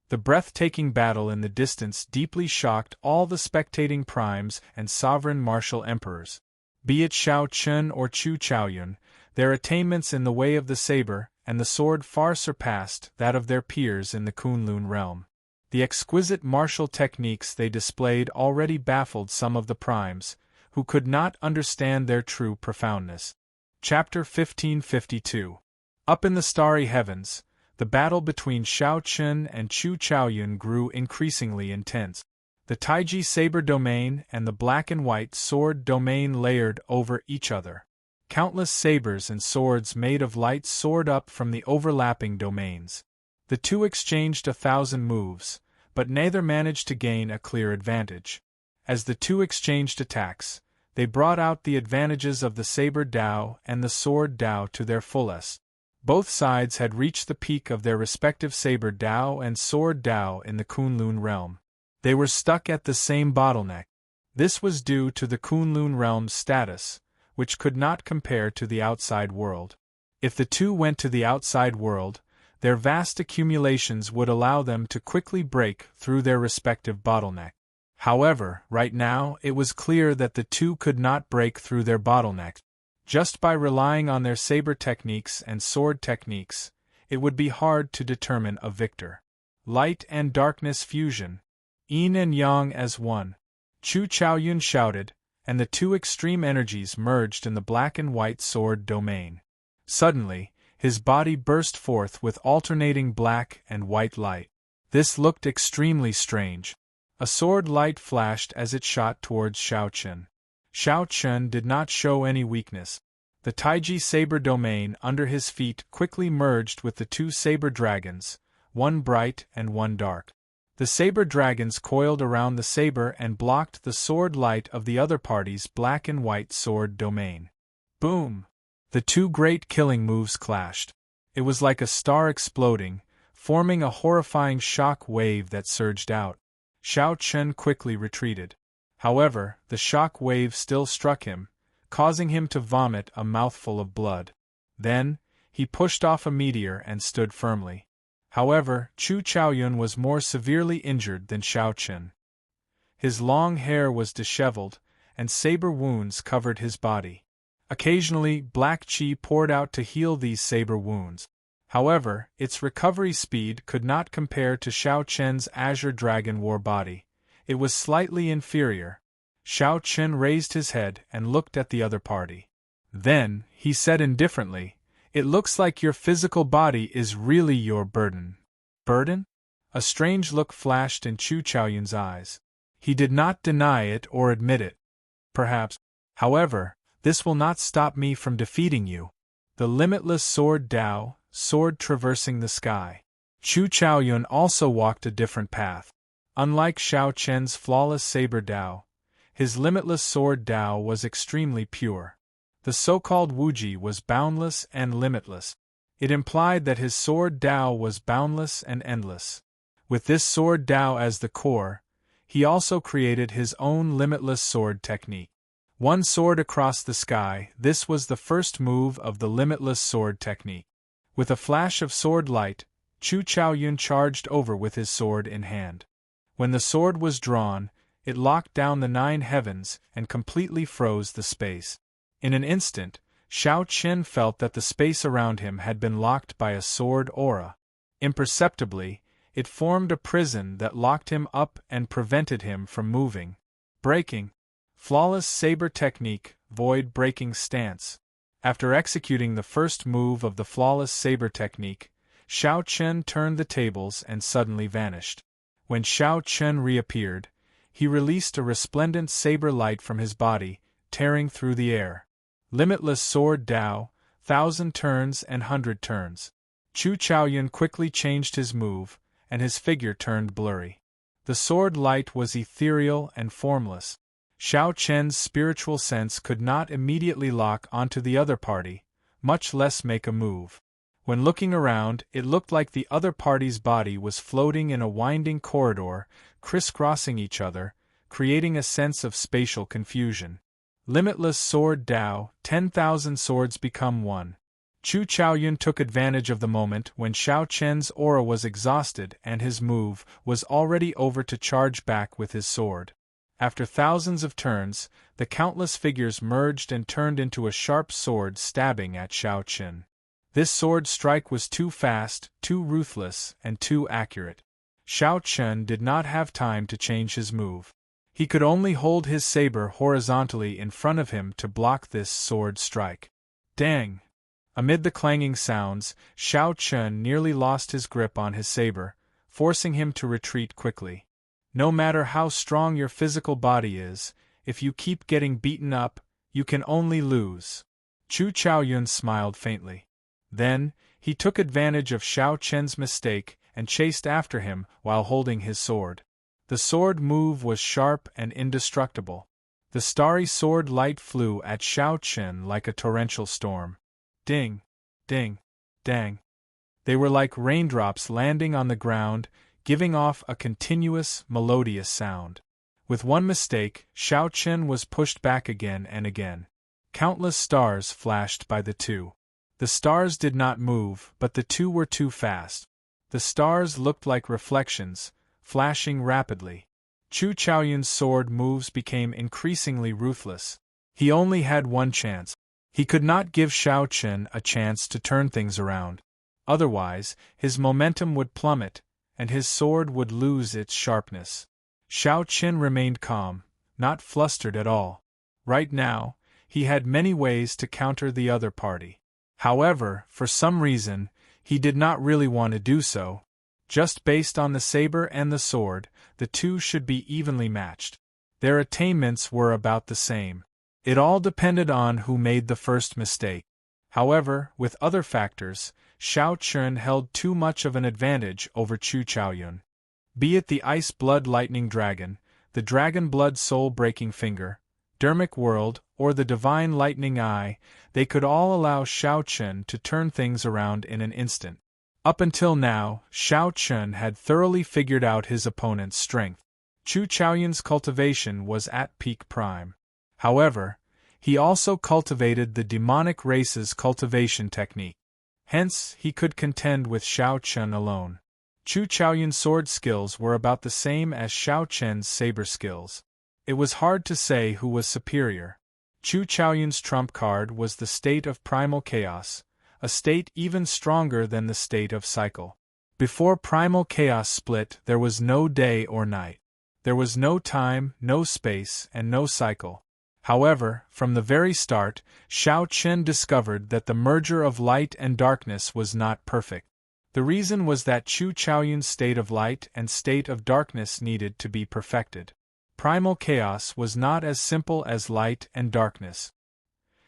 The breathtaking battle in the distance deeply shocked all the spectating primes and sovereign martial emperors. Be it Shao Chun or Chu Chaoyun, their attainments in the way of the saber and the sword far surpassed that of their peers in the Kunlun realm. The exquisite martial techniques they displayed already baffled some of the primes, who could not understand their true profoundness. Chapter 1552. Up in the starry heavens, the battle between Shao Chun and Chu Chaoyun grew increasingly intense. The Taiji saber domain and the black and white sword domain layered over each other. Countless sabers and swords made of light soared up from the overlapping domains. The two exchanged 1,000 moves, but neither managed to gain a clear advantage. As the two exchanged attacks, they brought out the advantages of the saber Dao and the sword Dao to their fullest. Both sides had reached the peak of their respective saber Dao and sword Dao in the Kunlun realm. They were stuck at the same bottleneck. This was due to the Kunlun realm's status, which could not compare to the outside world. If the two went to the outside world, their vast accumulations would allow them to quickly break through their respective bottleneck. However, right now it was clear that the two could not break through their bottleneck. Just by relying on their saber techniques and sword techniques, it would be hard to determine a victor. Light and darkness fusion. Yin and yang as one. Chu Chaoyun shouted, and the two extreme energies merged in the black and white sword domain. Suddenly, his body burst forth with alternating black and white light. This looked extremely strange. A sword light flashed as it shot towards Shao Chun. Shao Chun did not show any weakness. The Taiji saber domain under his feet quickly merged with the two saber dragons, one bright and one dark. The saber dragons coiled around the saber and blocked the sword light of the other party's black and white sword domain. Boom! The two great killing moves clashed. It was like a star exploding, forming a horrifying shock wave that surged out. Shao Chen quickly retreated. However, the shock wave still struck him, causing him to vomit a mouthful of blood. Then, he pushed off a meteor and stood firmly. However, Chu Chaoyun was more severely injured than Shao Chen. His long hair was disheveled, and saber wounds covered his body. Occasionally, black chi poured out to heal these saber wounds. However, its recovery speed could not compare to Shao Chen's Azure Dragon War body. It was slightly inferior. Shao Chen raised his head and looked at the other party. Then, he said indifferently, "It looks like your physical body is really your burden." Burden? A strange look flashed in Chu Chaoyun's eyes. He did not deny it or admit it. Perhaps. However, this will not stop me from defeating you. The limitless sword Dao, sword traversing the sky. Chu Chaoyun also walked a different path. Unlike Shao Chen's flawless saber Dao, his limitless sword Dao was extremely pure. The so-called Wuji was boundless and limitless. It implied that his sword Dao was boundless and endless. With this sword Dao as the core, he also created his own limitless sword technique. One sword across the sky, this was the first move of the limitless sword technique. With a flash of sword light, Chu Chaoyun charged over with his sword in hand. When the sword was drawn, it locked down the 9 heavens and completely froze the space. In an instant, Shao Chen felt that the space around him had been locked by a sword aura. Imperceptibly, it formed a prison that locked him up and prevented him from moving. Breaking. Flawless saber technique, void-breaking stance. After executing the first move of the flawless saber technique, Shao Chen turned the tables and suddenly vanished. When Shao Chen reappeared, he released a resplendent saber light from his body, tearing through the air. Limitless sword Dao, 1,000 turns and 100 turns. Chu Chaoyun quickly changed his move, and his figure turned blurry. The sword light was ethereal and formless. Shao Chen's spiritual sense could not immediately lock onto the other party, much less make a move. When looking around, it looked like the other party's body was floating in a winding corridor, crisscrossing each other, creating a sense of spatial confusion. Limitless sword Dao, 10,000 swords become one. Chu Chaoyun took advantage of the moment when Shao Chen's aura was exhausted and his move was already over to charge back with his sword. After thousands of turns, the countless figures merged and turned into a sharp sword stabbing at Shao Chen. This sword strike was too fast, too ruthless, and too accurate. Shao Chen did not have time to change his move. He could only hold his saber horizontally in front of him to block this sword strike. Dang! Amid the clanging sounds, Shao Chen nearly lost his grip on his saber, forcing him to retreat quickly. No matter how strong your physical body is, if you keep getting beaten up, you can only lose. Chu Chaoyun smiled faintly. Then, he took advantage of Shao Chen's mistake and chased after him while holding his sword. The sword move was sharp and indestructible. The starry sword light flew at Shao Chen like a torrential storm. Ding, ding, dang. They were like raindrops landing on the ground, giving off a continuous, melodious sound. With one mistake, Shao Chen was pushed back again and again. Countless stars flashed by the two. The stars did not move, but the two were too fast. The stars looked like reflections, flashing rapidly. Chu Chaoyun's sword moves became increasingly ruthless. He only had one chance. He could not give Shao Chen a chance to turn things around. Otherwise, his momentum would plummet, and his sword would lose its sharpness. Shao Chen remained calm, not flustered at all. Right now, he had many ways to counter the other party. However, for some reason, he did not really want to do so. Just based on the saber and the sword, the two should be evenly matched. Their attainments were about the same. It all depended on who made the first mistake. However, with other factors, Shao Chen held too much of an advantage over Chu Chaoyun. Be it the Ice Blood Lightning Dragon, the Dragon Blood Soul Breaking Finger, Dermic World, or the Divine Lightning Eye, they could all allow Shao Chun to turn things around in an instant. Up until now, Shao Chun had thoroughly figured out his opponent's strength. Chu Chaoyun's cultivation was at peak prime. However, he also cultivated the demonic race's cultivation technique. Hence, he could contend with Shao Chun alone. Chu Chaoyun's sword skills were about the same as Shao Chun's saber skills. It was hard to say who was superior. Chu Chaoyun's trump card was the state of primal chaos, a state even stronger than the state of cycle. Before primal chaos split, there was no day or night. There was no time, no space, and no cycle. However, from the very start, Shao Chun discovered that the merger of light and darkness was not perfect. The reason was that Chu Chaoyun's state of light and state of darkness needed to be perfected. Primal chaos was not as simple as light and darkness.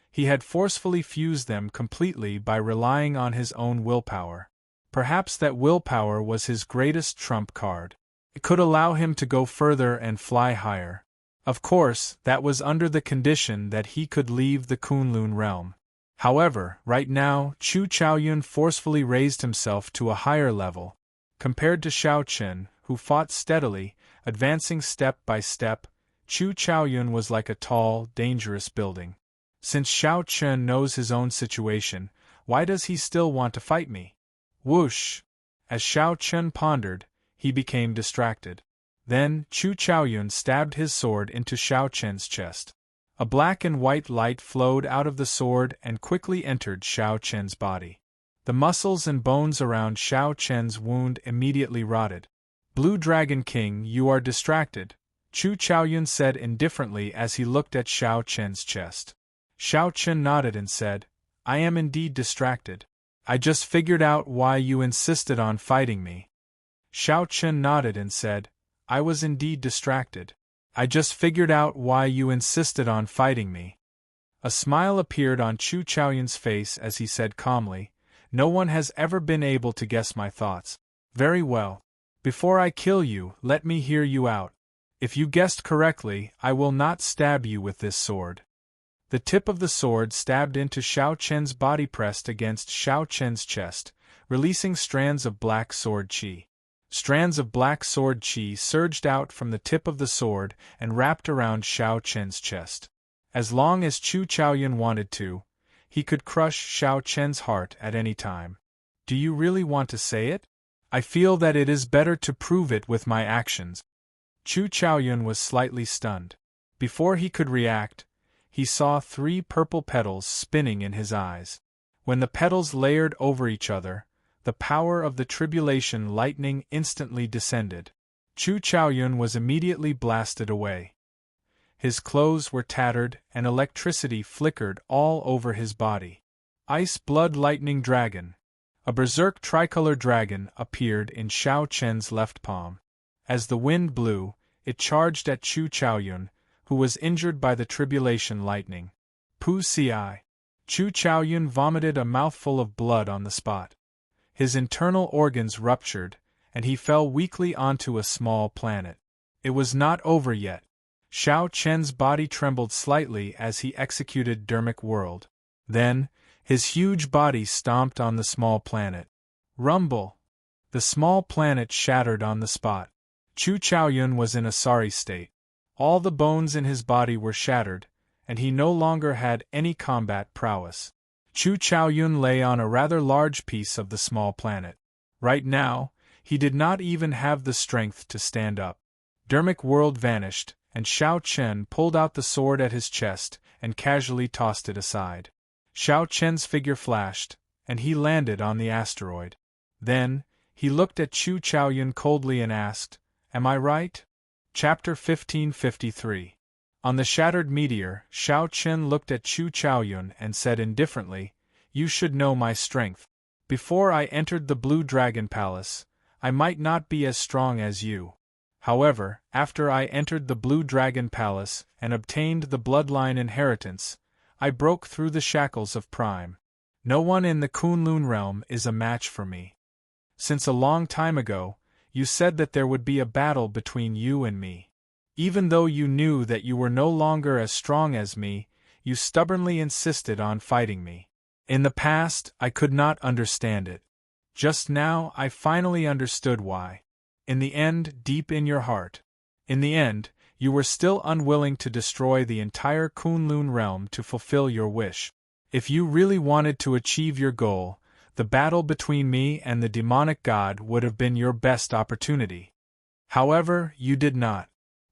He had forcefully fused them completely by relying on his own willpower. Perhaps that willpower was his greatest trump card. It could allow him to go further and fly higher. Of course, that was under the condition that he could leave the Kunlun realm. However, right now, Chu Chaoyun forcefully raised himself to a higher level. Compared to Shao Chun, who fought steadily, advancing step by step, Chu Chaoyun was like a tall, dangerous building. Since Shao Chun knows his own situation, why does he still want to fight me? Whoosh! As Shao Chun pondered, he became distracted. Then, Chu Chaoyun stabbed his sword into Shao Chun's chest. A black and white light flowed out of the sword and quickly entered Shao Chun's body. The muscles and bones around Shao Chun's wound immediately rotted. Blue Dragon King, you are distracted, Chu Chaoyun said indifferently as he looked at Shao Chun's chest. Shao Chun nodded and said, I am indeed distracted. I just figured out why you insisted on fighting me. Shao Chun nodded and said, I was indeed distracted. I just figured out why you insisted on fighting me. A smile appeared on Chu Chaoyun's face as he said calmly, No one has ever been able to guess my thoughts. Very well. Before I kill you, let me hear you out. If you guessed correctly, I will not stab you with this sword. The tip of the sword stabbed into Shao Chun's body, pressed against Shao Chun's chest, releasing strands of black sword chi. Strands of black sword chi surged out from the tip of the sword and wrapped around Shao Chun's chest. As long as Chu Chaoyun wanted to, he could crush Shao Chun's heart at any time. Do you really want to say it? I feel that it is better to prove it with my actions. Chu Chaoyun was slightly stunned. Before he could react, he saw 3 purple petals spinning in his eyes. When the petals layered over each other, the power of the tribulation lightning instantly descended. Chu Chaoyun was immediately blasted away. His clothes were tattered and electricity flickered all over his body. Ice Blood Lightning Dragon. A berserk tricolor dragon appeared in Shao Chun's left palm. As the wind blew, it charged at Chu Chaoyun, who was injured by the tribulation lightning. Pu Ci. Chu Chaoyun vomited a mouthful of blood on the spot. His internal organs ruptured, and he fell weakly onto a small planet. It was not over yet. Shao Chun's body trembled slightly as he executed Dermic World. Then, his huge body stomped on the small planet. Rumble! The small planet shattered on the spot. Chu Chaoyun was in a sorry state. All the bones in his body were shattered, and he no longer had any combat prowess. Chu Chaoyun lay on a rather large piece of the small planet. Right now, he did not even have the strength to stand up. Dermic World vanished, and Shao Chun pulled out the sword at his chest and casually tossed it aside. Shao Chun's figure flashed, and he landed on the asteroid. Then, he looked at Chu Chaoyun coldly and asked, Am I right? Chapter 1553. On the shattered meteor, Shao Chun looked at Chu Chaoyun and said indifferently, You should know my strength. Before I entered the Blue Dragon Palace, I might not be as strong as you. However, after I entered the Blue Dragon Palace and obtained the bloodline inheritance, I broke through the shackles of Prime. No one in the Kunlun realm is a match for me. Since a long time ago, you said that there would be a battle between you and me. Even though you knew that you were no longer as strong as me, you stubbornly insisted on fighting me. In the past, I could not understand it. Just now, I finally understood why. In the end, deep in your heart. In the end, you were still unwilling to destroy the entire Kunlun realm to fulfill your wish. If you really wanted to achieve your goal, the battle between me and the demonic god would have been your best opportunity. However, you did not.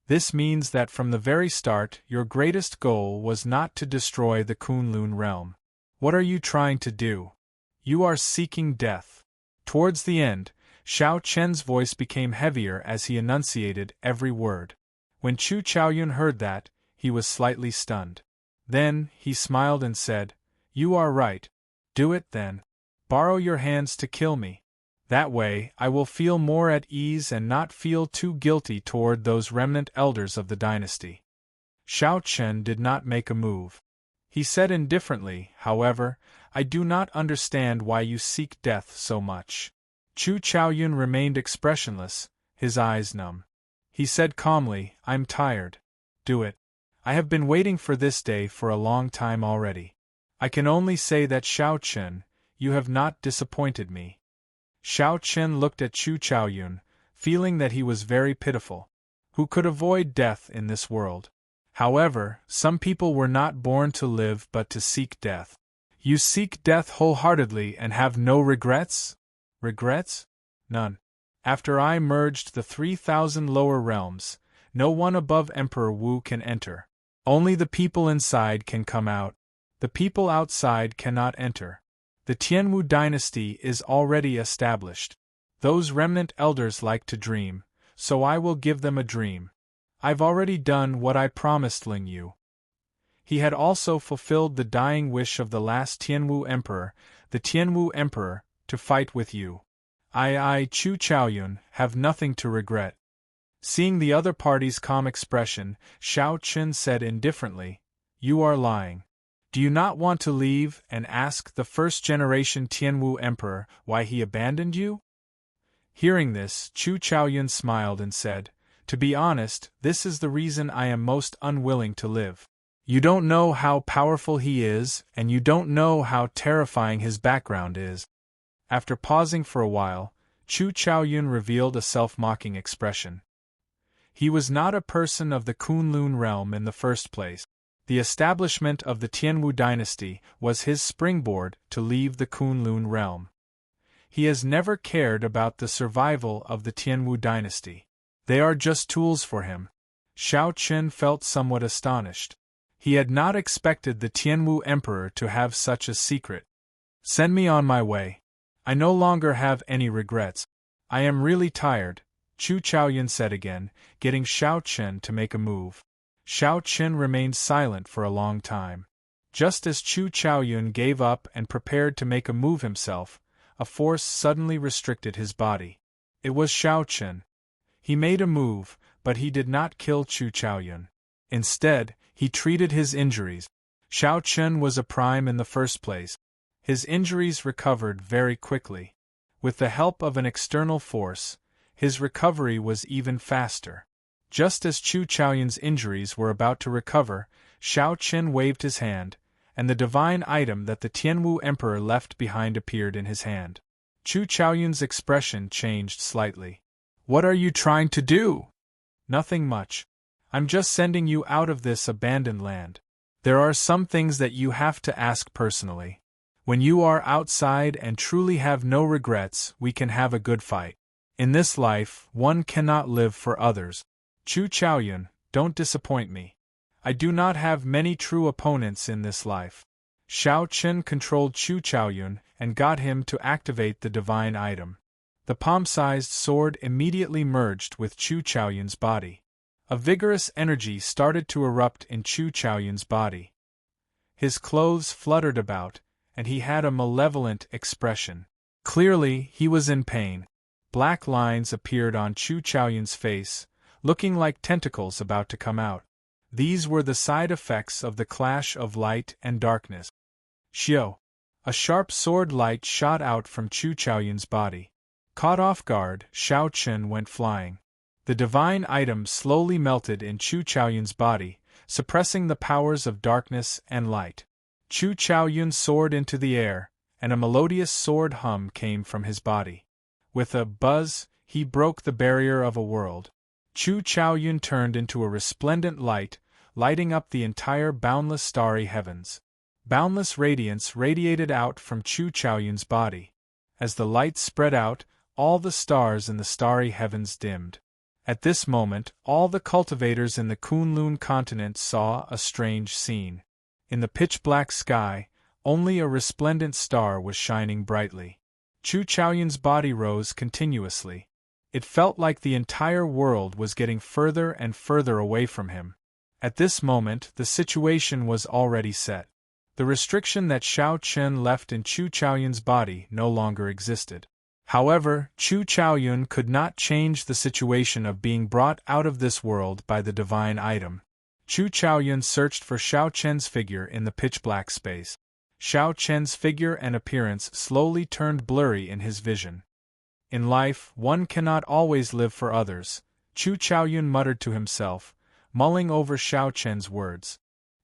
This means that from the very start, your greatest goal was not to destroy the Kunlun realm. What are you trying to do? You are seeking death. Towards the end, Xiao Chen's voice became heavier as he enunciated every word. When Chu Chaoyun heard that, he was slightly stunned. Then, he smiled and said, "You are right. Do it then. Borrow your hands to kill me. That way, I will feel more at ease and not feel too guilty toward those remnant elders of the dynasty." Xiao Chen did not make a move. He said indifferently, however, "I do not understand why you seek death so much." Chu Chaoyun remained expressionless, his eyes numb. He said calmly, "I'm tired. Do it. I have been waiting for this day for a long time already. I can only say that Xiao Chen, you have not disappointed me." Xiao Chen looked at Chu Chaoyun, feeling that he was very pitiful. Who could avoid death in this world? However, some people were not born to live but to seek death. You seek death wholeheartedly and have no regrets? Regrets? None. After I merged the 3,000 lower realms, no one above Emperor Wu can enter. Only the people inside can come out. The people outside cannot enter. The Tianwu dynasty is already established. Those remnant elders like to dream, so I will give them a dream. I've already done what I promised Ling Yu. He had also fulfilled the dying wish of the last Tianwu emperor, the Tianwu emperor, to fight with you. I, Chu Chaoyun, have nothing to regret. Seeing the other party's calm expression, Xiao Chen said indifferently, "You are lying. Do you not want to leave and ask the first-generation Tianwu emperor why he abandoned you?" Hearing this, Chu Chaoyun smiled and said, "To be honest, this is the reason I am most unwilling to live. You don't know how powerful he is, and you don't know how terrifying his background is." After pausing for a while, Chu Chaoyun revealed a self-mocking expression. He was not a person of the Kunlun realm in the first place. The establishment of the Tianwu dynasty was his springboard to leave the Kunlun realm. He has never cared about the survival of the Tianwu dynasty. They are just tools for him. Xiao Chen felt somewhat astonished. He had not expected the Tianwu emperor to have such a secret. "Send me on my way. I no longer have any regrets. I am really tired," Chu Chaoyun said again, getting Xiao Chen to make a move. Xiao Chen remained silent for a long time. Just as Chu Chaoyun gave up and prepared to make a move himself, a force suddenly restricted his body. It was Xiao Chen. He made a move, but he did not kill Chu Chaoyun. Instead, he treated his injuries. Xiao Chen was a prime in the first place. His injuries recovered very quickly. With the help of an external force, his recovery was even faster. Just as Chu Chaoyun's injuries were about to recover, Xiao Chen waved his hand, and the divine item that the Tianwu emperor left behind appeared in his hand. Chu Chaoyun's expression changed slightly. "What are you trying to do?" "Nothing much. I'm just sending you out of this abandoned land. There are some things that you have to ask personally. When you are outside and truly have no regrets, we can have a good fight. In this life, one cannot live for others. Chu Chaoyun, don't disappoint me. I do not have many true opponents in this life." Xiao Chen controlled Chu Chaoyun and got him to activate the divine item. The palm-sized sword immediately merged with Chu Chaoyun's body. A vigorous energy started to erupt in Chu Chaoyun's body. His clothes fluttered about, and he had a malevolent expression. Clearly, he was in pain. Black lines appeared on Chu Chaoyun's face, looking like tentacles about to come out. These were the side effects of the clash of light and darkness. Xiao! A sharp sword light shot out from Chu Chaoyun's body. Caught off guard, Shao Chen went flying. The divine item slowly melted in Chu Chaoyun's body, suppressing the powers of darkness and light. Chu Chaoyun soared into the air, and a melodious sword hum came from his body. With a buzz, he broke the barrier of a world. Chu Chaoyun turned into a resplendent light, lighting up the entire boundless starry heavens. Boundless radiance radiated out from Chu Chaoyun's body. As the light spread out, all the stars in the starry heavens dimmed. At this moment, all the cultivators in the Kunlun continent saw a strange scene. In the pitch-black sky, only a resplendent star was shining brightly. Chu Chaoyun's body rose continuously. It felt like the entire world was getting further and further away from him. At this moment, the situation was already set. The restriction that Shao Chen left in Chu Chaoyun's body no longer existed. However, Chu Chaoyun could not change the situation of being brought out of this world by the divine item. Chu Chaoyun searched for Shao Chen's figure in the pitch-black space. Shao Chen's figure and appearance slowly turned blurry in his vision. In life, one cannot always live for others, Chu Chaoyun muttered to himself, mulling over Shao Chen's words.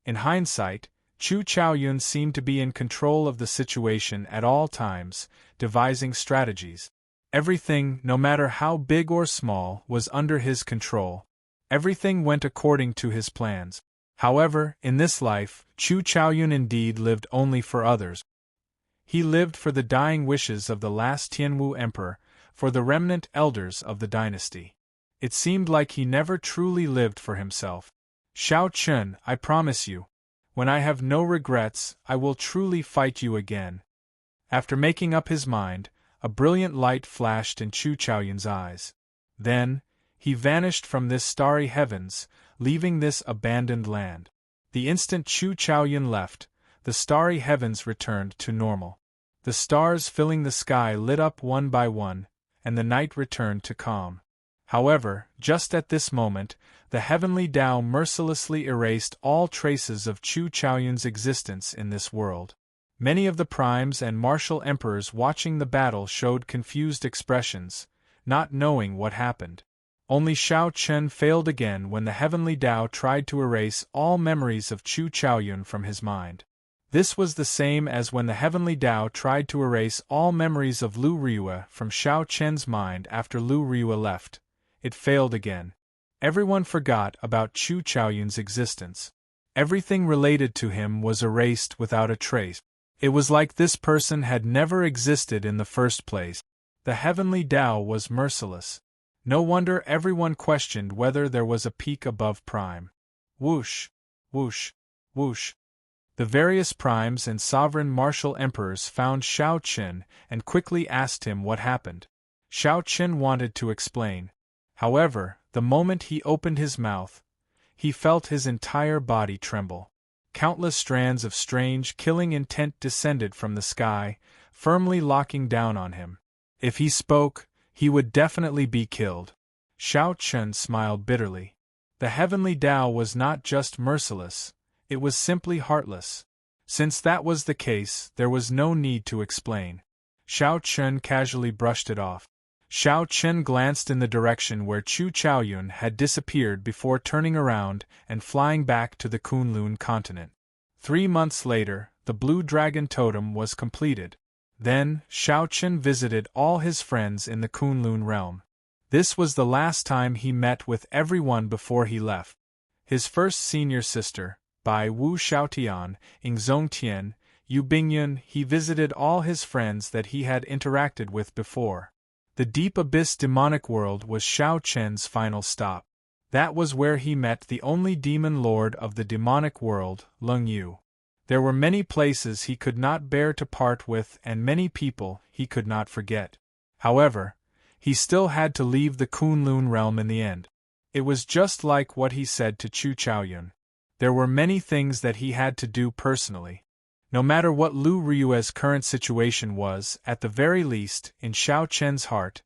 In hindsight, Chu Chaoyun seemed to be in control of the situation at all times, devising strategies. Everything, no matter how big or small, was under his control. Everything went according to his plans. However, in this life, Chu Chaoyun indeed lived only for others. He lived for the dying wishes of the last Tianwu emperor, for the remnant elders of the dynasty. It seemed like he never truly lived for himself. Shao Chen, I promise you, when I have no regrets, I will truly fight you again. After making up his mind, a brilliant light flashed in Chu Chaoyun's eyes. Then, he vanished from this starry heavens, leaving this abandoned land. The instant Chu Chaoyun left, the starry heavens returned to normal. The stars filling the sky lit up one by one, and the night returned to calm. However, just at this moment, the heavenly Tao mercilessly erased all traces of Chu Chaoyun's existence in this world. Many of the primes and martial emperors watching the battle showed confused expressions, not knowing what happened. Only Shao Chen failed again when the heavenly Tao tried to erase all memories of Chu Chaoyun from his mind. This was the same as when the heavenly Tao tried to erase all memories of Lu Riyue from Shao Chen's mind after Lu Riyue left. It failed again. Everyone forgot about Chu Chaoyun's existence. Everything related to him was erased without a trace. It was like this person had never existed in the first place. The heavenly Tao was merciless. No wonder everyone questioned whether there was a peak above prime. Whoosh, whoosh, whoosh. The various primes and sovereign martial emperors found Shao Chen and quickly asked him what happened. Shao Chen wanted to explain. However, the moment he opened his mouth, he felt his entire body tremble. Countless strands of strange, killing intent descended from the sky, firmly locking down on him. If he spoke, he would definitely be killed. Shao Chen smiled bitterly. The heavenly Tao was not just merciless, it was simply heartless. Since that was the case, there was no need to explain. Shao Chen casually brushed it off. Shao Chen glanced in the direction where Chu Chaoyun had disappeared before turning around and flying back to the Kunlun continent. 3 months later, the Blue Dragon Totem was completed. Then, Shao Chen visited all his friends in the Kunlun realm. This was the last time he met with everyone before he left. His first senior sister, Bai Wu Xiaotian, Ingzongtian, Yu Bingyun, he visited all his friends that he had interacted with before. The Deep Abyss demonic world was Shao Chen's final stop. That was where he met the only demon lord of the demonic world, Leng Yu. There were many places he could not bear to part with and many people he could not forget. However, he still had to leave the Kunlun realm in the end. It was just like what he said to Chu Chaoyun. There were many things that he had to do personally. No matter what Lu Riyue's current situation was, at the very least, in Shao Chen's heart,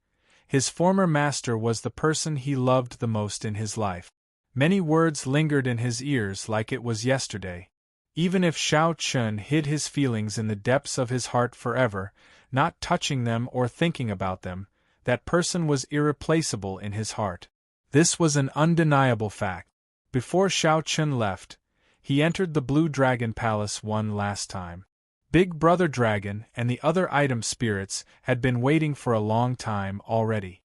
his former master was the person he loved the most in his life. Many words lingered in his ears like it was yesterday. Even if Shao Chen hid his feelings in the depths of his heart forever, not touching them or thinking about them, that person was irreplaceable in his heart. This was an undeniable fact. Before Shao Chun left, he entered the Blue Dragon Palace one last time. Big Brother Dragon and the other item spirits had been waiting for a long time already.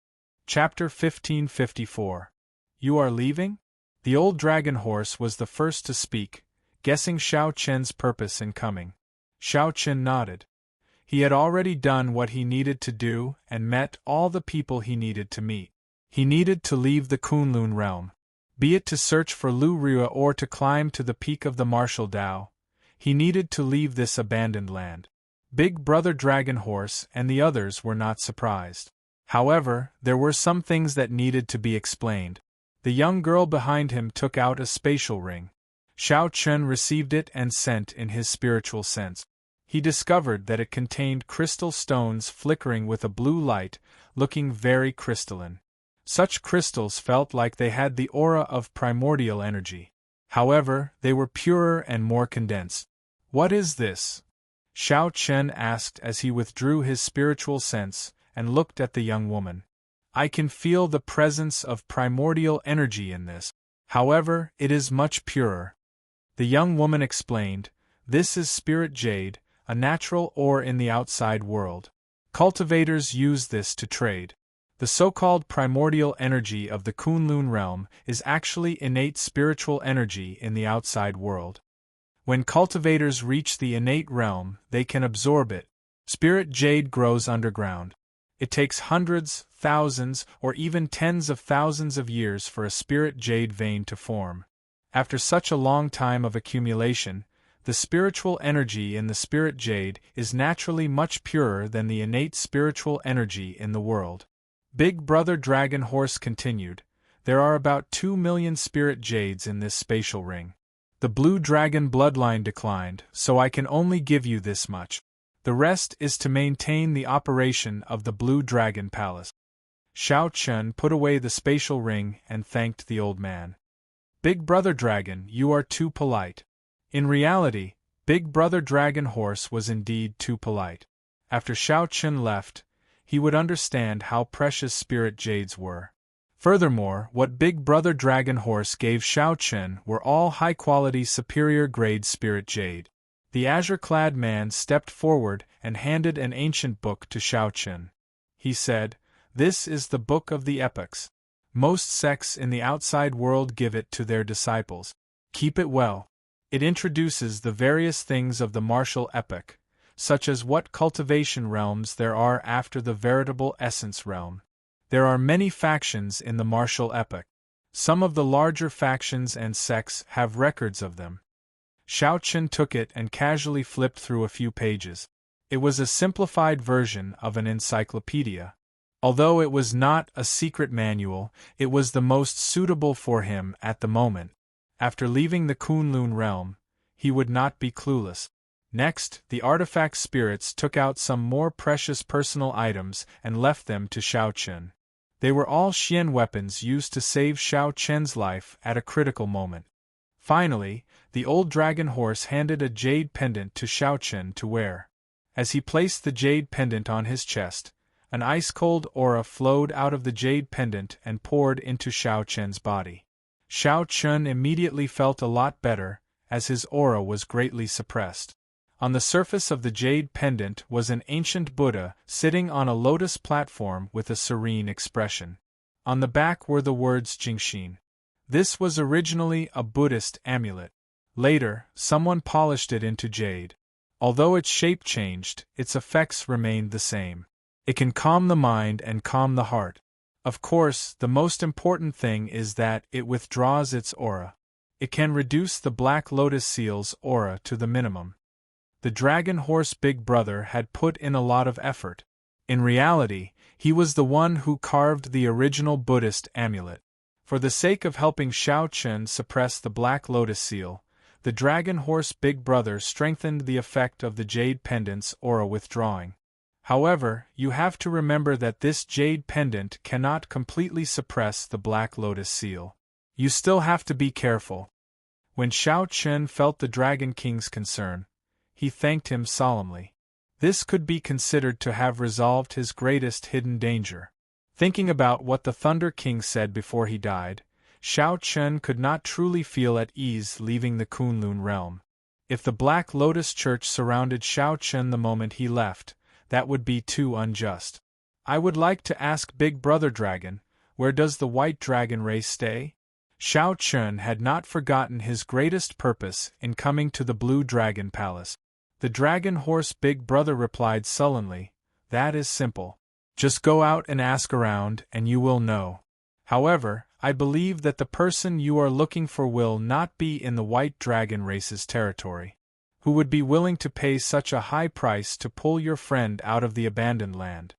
Chapter 1554. You are leaving? The old dragon horse was the first to speak, guessing Shao Chen's purpose in coming. Shao Chen nodded. He had already done what he needed to do and met all the people he needed to meet. He needed to leave the Kunlun realm. Be it to search for Lu Rua or to climb to the peak of the Martial Dao, he needed to leave this abandoned land. Big Brother Dragon Horse and the others were not surprised. However, there were some things that needed to be explained. The young girl behind him took out a spatial ring. Shao Chun received it and sent in his spiritual sense. He discovered that it contained crystal stones flickering with a blue light, looking very crystalline. Such crystals felt like they had the aura of primordial energy. However, they were purer and more condensed. What is this? Shao Chen asked as he withdrew his spiritual sense and looked at the young woman. I can feel the presence of primordial energy in this. However, it is much purer. The young woman explained, this is spirit jade, a natural ore in the outside world. Cultivators use this to trade. The so-called primordial energy of the Kunlun realm is actually innate spiritual energy in the outside world. When cultivators reach the innate realm, they can absorb it. Spirit jade grows underground. It takes hundreds, thousands, or even tens of thousands of years for a spirit jade vein to form. After such a long time of accumulation, the spiritual energy in the spirit jade is naturally much purer than the innate spiritual energy in the world. Big Brother Dragon Horse continued, there are about 2 million spirit jades in this spatial ring. The Blue Dragon bloodline declined, so I can only give you this much. The rest is to maintain the operation of the Blue Dragon Palace. Shao Chun put away the spatial ring and thanked the old man. Big Brother Dragon, you are too polite. In reality, Big Brother Dragon Horse was indeed too polite. After Shao Chun left, he would understand how precious spirit jades were. Furthermore, what Big Brother Dragon Horse gave Shao Chun were all high-quality superior-grade spirit jade. The azure-clad man stepped forward and handed an ancient book to Shao Chun. He said, this is the Book of the Epochs. Most sects in the outside world give it to their disciples. Keep it well. It introduces the various things of the martial epoch, such as what cultivation realms there are after the veritable essence realm. There are many factions in the martial epoch. Some of the larger factions and sects have records of them. Shao Chun took it and casually flipped through a few pages. It was a simplified version of an encyclopedia. Although it was not a secret manual, it was the most suitable for him at the moment. After leaving the Kunlun realm, he would not be clueless. Next, the artifact spirits took out some more precious personal items and left them to Shao Chun. They were all Xian weapons used to save Shao Chen's life at a critical moment. Finally, the old dragon horse handed a jade pendant to Shao Chun to wear. As he placed the jade pendant on his chest, an ice-cold aura flowed out of the jade pendant and poured into Shao Chen's body. Shao Chun immediately felt a lot better, as his aura was greatly suppressed. On the surface of the jade pendant was an ancient Buddha sitting on a lotus platform with a serene expression. On the back were the words Jingxin. This was originally a Buddhist amulet. Later, someone polished it into jade. Although its shape changed, its effects remained the same. It can calm the mind and calm the heart. Of course, the most important thing is that it withdraws its aura. It can reduce the Black Lotus Seal's aura to the minimum. The Dragon Horse Big Brother had put in a lot of effort. In reality, he was the one who carved the original Buddhist amulet. For the sake of helping Shao Chun suppress the Black Lotus Seal, the Dragon Horse Big Brother strengthened the effect of the jade pendant's aura withdrawing. However, you have to remember that this jade pendant cannot completely suppress the Black Lotus Seal. You still have to be careful. When Shao Chun felt the Dragon King's concern, he thanked him solemnly. This could be considered to have resolved his greatest hidden danger. Thinking about what the Thunder King said before he died, Xiao Chen could not truly feel at ease leaving the Kunlun realm. If the Black Lotus Church surrounded Xiao Chen the moment he left, that would be too unjust. I would like to ask Big Brother Dragon, where does the White Dragon race stay? Xiao Chen had not forgotten his greatest purpose in coming to the Blue Dragon Palace. The Dragon Horse Big Brother replied sullenly, "That is simple. Just go out and ask around and you will know. However, I believe that the person you are looking for will not be in the White Dragon race's territory. Who would be willing to pay such a high price to pull your friend out of the abandoned land?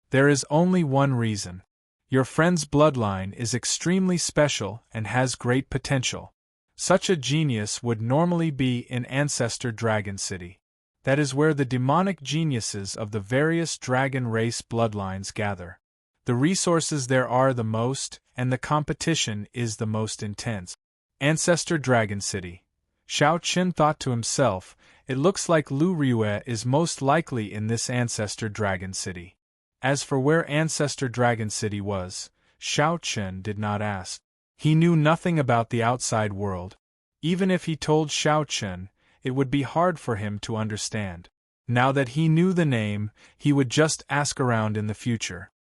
There is only one reason. Your friend's bloodline is extremely special and has great potential. Such a genius would normally be in Ancestor Dragon City. That is where the demonic geniuses of the various dragon race bloodlines gather. The resources there are the most, and the competition is the most intense. Ancestor Dragon City. Xiao Chen thought to himself, it looks like Lu Ryue is most likely in this Ancestor Dragon City. As for where Ancestor Dragon City was, Xiao Chen did not ask. He knew nothing about the outside world. Even if he told Xiao Chen, it would be hard for him to understand. Now that he knew the name, he would just ask around in the future.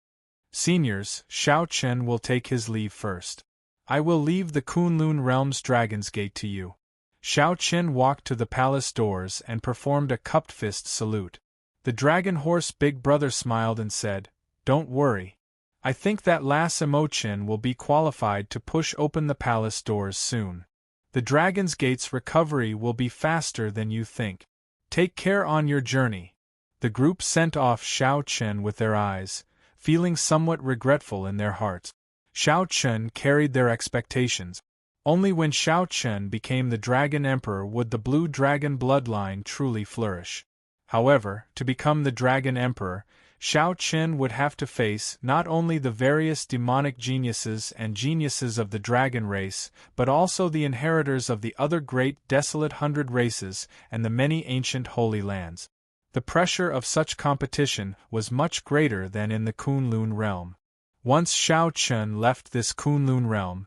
Seniors, Xiao Chen will take his leave first. I will leave the Kunlun Realm's Dragon's Gate to you. Xiao Chen walked to the palace doors and performed a cupped fist salute. The Dragon Horse Big Brother smiled and said, "Don't worry. I think that last Imo-chin will be qualified to push open the palace doors soon. The Dragon's Gate's recovery will be faster than you think. Take care on your journey." The group sent off Xiao Chen with their eyes, feeling somewhat regretful in their hearts. Xiao Chen carried their expectations. Only when Xiao Chen became the Dragon Emperor would the Blue Dragon bloodline truly flourish. However, to become the Dragon Emperor, Xiao Chen would have to face not only the various demonic geniuses and geniuses of the dragon race, but also the inheritors of the other great desolate 100 races and the many ancient holy lands. The pressure of such competition was much greater than in the Kunlun realm. Once Xiao Chen left this Kunlun realm,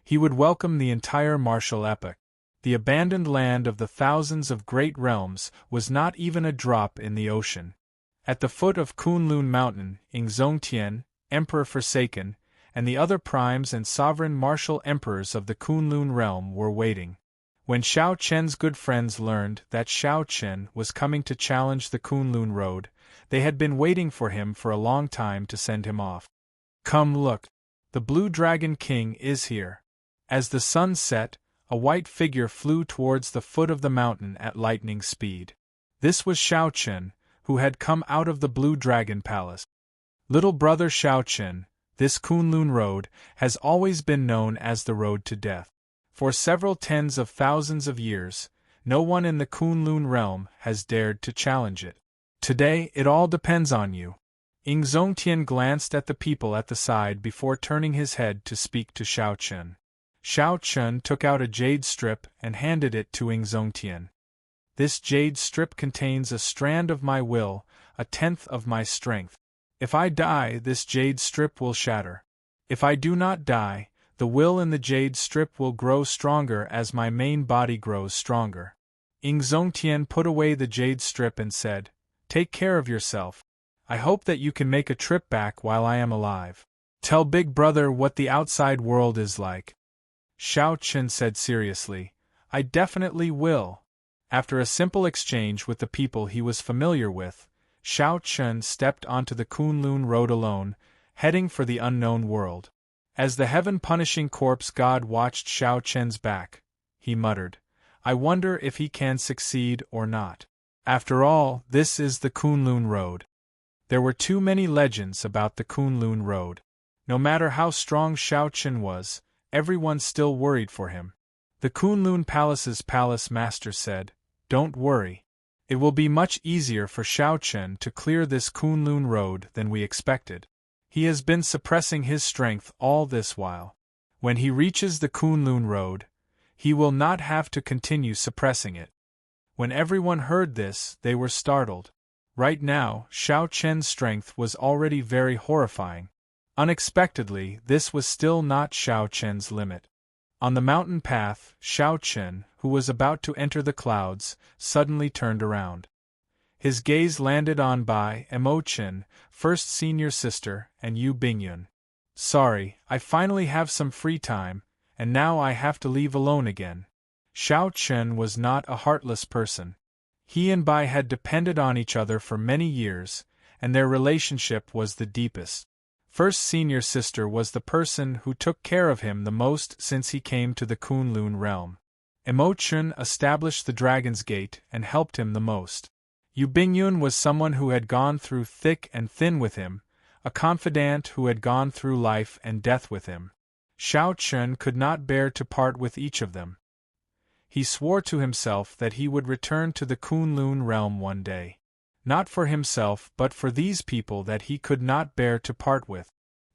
he would welcome the entire martial epoch. The abandoned land of the thousands of great realms was not even a drop in the ocean. At the foot of Kunlun Mountain, Ingzongtian, Emperor Forsaken, and the other primes and sovereign martial emperors of the Kunlun realm were waiting. When Xiao Chen's good friends learned that Xiao Chen was coming to challenge the Kunlun Road, they had been waiting for him for a long time to send him off. "Come look. The Blue Dragon King is here." As the sun set, a white figure flew towards the foot of the mountain at lightning speed. This was Xiao Chen, who had come out of the Blue Dragon Palace. Little brother Xiao Chen, this Kunlun Road has always been known as the Road to Death. For several tens of thousands of years, no one in the Kunlun realm has dared to challenge it. Today it all depends on you. Ingzongtian glanced at the people at the side before turning his head to speak to Xiao Chen. Xiao Chen took out a jade strip and handed it to Ingzongtian. "This jade strip contains a strand of my will, a tenth of my strength. If I die, this jade strip will shatter. If I do not die, the will in the jade strip will grow stronger as my main body grows stronger." Ingzongtian put away the jade strip and said, "Take care of yourself. I hope that you can make a trip back while I am alive. Tell Big Brother what the outside world is like." Xiao Chen said seriously, "I definitely will." After a simple exchange with the people he was familiar with, Xiao Chen stepped onto the Kunlun Road alone, heading for the unknown world. As the heaven-punishing corpse god watched Xiao Chen's back, he muttered, "I wonder if he can succeed or not. After all, this is the Kunlun Road." There were too many legends about the Kunlun Road. No matter how strong Xiao Chen was, everyone still worried for him. The Kunlun Palace's palace master said, "Don't worry. It will be much easier for Xiao Chen to clear this Kunlun Road than we expected. He has been suppressing his strength all this while. When he reaches the Kunlun Road, he will not have to continue suppressing it." When everyone heard this, they were startled. Right now, Xiao Chen's strength was already very horrifying. Unexpectedly, this was still not Xiao Chen's limit. On the mountain path, Xiao Chen, who was about to enter the clouds, suddenly turned around. His gaze landed on Bai Mo Chen, first senior sister, and Yu Bingyun. Sorry, I finally have some free time, and now I have to leave alone again. Xiao Chen was not a heartless person. He and Bai had depended on each other for many years, and their relationship was the deepest. First senior sister was the person who took care of him the most since he came to the Kunlun realm. Mo Chen established the Dragon's Gate and helped him the most. Yu Bingyun was someone who had gone through thick and thin with him, a confidant who had gone through life and death with him. Xiao Chen could not bear to part with each of them. He swore to himself that he would return to the Kunlun realm one day. Not for himself but for these people that he could not bear to part with.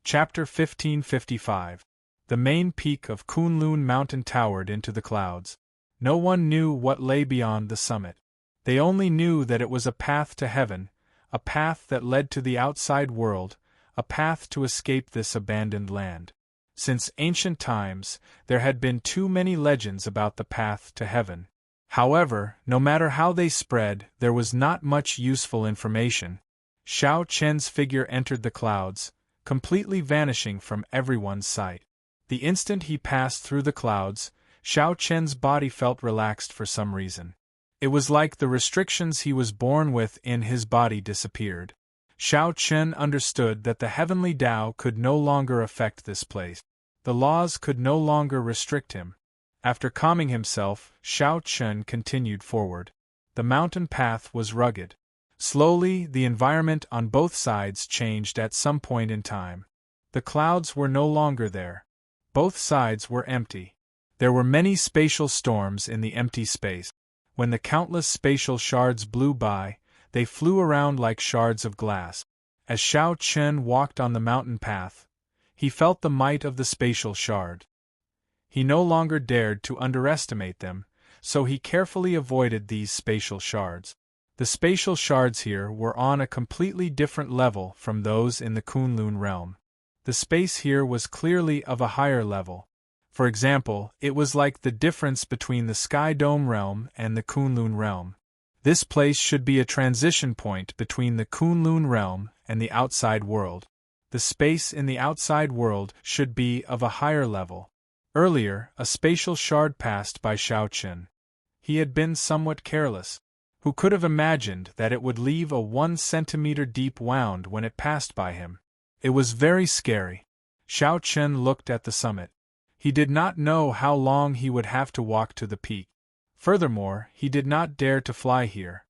Chapter 1555. The main peak of Kunlun Mountain towered into the clouds. No one knew what lay beyond the summit. They only knew that it was a path to heaven, a path that led to the outside world, a path to escape this abandoned land. Since ancient times, there had been too many legends about the path to heaven. However, no matter how they spread, there was not much useful information. Xiao Chen's figure entered the clouds, completely vanishing from everyone's sight. The instant he passed through the clouds, Xiao Chen's body felt relaxed for some reason. It was like the restrictions he was born with in his body disappeared. Xiao Chen understood that the heavenly Tao could no longer affect this place. The laws could no longer restrict him. After calming himself, Xiao Chen continued forward. The mountain path was rugged. Slowly, the environment on both sides changed at some point in time. The clouds were no longer there. Both sides were empty. There were many spatial storms in the empty space. When the countless spatial shards blew by, they flew around like shards of glass. As Xiao Chen walked on the mountain path, he felt the might of the spatial shard. He no longer dared to underestimate them, so he carefully avoided these spatial shards. The spatial shards here were on a completely different level from those in the Kunlun realm. The space here was clearly of a higher level. For example, it was like the difference between the Sky Dome realm and the Kunlun realm. This place should be a transition point between the Kunlun realm and the outside world. The space in the outside world should be of a higher level. Earlier, a spatial shard passed by Xiao Chen. He had been somewhat careless. Who could have imagined that it would leave a 1 centimeter deep wound when it passed by him? It was very scary. Xiao Chen looked at the summit. He did not know how long he would have to walk to the peak. Furthermore, he did not dare to fly here.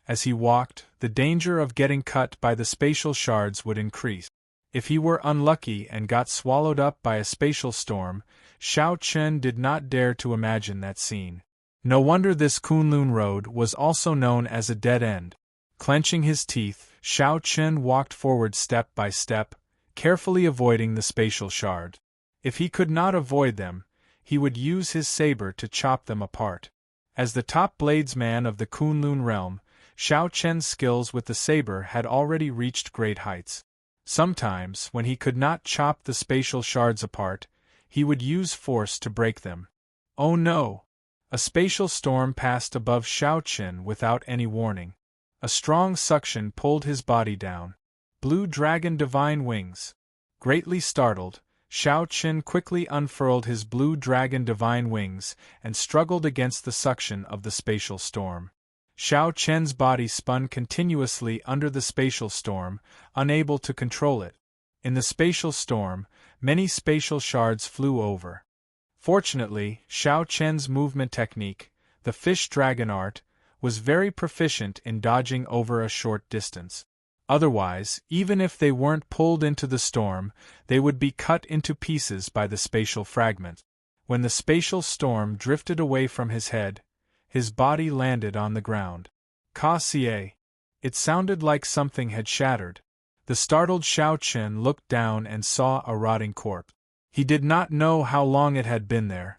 As he walked, the danger of getting cut by the spatial shards would increase. If he were unlucky and got swallowed up by a spatial storm, Xiao Chen did not dare to imagine that scene. No wonder this Kunlun road was also known as a dead end. Clenching his teeth, Xiao Chen walked forward step by step, carefully avoiding the spatial shard. If he could not avoid them, he would use his saber to chop them apart. As the top bladesman of the Kunlun realm, Xiao Chen's skills with the saber had already reached great heights. Sometimes, when he could not chop the spatial shards apart, he would use force to break them. Oh no! A spatial storm passed above Xiao Chen without any warning. A strong suction pulled his body down. Blue dragon divine wings. Greatly startled, Xiao Chen quickly unfurled his blue dragon divine wings and struggled against the suction of the spatial storm. Xiao Chen's body spun continuously under the spatial storm, unable to control it. In the spatial storm, many spatial shards flew over. Fortunately, Xiao Chen's movement technique, the fish dragon art, was very proficient in dodging over a short distance. Otherwise, even if they weren't pulled into the storm, they would be cut into pieces by the spatial fragment. When the spatial storm drifted away from his head, his body landed on the ground. Ka-cie! It sounded like something had shattered. The startled Xiao Chen looked down and saw a rotting corpse. He did not know how long it had been there.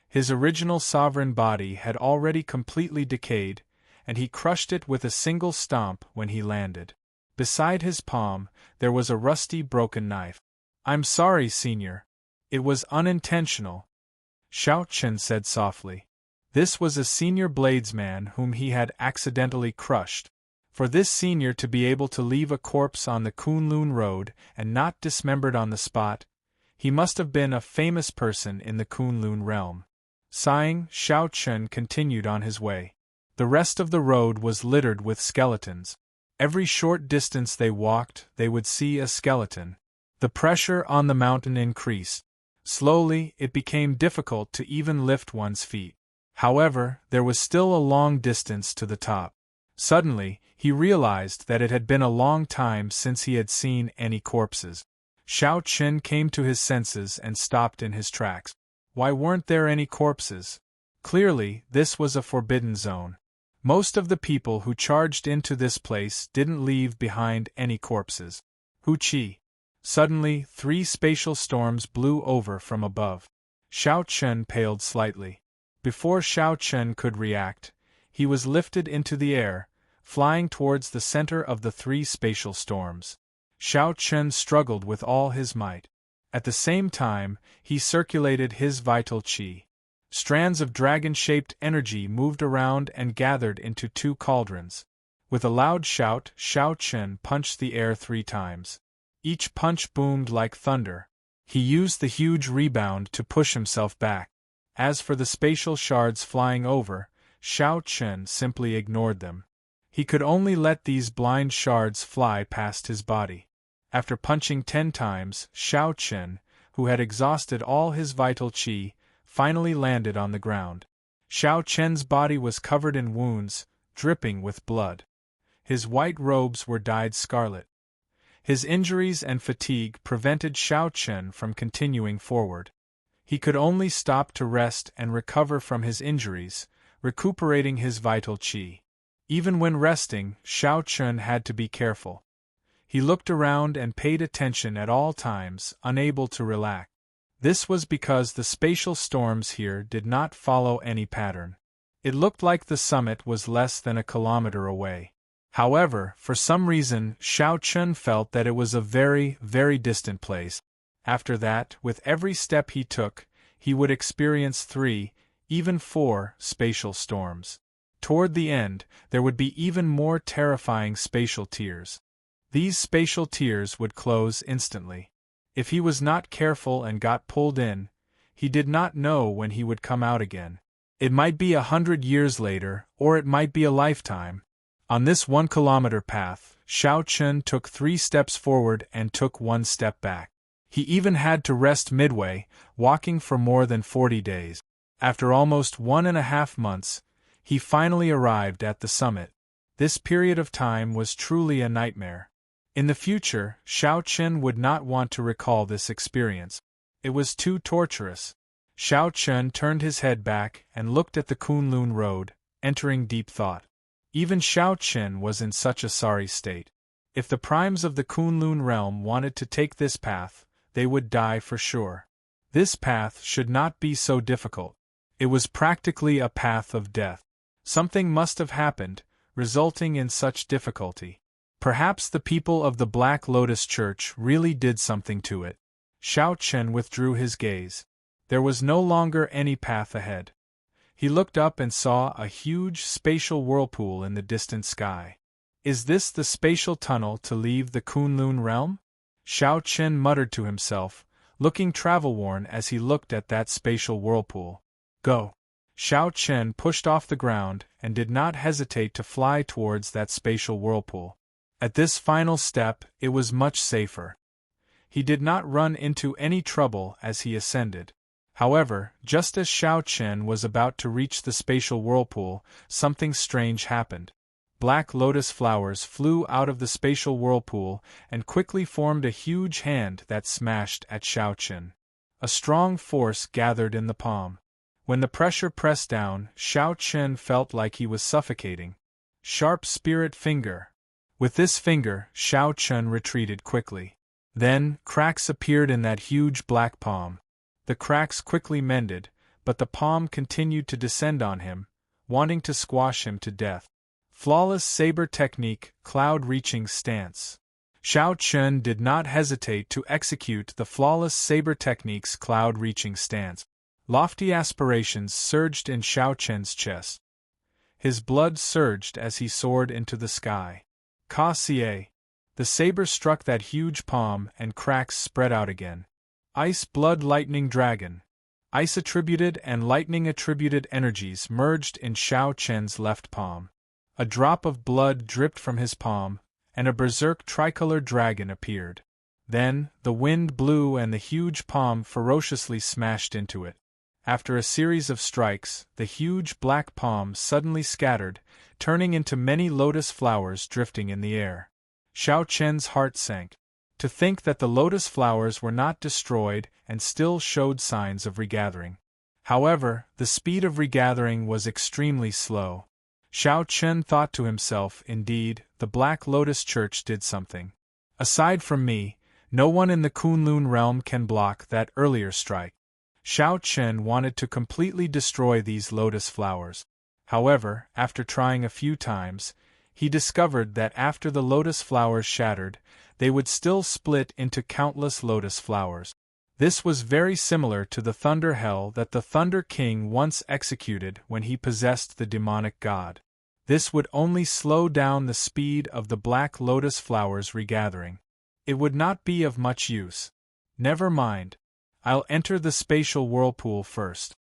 His original sovereign body had already completely decayed, and he crushed it with a single stomp when he landed. Beside his palm, there was a rusty broken knife. I'm sorry, Senior. It was unintentional, Xiao Chen said softly. This was a senior bladesman whom he had accidentally crushed. For this senior to be able to leave a corpse on the Kunlun Road and not dismembered on the spot, he must have been a famous person in the Kunlun realm. Sighing, Xiao Chen continued on his way. The rest of the road was littered with skeletons. Every short distance they walked, they would see a skeleton. The pressure on the mountain increased. Slowly, it became difficult to even lift one's feet. However, there was still a long distance to the top. Suddenly, he realized that it had been a long time since he had seen any corpses. Xiao Chen came to his senses and stopped in his tracks. Why weren't there any corpses? Clearly, this was a forbidden zone. Most of the people who charged into this place didn't leave behind any corpses. Hu Qi. Suddenly, 3 spatial storms blew over from above. Xiao Chen paled slightly. Before Xiao Chen could react, he was lifted into the air, flying towards the center of the 3 spatial storms. Xiao Chen struggled with all his might. At the same time, he circulated his vital qi. Strands of dragon-shaped energy moved around and gathered into 2 cauldrons. With a loud shout, Xiao Chen punched the air 3 times. Each punch boomed like thunder. He used the huge rebound to push himself back. As for the spatial shards flying over, Xiao Chen simply ignored them. He could only let these blind shards fly past his body. After punching 10 times, Xiao Chen, who had exhausted all his vital qi, finally landed on the ground. Xiao Chen's body was covered in wounds, dripping with blood. His white robes were dyed scarlet. His injuries and fatigue prevented Xiao Chen from continuing forward. He could only stop to rest and recover from his injuries, recuperating his vital qi. Even when resting, Xiao Chen had to be careful. He looked around and paid attention at all times, unable to relax. This was because the spatial storms here did not follow any pattern. It looked like the summit was less than a kilometer away. However, for some reason, Xiao Chen felt that it was a very, very distant place. After that, with every step he took, he would experience 3, even 4, spatial storms. Toward the end, there would be even more terrifying spatial tears. These spatial tears would close instantly. If he was not careful and got pulled in, he did not know when he would come out again. It might be 100 years later, or it might be a lifetime. On this 1-kilometer path, Xiao Chen took 3 steps forward and took 1 step back. He even had to rest midway, walking for more than 40 days. After almost 1.5 months, he finally arrived at the summit. This period of time was truly a nightmare. In the future, Xiao Chen would not want to recall this experience. It was too torturous. Xiao Chen turned his head back and looked at the Kunlun Road, entering deep thought. Even Xiao Chen was in such a sorry state. If the primes of the Kunlun realm wanted to take this path, they would die for sure. This path should not be so difficult. It was practically a path of death. Something must have happened, resulting in such difficulty. Perhaps the people of the Black Lotus Church really did something to it. Xiao Chen withdrew his gaze. There was no longer any path ahead. He looked up and saw a huge spatial whirlpool in the distant sky. Is this the spatial tunnel to leave the Kunlun realm? Xiao Chen muttered to himself, looking travel-worn as he looked at that spatial whirlpool. Go! Xiao Chen pushed off the ground and did not hesitate to fly towards that spatial whirlpool. At this final step, it was much safer. He did not run into any trouble as he ascended. However, just as Xiao Chen was about to reach the spatial whirlpool, something strange happened. Black lotus flowers flew out of the spatial whirlpool and quickly formed a huge hand that smashed at Xiao Chen. A strong force gathered in the palm. When the pressure pressed down, Xiao Chen felt like he was suffocating. Sharp spirit finger. With this finger, Xiao Chen retreated quickly. Then, cracks appeared in that huge black palm. The cracks quickly mended, but the palm continued to descend on him, wanting to squash him to death. Flawless saber technique, cloud-reaching stance. Xiao Chen did not hesitate to execute the flawless saber technique's cloud-reaching stance. Lofty aspirations surged in Xiao Chen's chest. His blood surged as he soared into the sky. Ka Xie. The saber struck that huge palm and cracks spread out again. Ice Blood Lightning Dragon. Ice-attributed and lightning-attributed energies merged in Xiao Chen's left palm. A drop of blood dripped from his palm, and a berserk tricolor dragon appeared. Then, the wind blew and the huge palm ferociously smashed into it. After a series of strikes, the huge black palm suddenly scattered, turning into many lotus flowers drifting in the air. Xiao Chen's heart sank. To think that the lotus flowers were not destroyed and still showed signs of regathering. However, the speed of regathering was extremely slow. Xiao Chen thought to himself, indeed, the Black Lotus Church did something. Aside from me, no one in the Kunlun realm can block that earlier strike. Xiao Chen wanted to completely destroy these lotus flowers. However, after trying a few times, he discovered that after the lotus flowers shattered, they would still split into countless lotus flowers. This was very similar to the Thunder Hell that the Thunder King once executed when he possessed the demonic god. This would only slow down the speed of the black lotus flowers regathering. It would not be of much use. Never mind. I'll enter the spatial whirlpool first.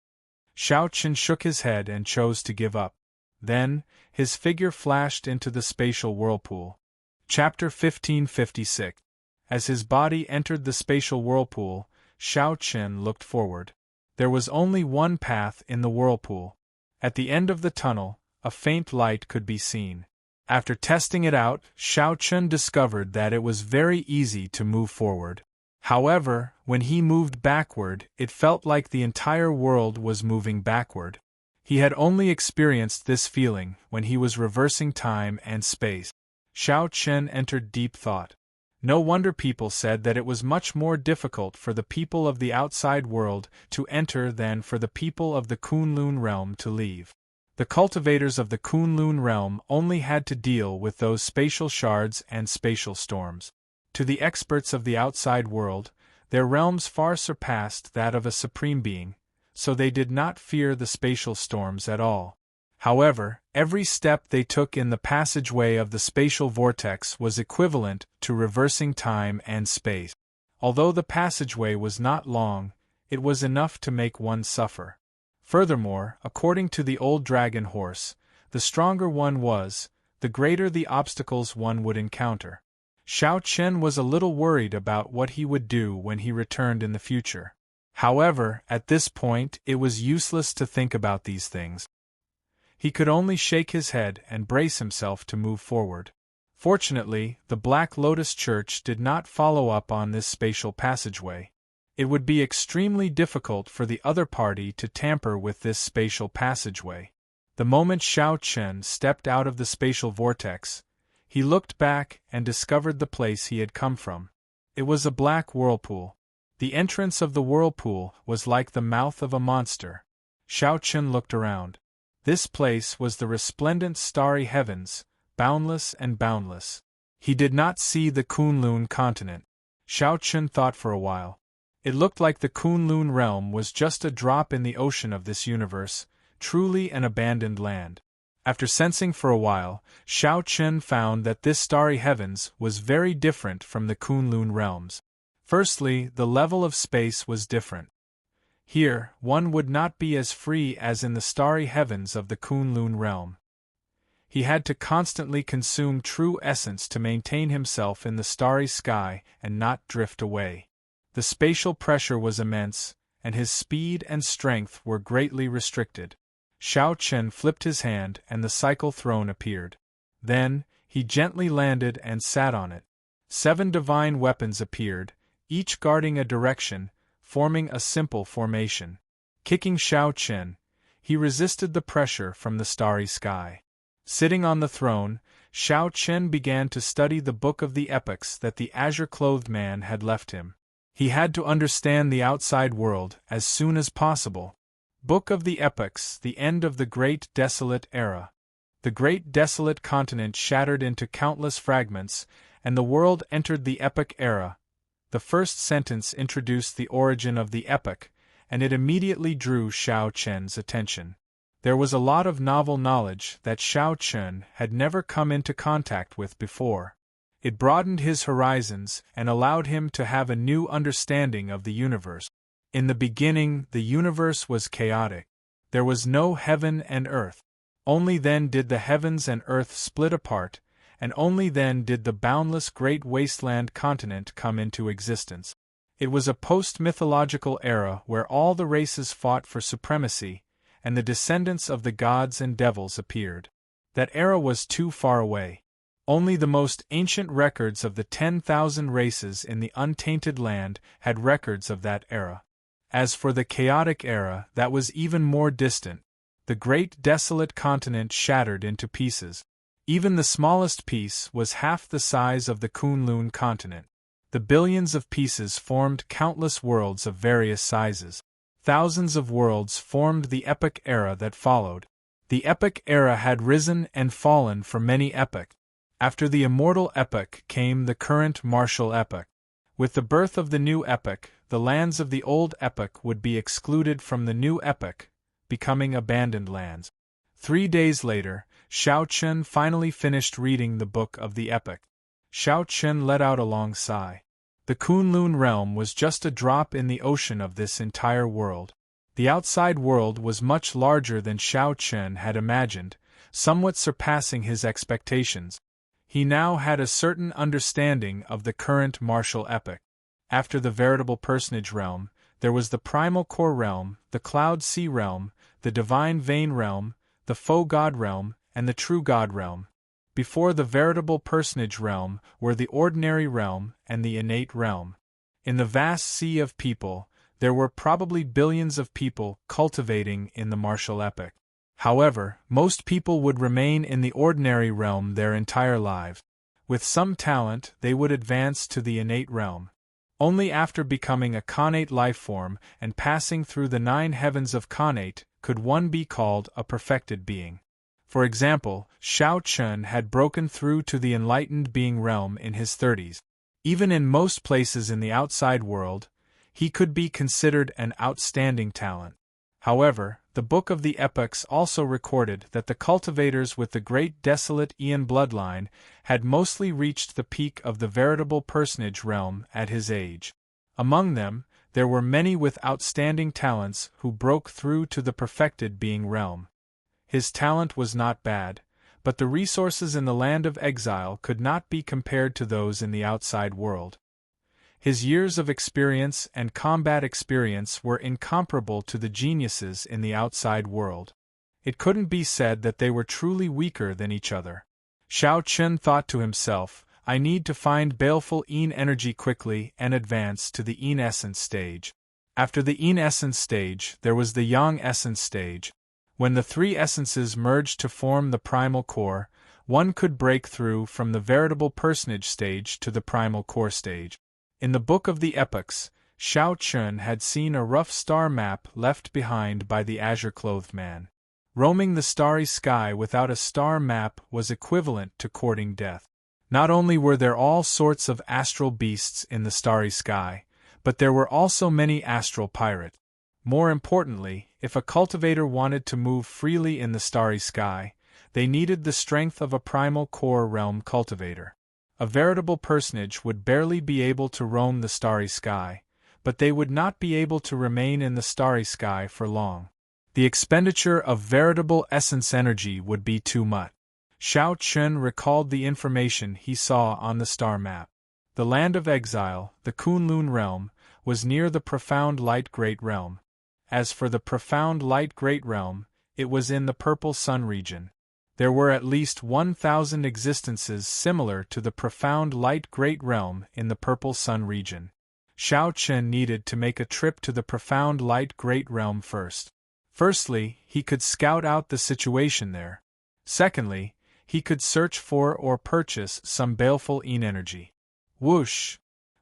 Xiao Chen shook his head and chose to give up. Then, his figure flashed into the spatial whirlpool. Chapter 1556. As his body entered the spatial whirlpool, Xiao Chen looked forward. There was only one path in the whirlpool. At the end of the tunnel, a faint light could be seen. After testing it out, Xiao Chen discovered that it was very easy to move forward. However, when he moved backward, it felt like the entire world was moving backward. He had only experienced this feeling when he was reversing time and space. Xiao Chen entered deep thought. No wonder people said that it was much more difficult for the people of the outside world to enter than for the people of the Kunlun realm to leave. The cultivators of the Kunlun realm only had to deal with those spatial shards and spatial storms. To the experts of the outside world, their realms far surpassed that of a supreme being, so they did not fear the spatial storms at all. However, every step they took in the passageway of the spatial vortex was equivalent to reversing time and space. Although the passageway was not long, it was enough to make one suffer. Furthermore, according to the old dragon horse, the stronger one was, the greater the obstacles one would encounter. Xiao Chen was a little worried about what he would do when he returned in the future. However, at this point it was useless to think about these things. He could only shake his head and brace himself to move forward. Fortunately, the Black Lotus Church did not follow up on this spatial passageway. It would be extremely difficult for the other party to tamper with this spatial passageway. The moment Xiao Chen stepped out of the spatial vortex, he looked back and discovered the place he had come from. It was a black whirlpool. The entrance of the whirlpool was like the mouth of a monster. Xiao Chen looked around. This place was the resplendent starry heavens, boundless and boundless. He did not see the Kunlun continent. Xiao Chen thought for a while. It looked like the Kunlun realm was just a drop in the ocean of this universe, truly an abandoned land. After sensing for a while, Xiao Chen found that this starry heavens was very different from the Kunlun realms. Firstly, the level of space was different. Here, one would not be as free as in the starry heavens of the Kunlun realm. He had to constantly consume true essence to maintain himself in the starry sky and not drift away. The spatial pressure was immense, and his speed and strength were greatly restricted. Xiao Chen flipped his hand and the cycle throne appeared. Then, he gently landed and sat on it. 7 divine weapons appeared, each guarding a direction, forming a simple formation. Kicking Xiao Chen, he resisted the pressure from the starry sky. Sitting on the throne, Xiao Chen began to study the book of the epochs that the azure-clothed man had left him. He had to understand the outside world as soon as possible. Book of the Epochs, the end of the Great Desolate Era. The Great Desolate Continent shattered into countless fragments, and the world entered the epic era. The first sentence introduced the origin of the epic, and it immediately drew Xiao Chen's attention. There was a lot of novel knowledge that Xiao Chen had never come into contact with before. It broadened his horizons and allowed him to have a new understanding of the universe. In the beginning, the universe was chaotic. There was no heaven and earth. Only then did the heavens and earth split apart, and only then did the boundless great wasteland continent come into existence. It was a post-mythological era where all the races fought for supremacy, and the descendants of the gods and devils appeared. That era was too far away. Only the most ancient records of the 10,000 races in the untainted land had records of that era. As for the chaotic era, that was even more distant. The great desolate continent shattered into pieces. Even the smallest piece was half the size of the Kunlun continent. The billions of pieces formed countless worlds of various sizes. Thousands of worlds formed the epic era that followed. The epic era had risen and fallen for many epochs. After the immortal epoch came the current martial epoch. With the birth of the new epoch, the lands of the old epoch would be excluded from the new epoch, becoming abandoned lands. 3 days later, Xiao Chen finally finished reading the book of the epoch. Xiao Chen let out a long sigh. The Kunlun realm was just a drop in the ocean of this entire world. The outside world was much larger than Xiao Chen had imagined, somewhat surpassing his expectations. He now had a certain understanding of the current martial epoch. After the veritable personage realm, there was the primal core realm, the cloud sea realm, the divine vein realm, the faux god realm, and the true god realm. Before the veritable personage realm were the ordinary realm and the innate realm. In the vast sea of people, there were probably billions of people cultivating in the martial epoch. However, most people would remain in the ordinary realm their entire lives. With some talent, they would advance to the innate realm. Only after becoming a connate life form and passing through the 9 heavens of connate could one be called a perfected being. For example, Xiao Chen had broken through to the enlightened being realm in his 30s. Even in most places in the outside world, he could be considered an outstanding talent. However, the Book of the Epochs also recorded that the cultivators with the great desolate Aeon bloodline had mostly reached the peak of the veritable personage realm at his age. Among them, there were many with outstanding talents who broke through to the perfected being realm. His talent was not bad, but the resources in the land of exile could not be compared to those in the outside world. His years of experience and combat experience were incomparable to the geniuses in the outside world. It couldn't be said that they were truly weaker than each other. Xiao Chen thought to himself, I need to find baleful Yin energy quickly and advance to the Yin essence stage. After the Yin essence stage, there was the Yang essence stage. When the 3 essences merged to form the primal core, one could break through from the veritable personage stage to the primal core stage. In the Book of the Epochs, Xiao Chen had seen a rough star map left behind by the azure-clothed man. Roaming the starry sky without a star map was equivalent to courting death. Not only were there all sorts of astral beasts in the starry sky, but there were also many astral pirates. More importantly, if a cultivator wanted to move freely in the starry sky, they needed the strength of a primal core realm cultivator. A veritable personage would barely be able to roam the starry sky, but they would not be able to remain in the starry sky for long. The expenditure of veritable essence energy would be too much. Xiao Chen recalled the information he saw on the star map. The land of exile, the Kunlun realm, was near the profound light great realm. As for the profound light great realm, it was in the purple sun region. There were at least 1,000 existences similar to the profound light great realm in the purple sun region. Xiao Chen needed to make a trip to the profound light great realm first. Firstly, he could scout out the situation there. Secondly, he could search for or purchase some baleful Yin energy. Whoosh!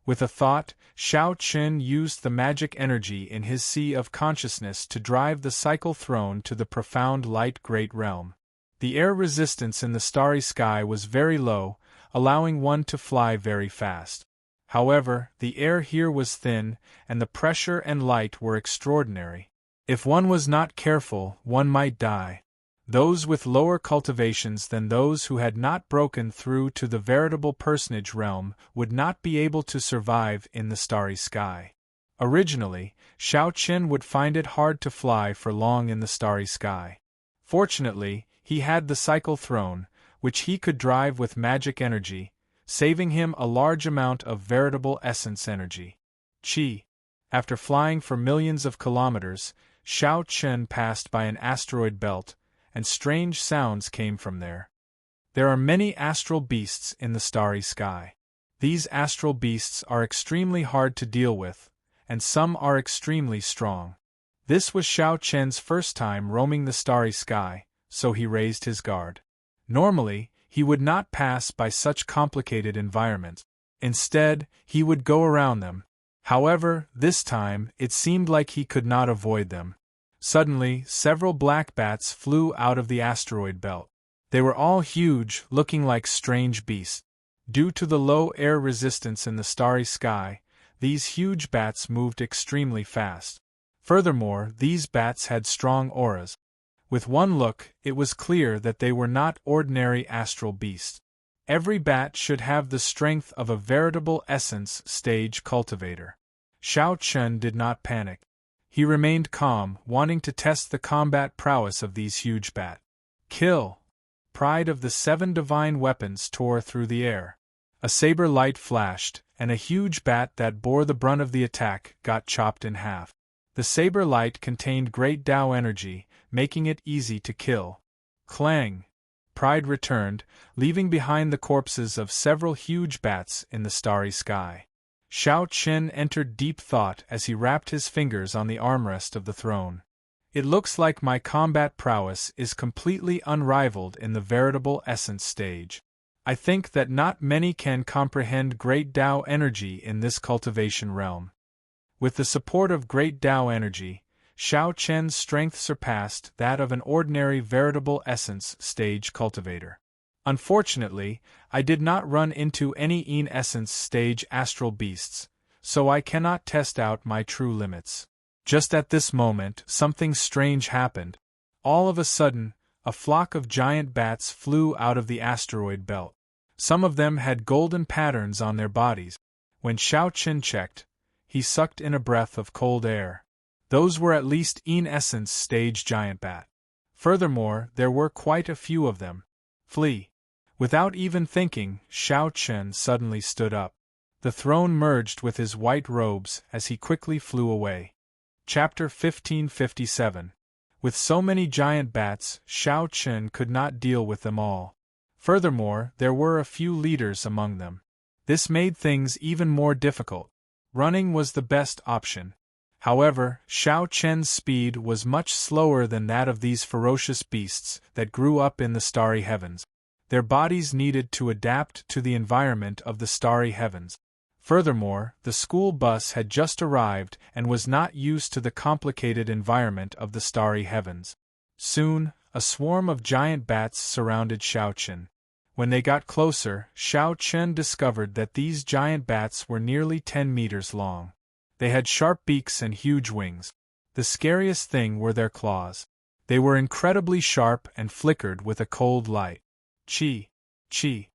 With a thought, Xiao Chen used the magic energy in his sea of consciousness to drive the cycle throne to the profound light great realm. The air resistance in the starry sky was very low, allowing one to fly very fast. However, the air here was thin, and the pressure and light were extraordinary. If one was not careful, one might die. Those with lower cultivations than those who had not broken through to the veritable personage realm would not be able to survive in the starry sky. Originally, Shao Qian would find it hard to fly for long in the starry sky. Fortunately, he had the cycle throne, which he could drive with magic energy, saving him a large amount of veritable essence energy. Qi. After flying for millions of kilometers, Shao Qian passed by an asteroid belt, and strange sounds came from there. There are many astral beasts in the starry sky. These astral beasts are extremely hard to deal with, and some are extremely strong. This was Shao Qian's first time roaming the starry sky, so he raised his guard. Normally, he would not pass by such complicated environments. Instead, he would go around them. However, this time, it seemed like he could not avoid them. Suddenly, several black bats flew out of the asteroid belt. They were all huge, looking like strange beasts. Due to the low air resistance in the starry sky, these huge bats moved extremely fast. Furthermore, these bats had strong auras. With one look, it was clear that they were not ordinary astral beasts. Every bat should have the strength of a veritable essence stage cultivator. Shao Qian did not panic. He remained calm, wanting to test the combat prowess of these huge bats. Kill! Pride of the 7 divine weapons tore through the air. A saber light flashed, and a huge bat that bore the brunt of the attack got chopped in half. The saber light contained great Tao energy, making it easy to kill. Clang! Pride returned, leaving behind the corpses of several huge bats in the starry sky. Shao Qian entered deep thought as he wrapped his fingers on the armrest of the throne. It looks like my combat prowess is completely unrivaled in the veritable essence stage. I think that not many can comprehend great Tao energy in this cultivation realm. With the support of great Tao energy, Shao Qian's strength surpassed that of an ordinary veritable essence stage cultivator. Unfortunately, I did not run into any essence stage astral beasts, so I cannot test out my true limits. Just at this moment, something strange happened. All of a sudden, a flock of giant bats flew out of the asteroid belt. Some of them had golden patterns on their bodies. When Shao Qian checked, he sucked in a breath of cold air. Those were at least essence stage giant bat. Furthermore, there were quite a few of them. Flee! Without even thinking, Shao Qian suddenly stood up. The throne merged with his white robes as he quickly flew away. Chapter 1557. With so many giant bats, Shao Qian could not deal with them all. Furthermore, there were a few leaders among them. This made things even more difficult. Running was the best option. However, Shao Qian's speed was much slower than that of these ferocious beasts that grew up in the starry heavens. Their bodies needed to adapt to the environment of the starry heavens. Furthermore, the school bus had just arrived and was not used to the complicated environment of the starry heavens. Soon, a swarm of giant bats surrounded Shao Qian. When they got closer, Shao Qian discovered that these giant bats were nearly 10 meters long. They had sharp beaks and huge wings. The scariest thing were their claws. They were incredibly sharp and flickered with a cold light. Chi! Chi!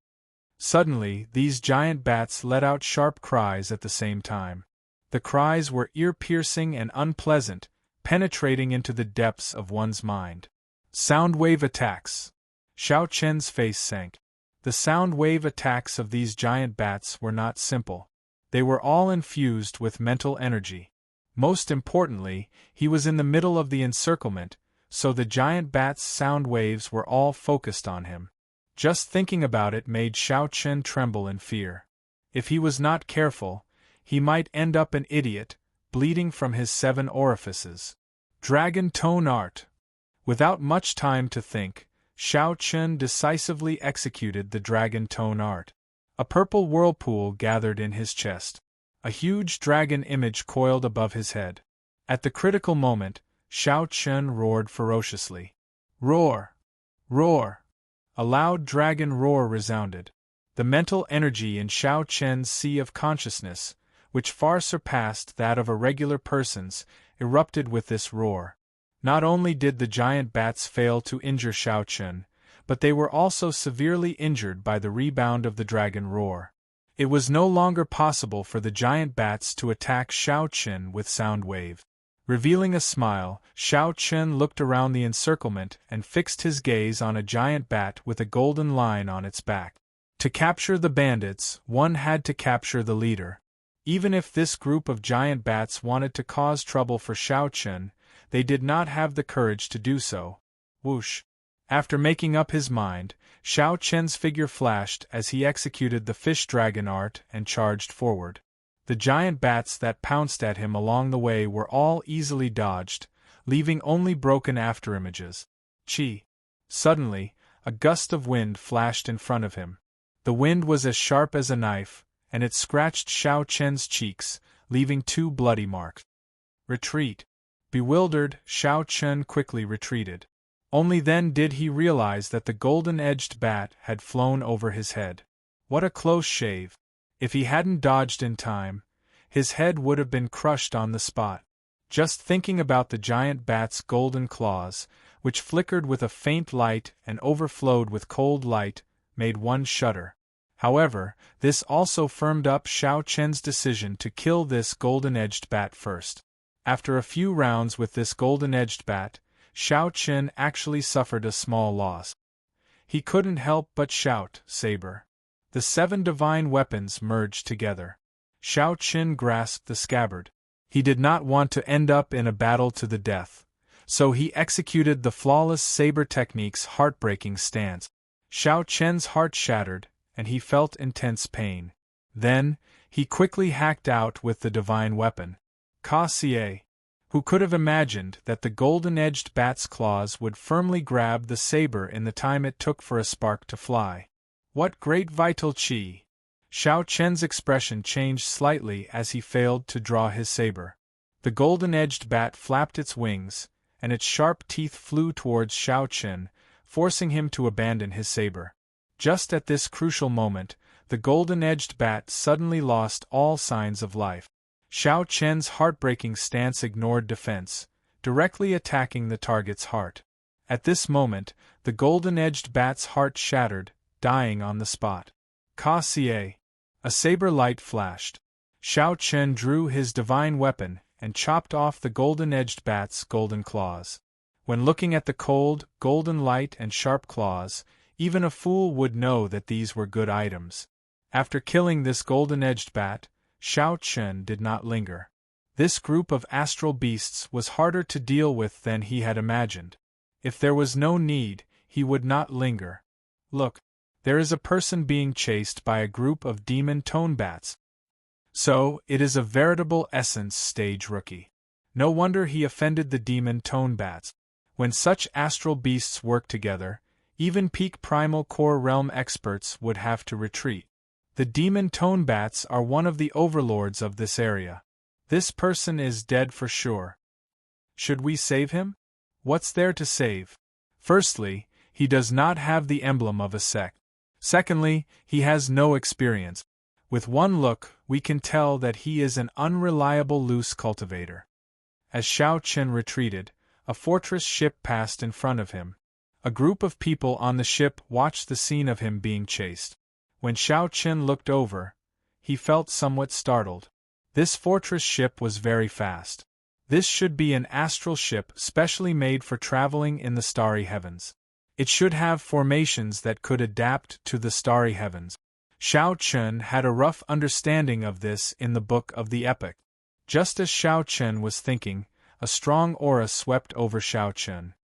Suddenly, these giant bats let out sharp cries at the same time. The cries were ear-piercing and unpleasant, penetrating into the depths of one's mind. Sound wave attacks! Shao Qian's face sank. The sound wave attacks of these giant bats were not simple. They were all infused with mental energy. Most importantly, he was in the middle of the encirclement, so the giant bat's sound waves were all focused on him. Just thinking about it made Shao Qian tremble in fear. If he was not careful, he might end up an idiot, bleeding from his 7 orifices. Dragon Tone Art! Without much time to think, Shao Qian decisively executed the Dragon Tone Art. A purple whirlpool gathered in his chest. A huge dragon image coiled above his head. At the critical moment, Shao Qian roared ferociously. Roar! Roar! A loud dragon roar resounded. The mental energy in Xiao Chen's sea of consciousness, which far surpassed that of a regular person's, erupted with this roar. Not only did the giant bats fail to injure Xiao Chen, but they were also severely injured by the rebound of the dragon roar. It was no longer possible for the giant bats to attack Xiao Chen with sound wave. Revealing a smile, Xiao Chen looked around the encirclement and fixed his gaze on a giant bat with a golden line on its back. To capture the bandits, one had to capture the leader. Even if this group of giant bats wanted to cause trouble for Xiao Chen, they did not have the courage to do so. Whoosh! After making up his mind, Xiao Chen's figure flashed as he executed the fish dragon art and charged forward. The giant bats that pounced at him along the way were all easily dodged, leaving only broken afterimages. Chi! Suddenly, a gust of wind flashed in front of him. The wind was as sharp as a knife, and it scratched Xiao Chen's cheeks, leaving 2 bloody marks. Retreat! Bewildered, Xiao Chen quickly retreated. Only then did he realize that the golden-edged bat had flown over his head. What a close shave! If he hadn't dodged in time, his head would have been crushed on the spot. Just thinking about the giant bat's golden claws, which flickered with a faint light and overflowed with cold light, made one shudder. However, this also firmed up Xiao Chen's decision to kill this golden-edged bat first. After a few rounds with this golden-edged bat, Xiao Chen actually suffered a small loss. He couldn't help but shout, "Saber!" The 7 divine weapons merged together. Xiao Chen grasped the scabbard. He did not want to end up in a battle to the death, so he executed the flawless saber technique's heartbreaking stance. Xiao Chen's heart shattered, and he felt intense pain. Then, he quickly hacked out with the divine weapon. Ka-Xie! Who could have imagined that the golden-edged bat's claws would firmly grab the saber in the time it took for a spark to fly? What great vital qi! Xiao Chen's expression changed slightly as he failed to draw his saber. The golden-edged bat flapped its wings, and its sharp teeth flew towards Xiao Chen, forcing him to abandon his saber. Just at this crucial moment, the golden-edged bat suddenly lost all signs of life. Xiao Chen's heartbreaking stance ignored defense, directly attacking the target's heart. At this moment, the golden-edged bat's heart shattered, dying on the spot. Ka-Xie! A saber light flashed. Xiao Chen drew his divine weapon and chopped off the golden-edged bat's golden claws. When looking at the cold, golden light and sharp claws, even a fool would know that these were good items. After killing this golden-edged bat, Xiao Chen did not linger. This group of astral beasts was harder to deal with than he had imagined. If there was no need, he would not linger. Look, there is a person being chased by a group of demon tone bats. So, it is a veritable essence stage rookie. No wonder he offended the demon tone bats. When such astral beasts work together, even peak primal core realm experts would have to retreat. The demon tone bats are one of the overlords of this area. This person is dead for sure. Should we save him? What's there to save? Firstly, he does not have the emblem of a sect. Secondly, he has no experience. With one look, we can tell that he is an unreliable loose cultivator. As Xiao Chen retreated, a fortress ship passed in front of him. A group of people on the ship watched the scene of him being chased. When Xiao Chen looked over, he felt somewhat startled. This fortress ship was very fast. This should be an astral ship specially made for traveling in the starry heavens. It should have formations that could adapt to the starry heavens. Xiao Chen had a rough understanding of this in the book of the epic. Just as Xiao Chen was thinking, a strong aura swept over Xiao Chen.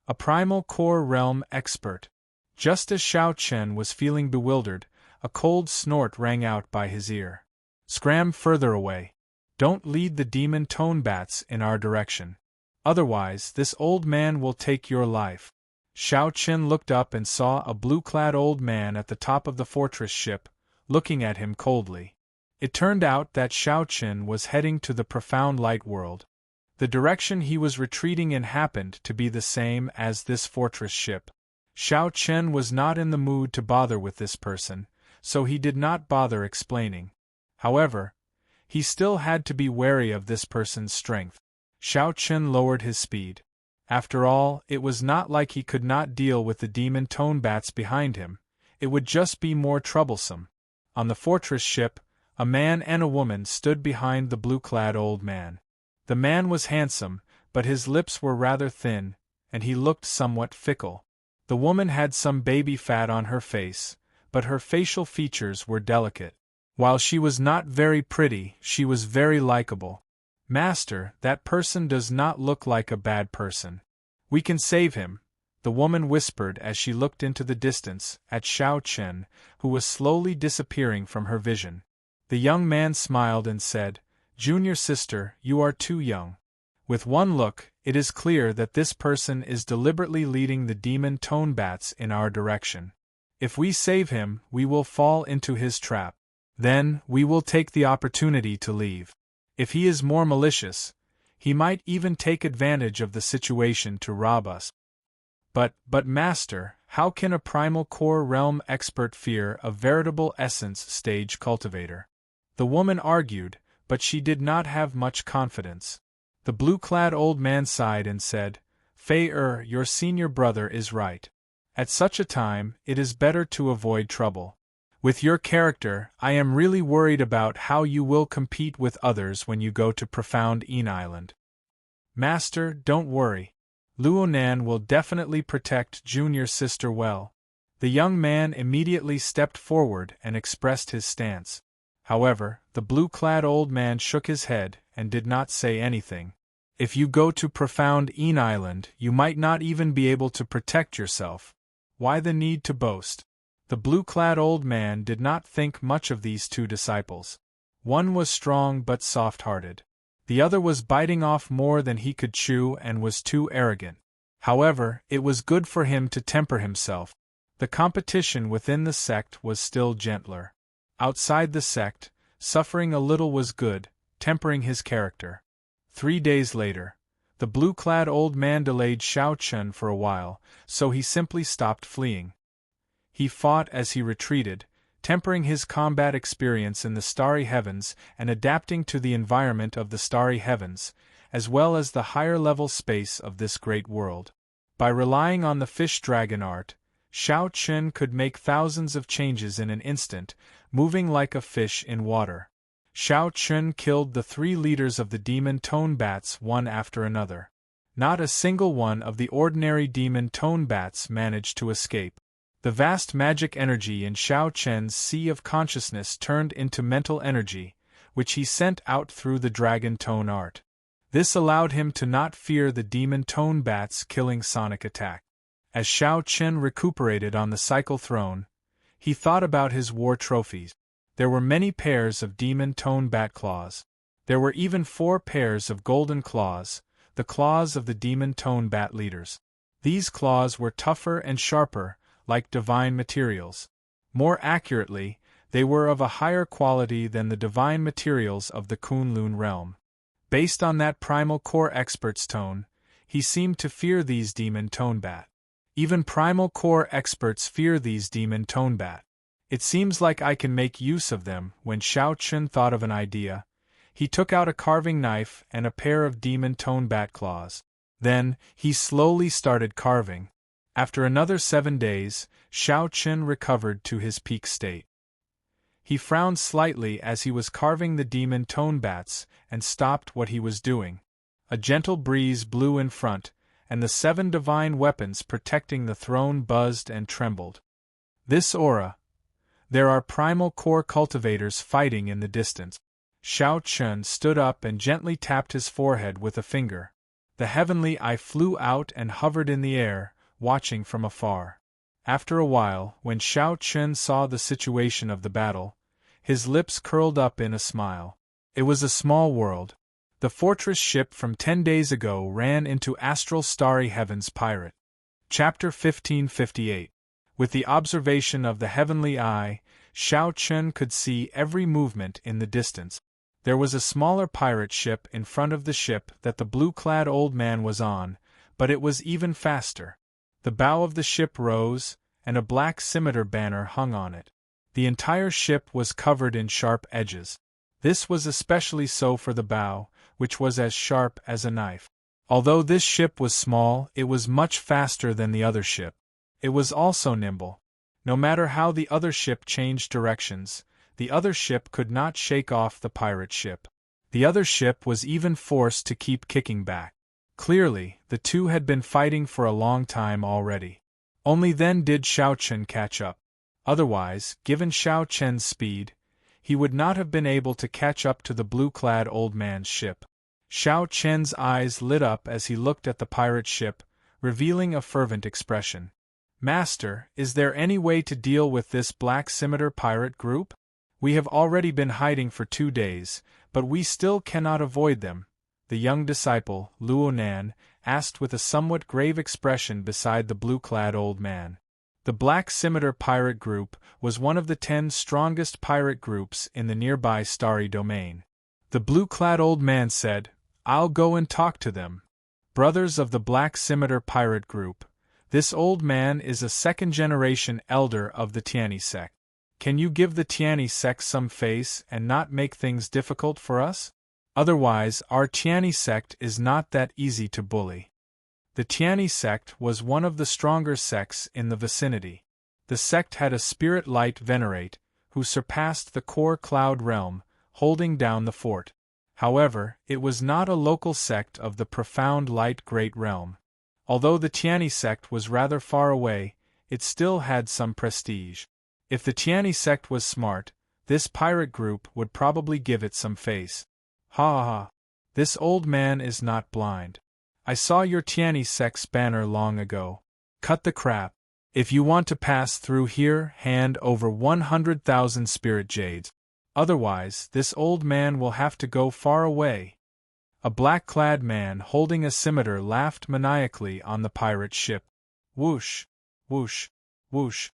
A primal core realm expert. Just as Xiao Chen was feeling bewildered, a cold snort rang out by his ear. Scram further away. Don't lead the demon tone bats in our direction. Otherwise, this old man will take your life. Xiao Chen looked up and saw a blue-clad old man at the top of the fortress ship, looking at him coldly. It turned out that Xiao Chen was heading to the profound light world. The direction he was retreating in happened to be the same as this fortress ship. Xiao Chen was not in the mood to bother with this person, so he did not bother explaining. However, he still had to be wary of this person's strength. Xiao Chen lowered his speed. After all, it was not like he could not deal with the demon tone bats behind him, it would just be more troublesome. On the fortress ship, a man and a woman stood behind the blue-clad old man. The man was handsome, but his lips were rather thin, and he looked somewhat fickle. The woman had some baby fat on her face, but her facial features were delicate. While she was not very pretty, she was very likable. "Master, that person does not look like a bad person. We can save him," the woman whispered as she looked into the distance at Xiao Chen, who was slowly disappearing from her vision. The young man smiled and said, "Junior sister, you are too young." With one look, it is clear that this person is deliberately leading the demon tone bats in our direction. If we save him, we will fall into his trap. Then, we will take the opportunity to leave. If he is more malicious, he might even take advantage of the situation to rob us. But master, how can a primal core realm expert fear a veritable essence stage cultivator? The woman argued, but she did not have much confidence. The blue-clad old man sighed and said, "Fei your senior brother is right. At such a time, it is better to avoid trouble. With your character, I am really worried about how you will compete with others when you go to Profound Een Island." "Master, don't worry. Luonan will definitely protect junior sister well." The young man immediately stepped forward and expressed his stance. However, the blue-clad old man shook his head and did not say anything. "If you go to Profound Een Island, you might not even be able to protect yourself. Why the need to boast?" The blue-clad old man did not think much of these two disciples. One was strong but soft-hearted. The other was biting off more than he could chew and was too arrogant. However, it was good for him to temper himself. The competition within the sect was still gentler. Outside the sect, suffering a little was good, tempering his character. 3 days later, the blue-clad old man delayed Xiao Chen for a while, so he simply stopped fleeing. He fought as he retreated, tempering his combat experience in the starry heavens and adapting to the environment of the starry heavens, as well as the higher-level space of this great world. By relying on the fish-dragon art, Xiao Chen could make thousands of changes in an instant, moving like a fish in water. Xiao Chen killed the 3 leaders of the demon tone bats one after another. Not a single one of the ordinary demon tone bats managed to escape. The vast magic energy in Xiao Chen's sea of consciousness turned into mental energy, which he sent out through the dragon tone art. This allowed him to not fear the demon tone bat's killing sonic attack. As Xiao Chen recuperated on the cycle throne, he thought about his war trophies. There were many pairs of demon tone bat claws. There were even 4 pairs of golden claws, the claws of the demon tone bat leaders. These claws were tougher and sharper, like divine materials. More accurately, they were of a higher quality than the divine materials of the Kunlun realm. Based on that primal core expert's tone, he seemed to fear these demon tone bat. Even primal core experts fear these demon tone bat. It seems like I can make use of them. When Xiao Chen thought of an idea, he took out a carving knife and a pair of demon tone bat claws. Then, he slowly started carving. After another 7 days, Xiao Chen recovered to his peak state. He frowned slightly as he was carving the demon tone bats and stopped what he was doing. A gentle breeze blew in front, and the 7 divine weapons protecting the throne buzzed and trembled. This aura. There are primal core cultivators fighting in the distance. Xiao Chen stood up and gently tapped his forehead with a finger. The heavenly eye flew out and hovered in the air, watching from afar. After a while, when Xiao Chen saw the situation of the battle, his lips curled up in a smile. It was a small world. The fortress ship from 10 days ago ran into astral starry heavens pirate. Chapter 1558. With the observation of the heavenly eye, Xiao Chen could see every movement in the distance. There was a smaller pirate ship in front of the ship that the blue-clad old man was on, but it was even faster. The bow of the ship rose, and a black scimitar banner hung on it. The entire ship was covered in sharp edges. This was especially so for the bow, which was as sharp as a knife. Although this ship was small, it was much faster than the other ship. It was also nimble. No matter how the other ship changed directions, the other ship could not shake off the pirate ship. The other ship was even forced to keep kicking back. Clearly, the two had been fighting for a long time already. Only then did Xiao Chen catch up. Otherwise, given Xiao Chen's speed, he would not have been able to catch up to the blue-clad old man's ship. Xiao Chen's eyes lit up as he looked at the pirate ship, revealing a fervent expression. "Master, is there any way to deal with this black scimitar pirate group? We have already been hiding for 2 days, but we still cannot avoid them," the young disciple, Luo Nan, asked with a somewhat grave expression beside the blue-clad old man. The Black Scimitar pirate group was one of the 10 strongest pirate groups in the nearby starry domain. The blue-clad old man said, "I'll go and talk to them. Brothers of the Black Scimitar pirate group, this old man is a second-generation elder of the Tianyi sect. Can you give the Tianyi sect some face and not make things difficult for us? Otherwise, our Tianyi sect is not that easy to bully." The Tianyi sect was one of the stronger sects in the vicinity. The sect had a spirit light venerate, who surpassed the core cloud realm, holding down the fort. However, it was not a local sect of the profound light great realm. Although the Tianyi sect was rather far away, it still had some prestige. If the Tianyi sect was smart, this pirate group would probably give it some face. Ha ha ha. This old man is not blind. I saw your Tianyi sect's banner long ago. Cut the crap. If you want to pass through here, hand over 100,000 spirit jades. Otherwise, this old man will have to go far away. A black-clad man holding a scimitar laughed maniacally on the pirate ship. Whoosh, whoosh, whoosh.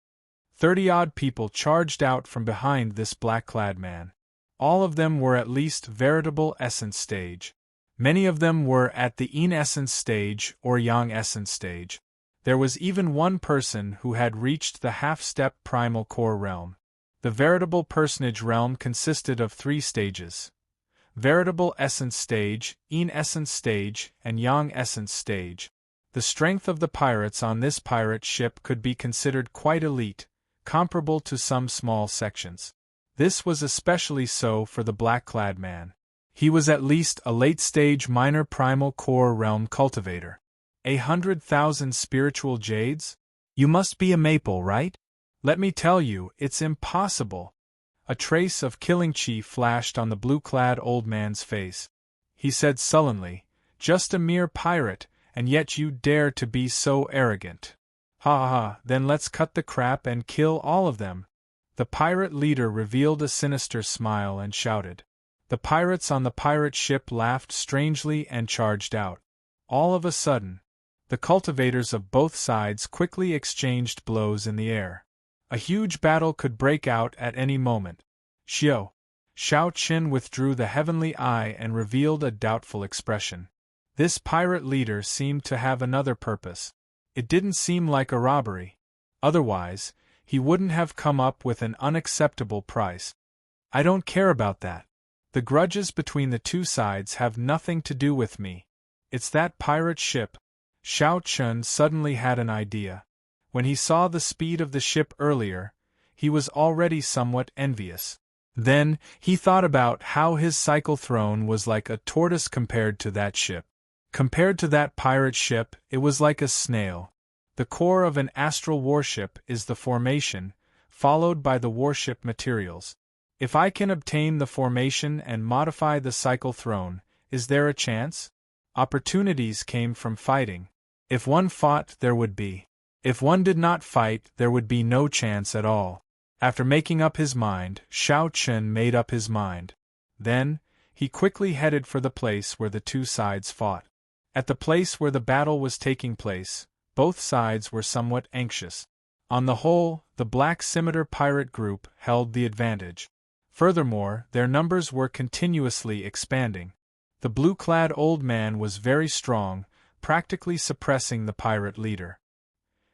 30-odd people charged out from behind this black-clad man. All of them were at least veritable essence stage. Many of them were at the Yin essence stage or Yang essence stage. There was even one person who had reached the half-step primal core realm. The veritable personage realm consisted of 3 stages: veritable essence stage, Yin essence stage, and Yang essence stage. The strength of the pirates on this pirate ship could be considered quite elite, comparable to some small sections. This was especially so for the black-clad man. He was at least a late-stage minor primal core realm cultivator. 100,000 spiritual jades? You must be a maple, right? Let me tell you, it's impossible. A trace of killing chi flashed on the blue-clad old man's face. He said sullenly, "Just a mere pirate, and yet you dare to be so arrogant. Ha ha ha, then let's cut the crap and kill all of them." The pirate leader revealed a sinister smile and shouted. The pirates on the pirate ship laughed strangely and charged out. All of a sudden, the cultivators of both sides quickly exchanged blows in the air. A huge battle could break out at any moment. Xiao Chen withdrew the heavenly eye and revealed a doubtful expression. This pirate leader seemed to have another purpose. It didn't seem like a robbery. Otherwise, he wouldn't have come up with an unacceptable price. I don't care about that. The grudges between the two sides have nothing to do with me. It's that pirate ship. Xiao Chen suddenly had an idea. When he saw the speed of the ship earlier, he was already somewhat envious. Then, he thought about how his cycle throne was like a tortoise compared to that ship. Compared to that pirate ship, it was like a snail. The core of an astral warship is the formation, followed by the warship materials. If I can obtain the formation and modify the cycle throne, is there a chance? Opportunities came from fighting. If one fought, there would be. If one did not fight, there would be no chance at all. After making up his mind, Xiao Chen made up his mind. Then, he quickly headed for the place where the two sides fought. At the place where the battle was taking place, both sides were somewhat anxious. On the whole, the Black Scimitar pirate group held the advantage. Furthermore, their numbers were continuously expanding. The blue-clad old man was very strong, practically suppressing the pirate leader.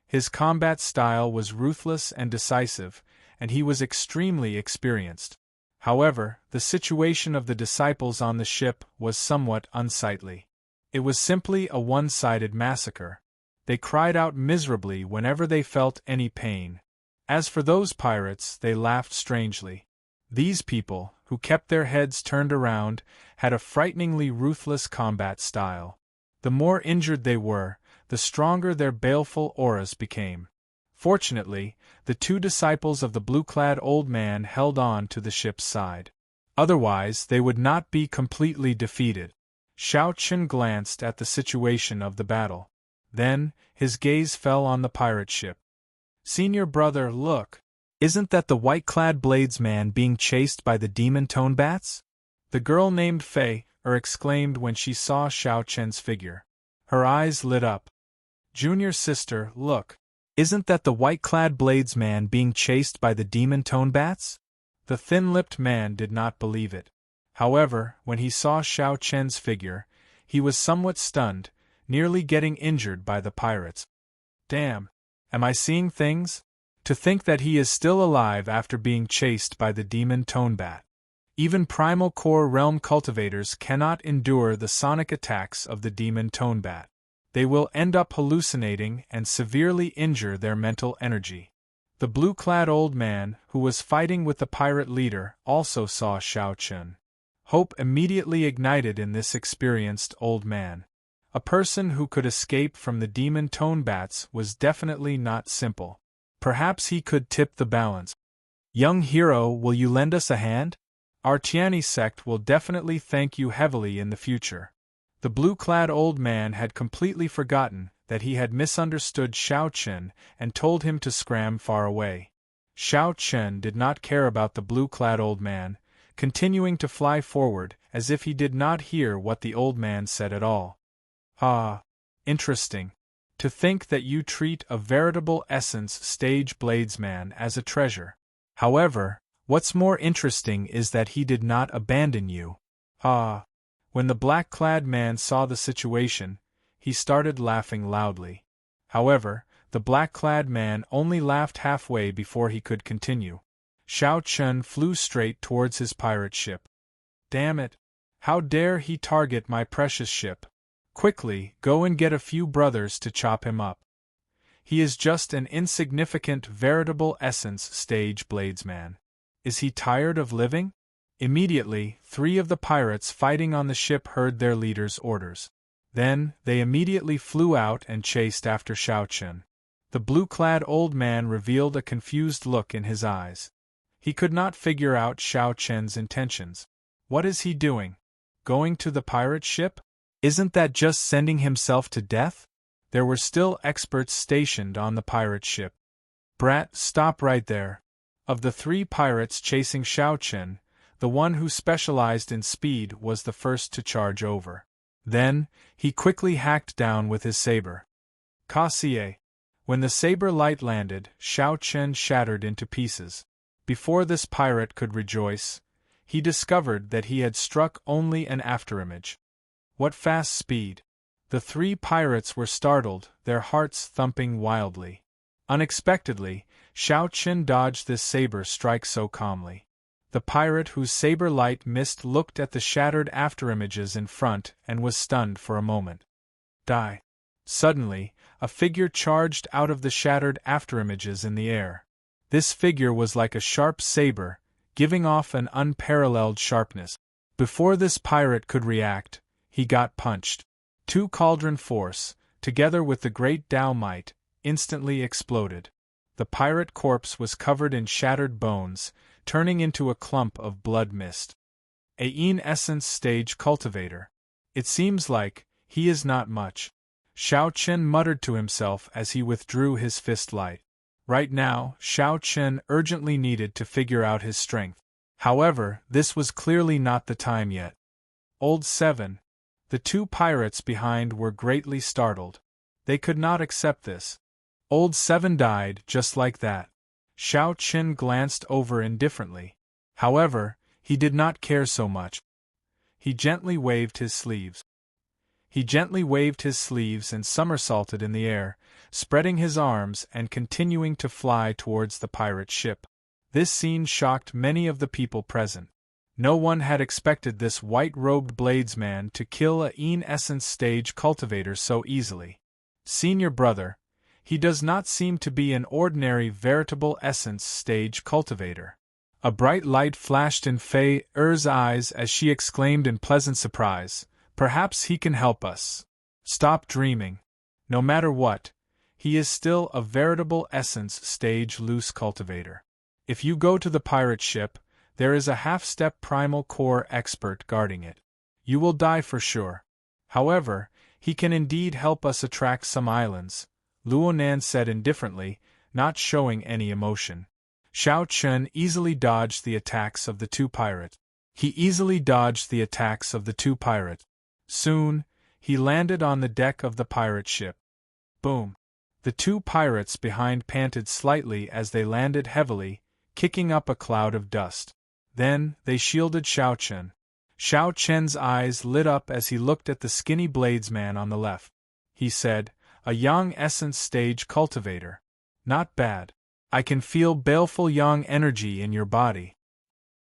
His combat style was ruthless and decisive, and he was extremely experienced. However, the situation of the disciples on the ship was somewhat unsightly. It was simply a one-sided massacre. They cried out miserably whenever they felt any pain. As for those pirates, they laughed strangely. These people, who kept their heads turned around, had a frighteningly ruthless combat style. The more injured they were, the stronger their baleful auras became. Fortunately, the two disciples of the blue-clad old man held on to the ship's side. Otherwise, they would not be completely defeated. Xiao Chen glanced at the situation of the battle. Then, his gaze fell on the pirate ship. "Senior brother, look! Isn't that the white-clad bladesman being chased by the demon tone bats?" The girl named Fei exclaimed when she saw Xiao Chen's figure. Her eyes lit up. "Junior sister, look! Isn't that the white-clad bladesman being chased by the demon tone bats?" The thin-lipped man did not believe it. However, when he saw Xiao Chen's figure, he was somewhat stunned, nearly getting injured by the pirates. "Damn! Am I seeing things? To think that he is still alive after being chased by the demon tone bat. Even primal core realm cultivators cannot endure the sonic attacks of the demon tone bat. They will end up hallucinating and severely injure their mental energy." The blue-clad old man, who was fighting with the pirate leader, also saw Xiao Chen. Hope immediately ignited in this experienced old man. A person who could escape from the demon tone bats was definitely not simple. Perhaps he could tip the balance. "Young hero, will you lend us a hand? Our Tiani sect will definitely thank you heavily in the future." The blue-clad old man had completely forgotten that he had misunderstood Xiao Chen and told him to scram far away. Xiao Chen did not care about the blue-clad old man, continuing to fly forward as if he did not hear what the old man said at all. "Ah, interesting. To think that you treat a veritable essence stage bladesman as a treasure. However, what's more interesting is that he did not abandon you. Ah." When the black-clad man saw the situation, he started laughing loudly. However, the black-clad man only laughed halfway before he could continue. Xiao Chen flew straight towards his pirate ship. "Damn it! How dare he target my precious ship? Quickly, go and get a few brothers to chop him up. He is just an insignificant veritable essence stage bladesman. Is he tired of living?" Immediately, 3 of the pirates fighting on the ship heard their leader's orders. Then, they immediately flew out and chased after Xiao Chen. The blue-clad old man revealed a confused look in his eyes. He could not figure out Xiao Chen's intentions. What is he doing? Going to the pirate ship? Isn't that just sending himself to death? There were still experts stationed on the pirate ship. "Brat, stop right there." Of the 3 pirates chasing Xiao Chen, the one who specialized in speed was the first to charge over. Then, he quickly hacked down with his saber. Kasie. When the saber light landed, Xiao Chen shattered into pieces. Before this pirate could rejoice, he discovered that he had struck only an afterimage. What fast speed! The 3 pirates were startled, their hearts thumping wildly. Unexpectedly, Xiao Chen dodged this saber strike so calmly. The pirate whose saber light missed looked at the shattered afterimages in front and was stunned for a moment. Die. Suddenly, a figure charged out of the shattered afterimages in the air. This figure was like a sharp saber, giving off an unparalleled sharpness. Before this pirate could react, he got punched. 2 cauldron force, together with the great Tao might, instantly exploded. The pirate corpse was covered in shattered bones, turning into a clump of blood mist. Ain essence stage cultivator. It seems like he is not much. Xiao Chen muttered to himself as he withdrew his fist light. Right now, Xiao Chen urgently needed to figure out his strength. However, this was clearly not the time yet. Old 7. The 2 pirates behind were greatly startled. They could not accept this. Old 7 died just like that. Xiao Chen glanced over indifferently. However, he did not care so much. He gently waved his sleeves. And somersaulted in the air, spreading his arms and continuing to fly towards the pirate ship. This scene shocked many of the people present. No one had expected this white-robed bladesman to kill a essence stage cultivator so easily. Senior brother, he does not seem to be an ordinary veritable essence stage cultivator. A bright light flashed in Fei-er's eyes as she exclaimed in pleasant surprise, "Perhaps he can help us." "Stop dreaming. No matter what, he is still a veritable essence stage loose cultivator. If you go to the pirate ship, there is a half-step primal core expert guarding it. You will die for sure. However, he can indeed help us attract some islands," Luonan said indifferently, not showing any emotion. Xiao Chun easily dodged the attacks of the two pirates. Soon, he landed on the deck of the pirate ship. Boom! The two pirates behind panted slightly as they landed heavily, kicking up a cloud of dust. Then, they shielded Xiao Chun. Xiao Chen's eyes lit up as he looked at the skinny bladesman on the left. He said, "A young essence stage cultivator. Not bad. I can feel baleful young energy in your body.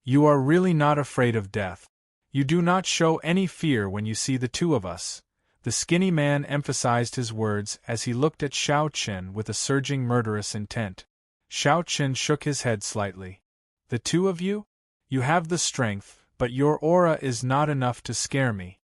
You are really not afraid of death. You do not show any fear when you see the two of us." The skinny man emphasized his words as he looked at Xiao Chen with a surging murderous intent. Xiao Chen shook his head slightly. "The two of you? You have the strength, but your aura is not enough to scare me."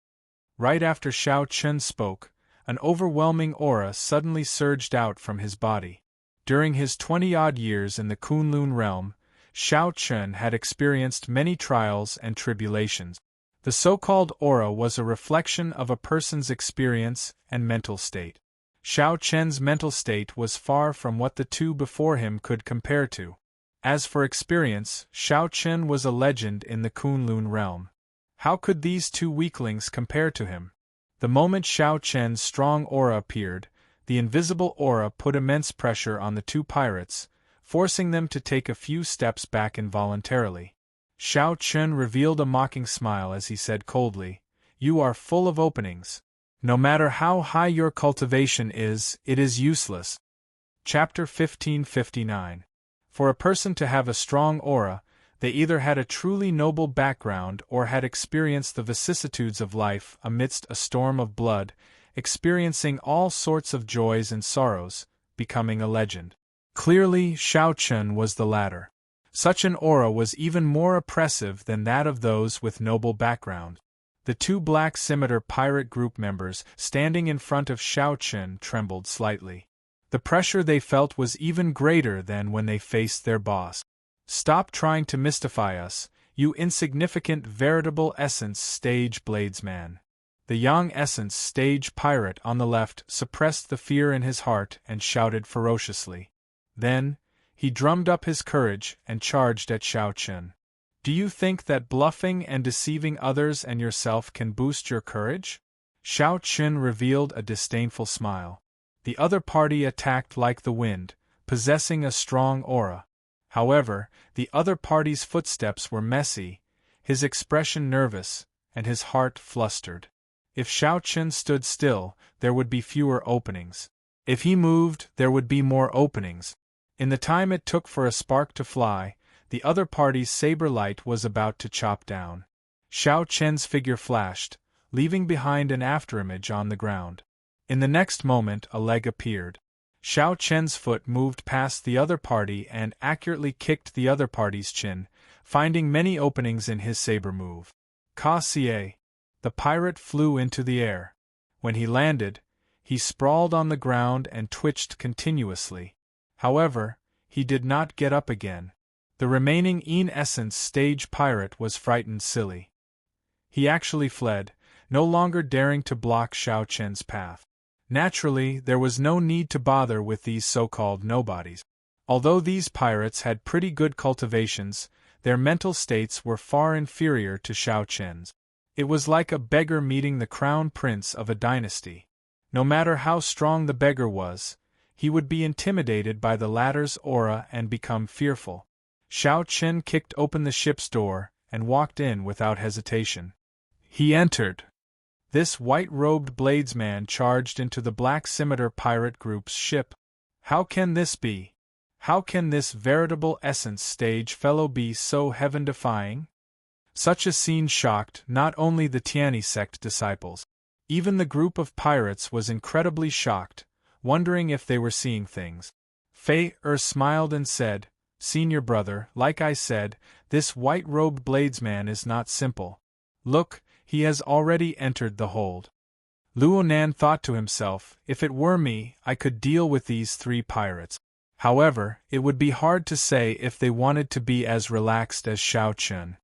Right after Xiao Chen spoke, an overwhelming aura suddenly surged out from his body. During his 20-odd years in the Kunlun realm, Xiao Chen had experienced many trials and tribulations. The so-called aura was a reflection of a person's experience and mental state. Xiao Chen's mental state was far from what the two before him could compare to. As for experience, Xiao Chen was a legend in the Kunlun realm. How could these two weaklings compare to him? The moment Xiao Chen's strong aura appeared, the invisible aura put immense pressure on the two pirates, forcing them to take a few steps back involuntarily. Xiao Chen revealed a mocking smile as he said coldly, "You are full of openings. No matter how high your cultivation is, it is useless." Chapter 1559. For a person to have a strong aura, they either had a truly noble background or had experienced the vicissitudes of life amidst a storm of blood, experiencing all sorts of joys and sorrows, becoming a legend. Clearly, Xiao Chen was the latter. Such an aura was even more oppressive than that of those with noble background. The two Black Scimitar pirate group members standing in front of Xiao Chen trembled slightly. The pressure they felt was even greater than when they faced their boss. "Stop trying to mystify us, you insignificant veritable essence stage bladesman." The young essence stage pirate on the left suppressed the fear in his heart and shouted ferociously. Then, he drummed up his courage and charged at Xiao Chen. "Do you think that bluffing and deceiving others and yourself can boost your courage?" Xiao Chen revealed a disdainful smile. The other party attacked like the wind, possessing a strong aura. However, the other party's footsteps were messy, his expression nervous, and his heart flustered. If Xiao Chen stood still, there would be fewer openings. If he moved, there would be more openings. In the time it took for a spark to fly, the other party's saber light was about to chop down. Xiao Chen's figure flashed, leaving behind an afterimage on the ground. In the next moment a leg appeared. Xiao Chen's foot moved past the other party and accurately kicked the other party's chin, finding many openings in his saber move. Ka-sie! The pirate flew into the air. When he landed, he sprawled on the ground and twitched continuously. However, he did not get up again. The remaining essence stage pirate was frightened silly. He actually fled, no longer daring to block Xiao Chen's path. Naturally, there was no need to bother with these so-called nobodies. Although these pirates had pretty good cultivations, their mental states were far inferior to Xiao Chen's. It was like a beggar meeting the crown prince of a dynasty. No matter how strong the beggar was, he would be intimidated by the latter's aura and become fearful. Xiao Chen kicked open the ship's door and walked in without hesitation. He entered. This white-robed bladesman charged into the Black Scimitar pirate group's ship. How can this be? How can this veritable essence stage fellow be so heaven-defying? Such a scene shocked not only the Tiani sect disciples. Even the group of pirates was incredibly shocked, wondering if they were seeing things. Fei smiled and said, "Senior brother, like I said, this white-robed bladesman is not simple. Look, he has already entered the hold." Luonan thought to himself, if it were me, I could deal with these 3 pirates. However, it would be hard to say if they wanted to be as relaxed as Xiao Chun.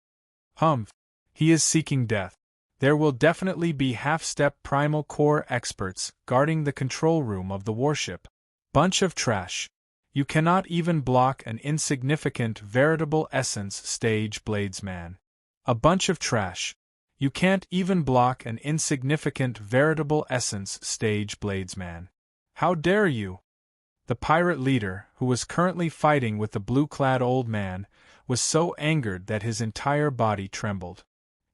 Humph. He is seeking death. There will definitely be half-step primal core experts guarding the control room of the warship. Bunch of trash. You cannot even block an insignificant veritable essence stage bladesman. A bunch of trash. You can't even block an insignificant veritable essence stage bladesman. How dare you? The pirate leader, who was currently fighting with the blue-clad old man, was so angered that his entire body trembled.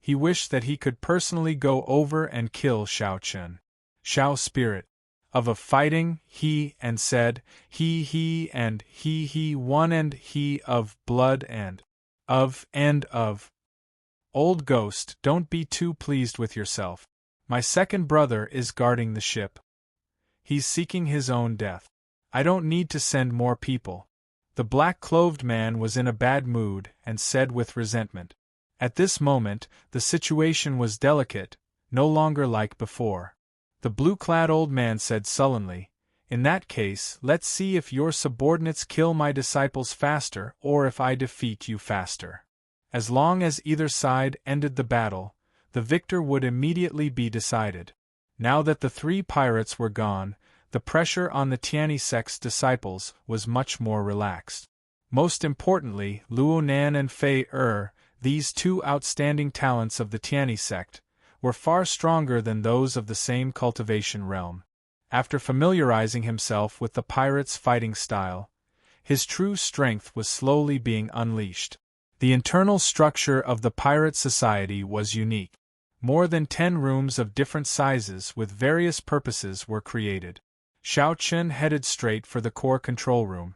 He wished that he could personally go over and kill Xiao Chun. Xiao spirit of a fighting, he and said, he and he one and he of blood and of. Old ghost, don't be too pleased with yourself. My second brother is guarding the ship. He's seeking his own death. I don't need to send more people. The black-clothed man was in a bad mood and said with resentment. At this moment, the situation was delicate, no longer like before. The blue-clad old man said sullenly, "In that case, let's see if your subordinates kill my disciples faster or if I defeat you faster." As long as either side ended the battle, the victor would immediately be decided. Now that the 3 pirates were gone, the pressure on the Tiani sect's disciples was much more relaxed. Most importantly, Luonan and Fei, these 2 outstanding talents of the Tiani sect, were far stronger than those of the same cultivation realm. After familiarizing himself with the pirates' fighting style, his true strength was slowly being unleashed. The internal structure of the pirate society was unique. More than 10 rooms of different sizes with various purposes were created. Xiao Chun headed straight for the core control room.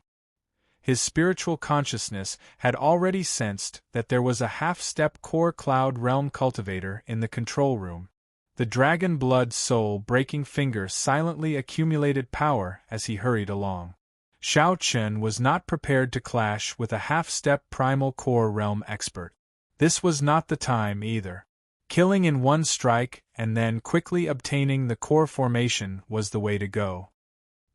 His spiritual consciousness had already sensed that there was a half-step core cloud realm cultivator in the control room. The dragon blood soul-breaking finger silently accumulated power as he hurried along. Xiao Chun was not prepared to clash with a half-step primal core realm expert. This was not the time either. Killing in one strike and then quickly obtaining the core formation was the way to go.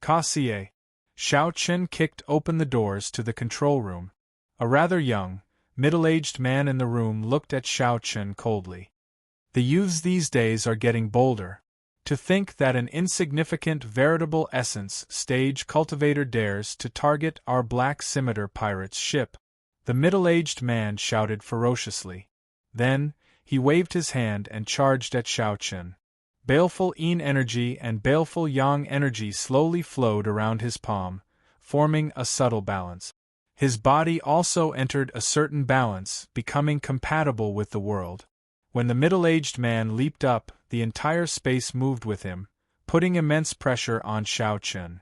Kassier. Xiao Chun kicked open the doors to the control room. A rather young, middle-aged man in the room looked at Xiao Chun coldly. The youths these days are getting bolder. To think that an insignificant veritable essence stage cultivator dares to target our black scimitar pirate's ship. The middle-aged man shouted ferociously. Then, he waved his hand and charged at Xiao Chun. Baleful yin energy and baleful yang energy slowly flowed around his palm, forming a subtle balance. His body also entered a certain balance, becoming compatible with the world. When the middle-aged man leaped up, the entire space moved with him, putting immense pressure on Xiao Chun.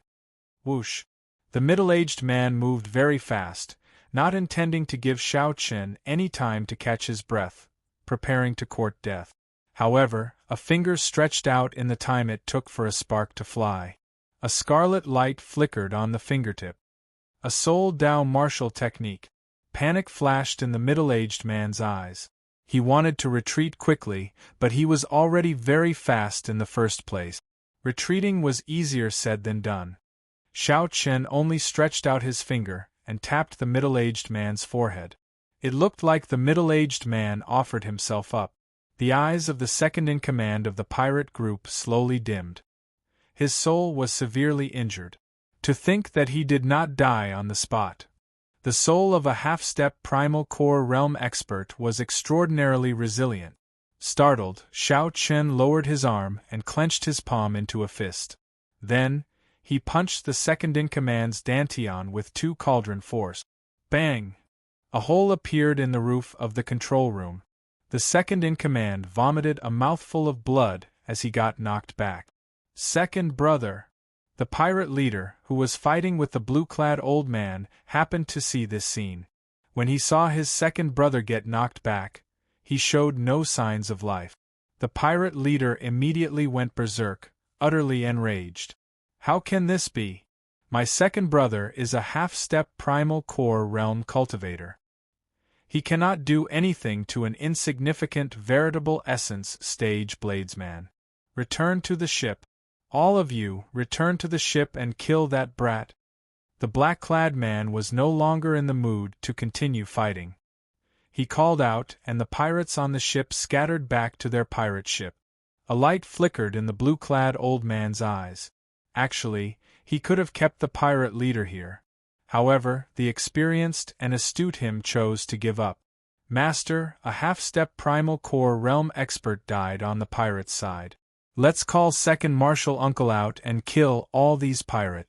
Whoosh! The middle-aged man moved very fast, not intending to give Xiao Chun any time to catch his breath, preparing to court death. However, a finger stretched out in the time it took for a spark to fly. A scarlet light flickered on the fingertip. A Soul Dao martial technique. Panic flashed in the middle-aged man's eyes. He wanted to retreat quickly, but he was already very fast in the first place. Retreating was easier said than done. Xiao Chun only stretched out his finger and tapped the middle-aged man's forehead. It looked like the middle-aged man offered himself up. The eyes of the second-in-command of the pirate group slowly dimmed. His soul was severely injured. To think that he did not die on the spot. The soul of a half-step primal core realm expert was extraordinarily resilient. Startled, Xiao Chun lowered his arm and clenched his palm into a fist. Then, he punched the second-in-command's dantian with 2 cauldron force. Bang! A hole appeared in the roof of the control room. The second-in-command vomited a mouthful of blood as he got knocked back. Second brother! The pirate leader, who was fighting with the blue-clad old man, happened to see this scene. When he saw his second brother get knocked back, he showed no signs of life. The pirate leader immediately went berserk, utterly enraged. How can this be? My second brother is a half-step primal core realm cultivator. He cannot do anything to an insignificant veritable essence stage bladesman. Return to the ship. All of you, return to the ship and kill that brat. The black-clad man was no longer in the mood to continue fighting. He called out, and the pirates on the ship scattered back to their pirate ship. A light flickered in the blue-clad old man's eyes. Actually, he could have kept the pirate leader here. However, the experienced and astute him chose to give up. Master, a half-step primal core realm expert died on the pirate's side. Let's call second martial uncle out and kill all these pirate.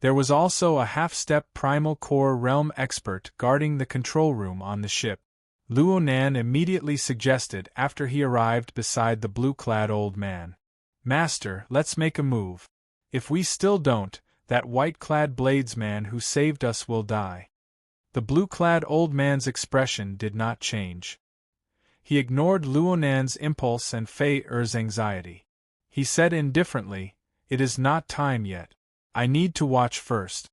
There was also a half-step primal core realm expert guarding the control room on the ship. Luonan immediately suggested after he arrived beside the blue-clad old man. Master, let's make a move. If we still don't, that white-clad bladesman who saved us will die. The blue-clad old man's expression did not change. He ignored Luonan's impulse and Fei-er's anxiety. He said indifferently, "It is not time yet. I need to watch first."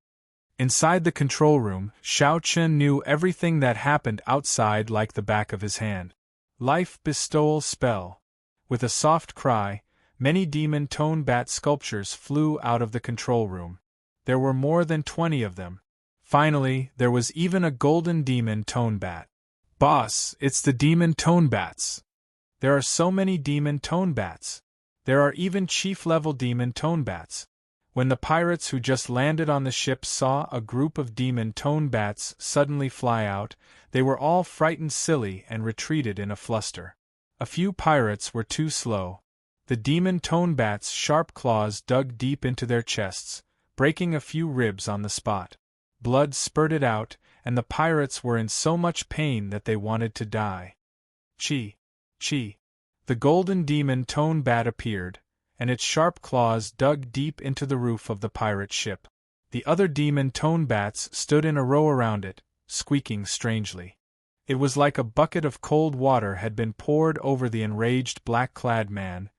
Inside the control room, Xiao Chen knew everything that happened outside like the back of his hand. Life bestowal spell. With a soft cry, many demon tone bat sculptures flew out of the control room. There were more than 20 of them. Finally, there was even a golden demon tone bat. Boss, it's the demon tone bats. There are so many demon tone bats. There are even chief-level demon tone bats. When the pirates who just landed on the ship saw a group of demon tone bats suddenly fly out, they were all frightened silly and retreated in a fluster. A few pirates were too slow. The demon tone bats' sharp claws dug deep into their chests, breaking a few ribs on the spot. Blood spurted out, and the pirates were in so much pain that they wanted to die. Chi! Chi! The golden demon tone bat appeared, and its sharp claws dug deep into the roof of the pirate ship. The other demon tone bats stood in a row around it, squeaking strangely. It was like a bucket of cold water had been poured over the enraged black-clad man,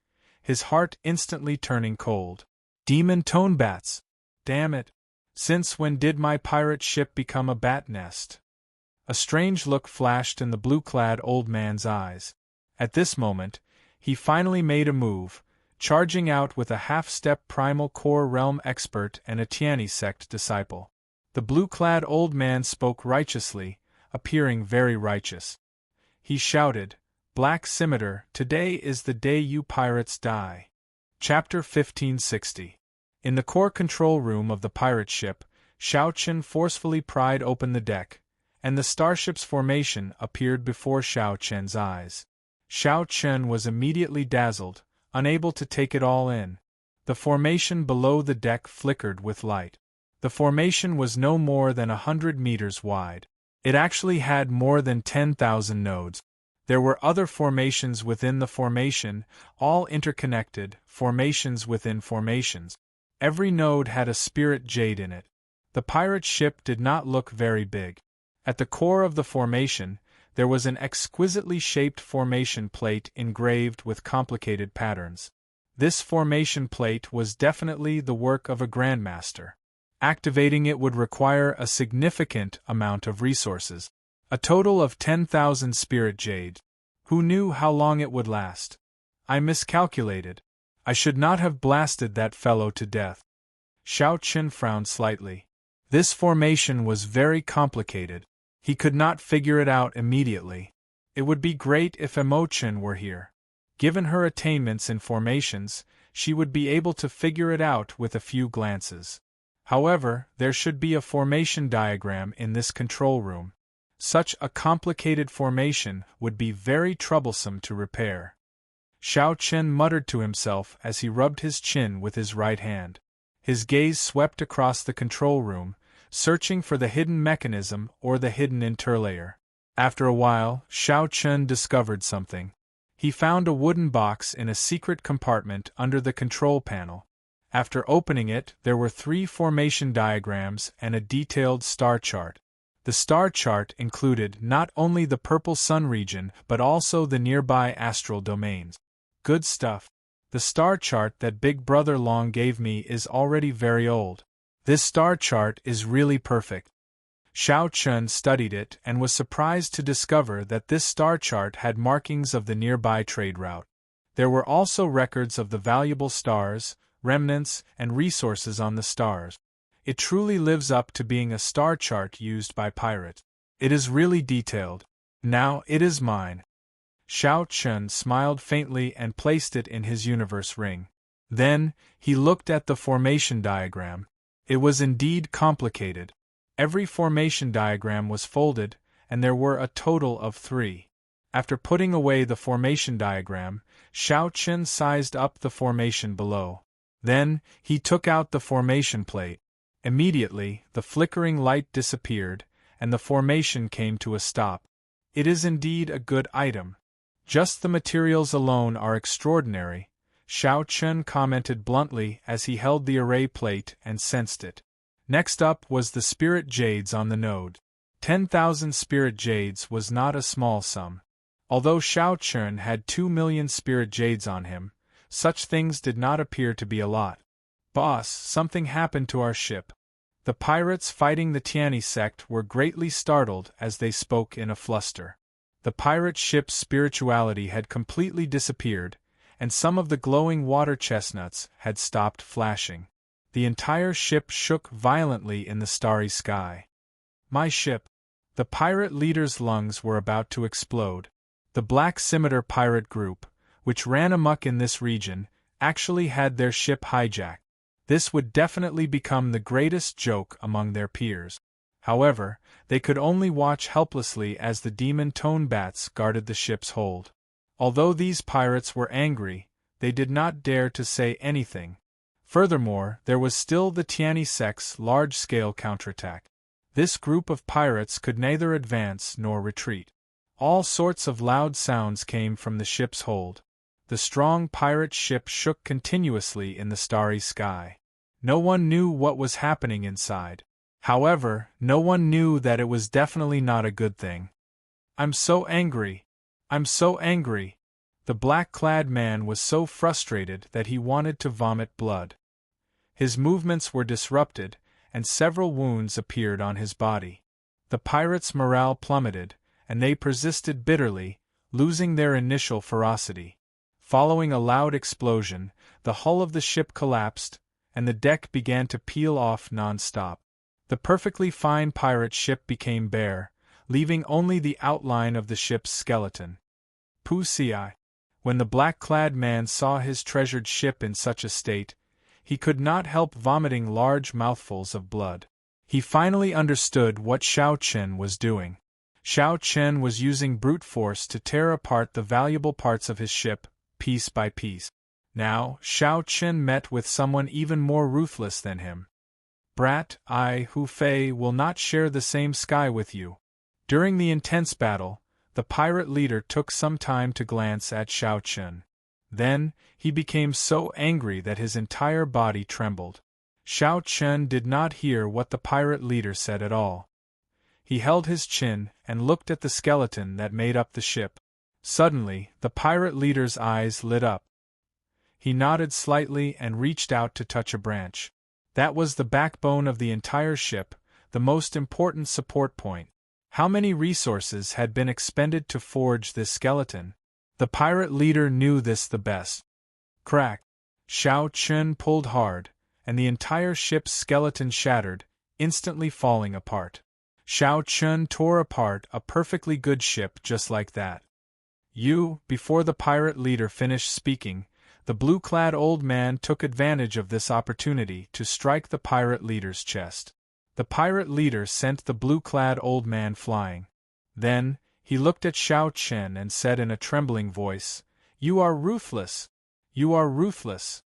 his heart instantly turning cold. Demon tone bats! Damn it! Since when did my pirate ship become a bat nest? A strange look flashed in the blue-clad old man's eyes. At this moment, he finally made a move, charging out with a half-step primal core realm expert and a Tiani sect disciple. The blue-clad old man spoke righteously, appearing very righteous. He shouted, "Black Scimitar, today is the day you pirates die." Chapter 1560. In the core control room of the pirate ship, Xiao Chen forcefully pried open the deck, and the starship's formation appeared before Xiao Chen's eyes. Xiao Chen was immediately dazzled, unable to take it all in. The formation below the deck flickered with light. The formation was no more than 100 meters wide. It actually had more than 10,000 nodes. There were other formations within the formation, all interconnected, formations within formations. Every node had a spirit jade in it. The pirate ship did not look very big. At the core of the formation, there was an exquisitely shaped formation plate engraved with complicated patterns. This formation plate was definitely the work of a grandmaster. Activating it would require a significant amount of resources. A total of 10,000 spirit jade. Who knew how long it would last? I miscalculated. I should not have blasted that fellow to death. Xiao Chen frowned slightly. This formation was very complicated. He could not figure it out immediately. It would be great if Imochen were here. Given her attainments in formations, she would be able to figure it out with a few glances. However, there should be a formation diagram in this control room. Such a complicated formation would be very troublesome to repair. Xiao Chen muttered to himself as he rubbed his chin with his right hand. His gaze swept across the control room, searching for the hidden mechanism or the hidden interlayer. After a while, Xiao Chen discovered something. He found a wooden box in a secret compartment under the control panel. After opening it, there were 3 formation diagrams and a detailed star chart. The star chart included not only the purple sun region but also the nearby astral domains. Good stuff. The star chart that Big Brother Long gave me is already very old. This star chart is really perfect. Xiao Chun studied it and was surprised to discover that this star chart had markings of the nearby trade route. There were also records of the valuable stars, remnants, and resources on the stars. It truly lives up to being a star chart used by pirates. It is really detailed. Now it is mine. Xiao Chun smiled faintly and placed it in his universe ring. Then, he looked at the formation diagram. It was indeed complicated. Every formation diagram was folded, and there were a total of 3. After putting away the formation diagram, Xiao Chun sized up the formation below. Then, he took out the formation plate. Immediately, the flickering light disappeared, and the formation came to a stop. It is indeed a good item. Just the materials alone are extraordinary, Xiao Chun commented bluntly as he held the array plate and sensed it. Next up was the spirit jades on the node. 10,000 spirit jades was not a small sum. Although Xiao Chun had 2 million spirit jades on him, such things did not appear to be a lot. Boss, something happened to our ship. The pirates fighting the Tiani sect were greatly startled as they spoke in a fluster. The pirate ship's spirituality had completely disappeared, and some of the glowing water chestnuts had stopped flashing. The entire ship shook violently in the starry sky. My ship! The pirate leader's lungs were about to explode. The Black Scimitar pirate group, which ran amok in this region, actually had their ship hijacked. This would definitely become the greatest joke among their peers. However, they could only watch helplessly as the demon tone bats guarded the ship's hold. Although these pirates were angry, they did not dare to say anything. Furthermore, there was still the Tiani sect's large-scale counterattack. This group of pirates could neither advance nor retreat. All sorts of loud sounds came from the ship's hold. The strong pirate ship shook continuously in the starry sky. No one knew what was happening inside. However, no one knew that it was definitely not a good thing. I'm so angry. I'm so angry. The black-clad man was so frustrated that he wanted to vomit blood. His movements were disrupted, and several wounds appeared on his body. The pirates' morale plummeted, and they persisted bitterly, losing their initial ferocity. Following a loud explosion, the hull of the ship collapsed, and the deck began to peel off non-stop. The perfectly fine pirate ship became bare, leaving only the outline of the ship's skeleton. Pussy-eye. When the black-clad man saw his treasured ship in such a state, he could not help vomiting large mouthfuls of blood. He finally understood what Xiao Chun was doing. Xiao Chun was using brute force to tear apart the valuable parts of his ship, piece by piece. Now, Xiao Chun met with someone even more ruthless than him. Brat, I, Hu Fei, will not share the same sky with you. During the intense battle, the pirate leader took some time to glance at Xiao Chun. Then, he became so angry that his entire body trembled. Xiao Chun did not hear what the pirate leader said at all. He held his chin and looked at the skeleton that made up the ship. Suddenly, the pirate leader's eyes lit up. He nodded slightly and reached out to touch a branch. That was the backbone of the entire ship, the most important support point. How many resources had been expended to forge this skeleton? The pirate leader knew this the best. Crack! Xiao Chun pulled hard, and the entire ship's skeleton shattered, instantly falling apart. Xiao Chun tore apart a perfectly good ship just like that. Before the pirate leader finished speaking, the blue-clad old man took advantage of this opportunity to strike the pirate leader's chest. The pirate leader sent the blue-clad old man flying. Then, he looked at Xiao Chun and said in a trembling voice, "You are ruthless! You are ruthless!"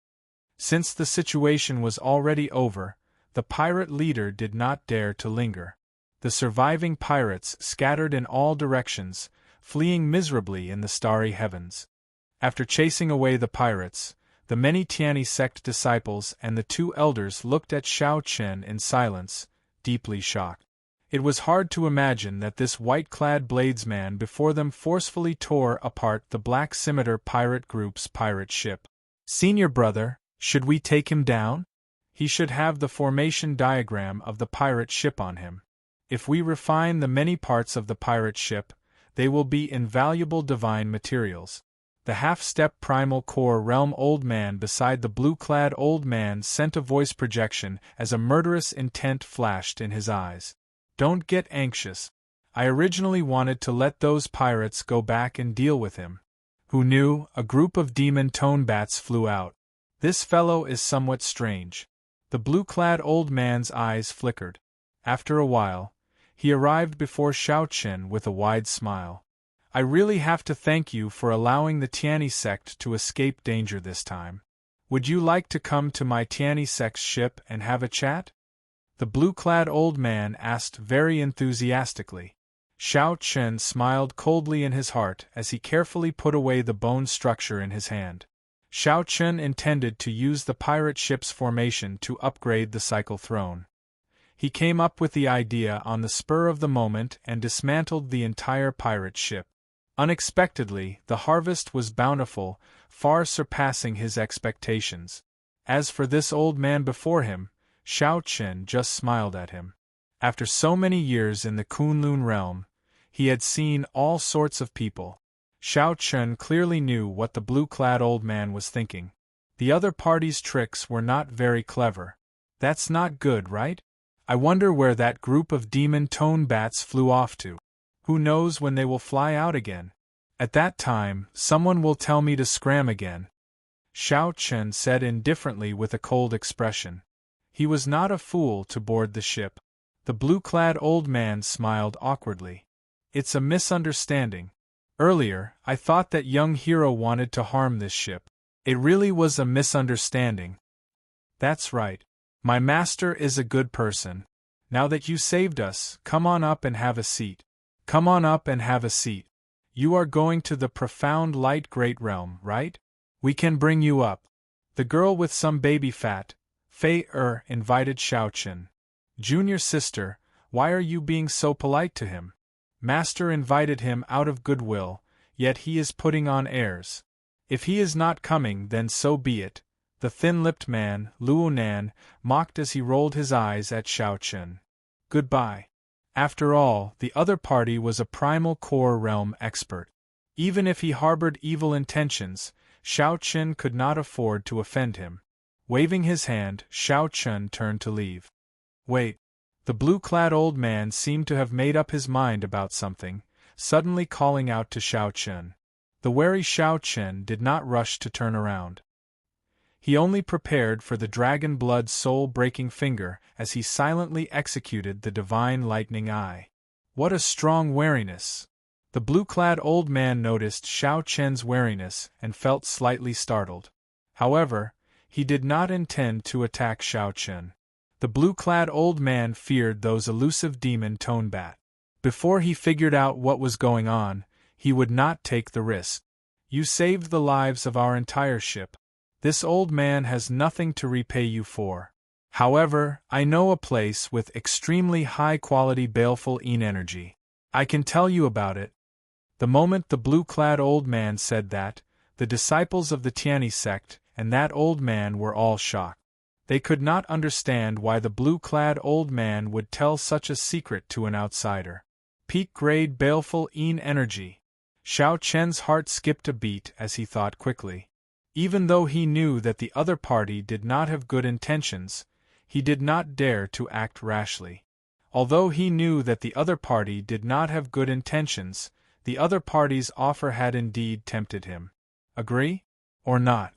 Since the situation was already over, the pirate leader did not dare to linger. The surviving pirates scattered in all directions, fleeing miserably in the starry heavens. After chasing away the pirates, The many Tianyi sect disciples and the two elders looked at Xiao Chen in silence, deeply shocked. It was hard to imagine that this white-clad bladesman before them forcefully tore apart the Black Scimitar pirate group's pirate ship. "Senior brother, should we take him down? He should have the formation diagram of the pirate ship on him. If we refine the many parts of the pirate ship, they will be invaluable divine materials." The half-step primal core realm old man beside the blue-clad old man sent a voice projection as a murderous intent flashed in his eyes. "Don't get anxious. I originally wanted to let those pirates go back and deal with him." Who knew? A group of demon tone bats flew out. "This fellow is somewhat strange." The blue-clad old man's eyes flickered. After a while, he arrived before Xiao Chen with a wide smile. "I really have to thank you for allowing the Tianyi sect to escape danger this time. Would you like to come to my Tianyi sect's ship and have a chat?" the blue-clad old man asked very enthusiastically. Xiao Chen smiled coldly in his heart as he carefully put away the bone structure in his hand. Xiao Chen intended to use the pirate ship's formation to upgrade the cycle throne. He came up with the idea on the spur of the moment and dismantled the entire pirate ship. Unexpectedly, the harvest was bountiful, far surpassing his expectations. As for this old man before him, Xiao Chen just smiled at him. After so many years in the Kunlun realm, he had seen all sorts of people. Xiao Chen clearly knew what the blue-clad old man was thinking. The other party's tricks were not very clever. That's not good, right? I wonder where that group of demon tone bats flew off to. Who knows when they will fly out again? At that time, someone will tell me to scram again. Xiao Chen said indifferently with a cold expression. He was not a fool to board the ship. The blue-clad old man smiled awkwardly. "It's a misunderstanding. Earlier, I thought that young hero wanted to harm this ship. It really was a misunderstanding." "That's right. My master is a good person. Now that you saved us, come on up and have a seat. Come on up and have a seat. You are going to the profound light great realm, right? We can bring you up." The girl with some baby fat, Fei invited Xiao Chen. "Junior sister, why are you being so polite to him? Master invited him out of goodwill, yet he is putting on airs. If he is not coming, then so be it." The thin-lipped man, Luonan, mocked as he rolled his eyes at Xiao Chen. "Goodbye." After all, the other party was a primal core realm expert. Even if he harbored evil intentions, Xiao Chen could not afford to offend him. Waving his hand, Xiao Chen turned to leave. "Wait." The blue-clad old man seemed to have made up his mind about something, suddenly calling out to Xiao Chen. The wary Xiao Chen did not rush to turn around. He only prepared for the dragon blood soul-breaking finger as he silently executed the divine lightning eye. What a strong wariness! The blue-clad old man noticed Xiao Chen's wariness and felt slightly startled. However, he did not intend to attack Xiao Chen. The blue-clad old man feared those elusive demon tone bat. Before he figured out what was going on, he would not take the risk. "You saved the lives of our entire ship. This old man has nothing to repay you for. However, I know a place with extremely high-quality baleful energy. I can tell you about it." The moment the blue-clad old man said that, the disciples of the Tianyi sect and that old man were all shocked. They could not understand why the blue-clad old man would tell such a secret to an outsider. Peak-grade baleful energy. Xiao Chen's heart skipped a beat as he thought quickly. Even though he knew that the other party did not have good intentions, he did not dare to act rashly. Although he knew that the other party did not have good intentions, the other party's offer had indeed tempted him. Agree? Or not?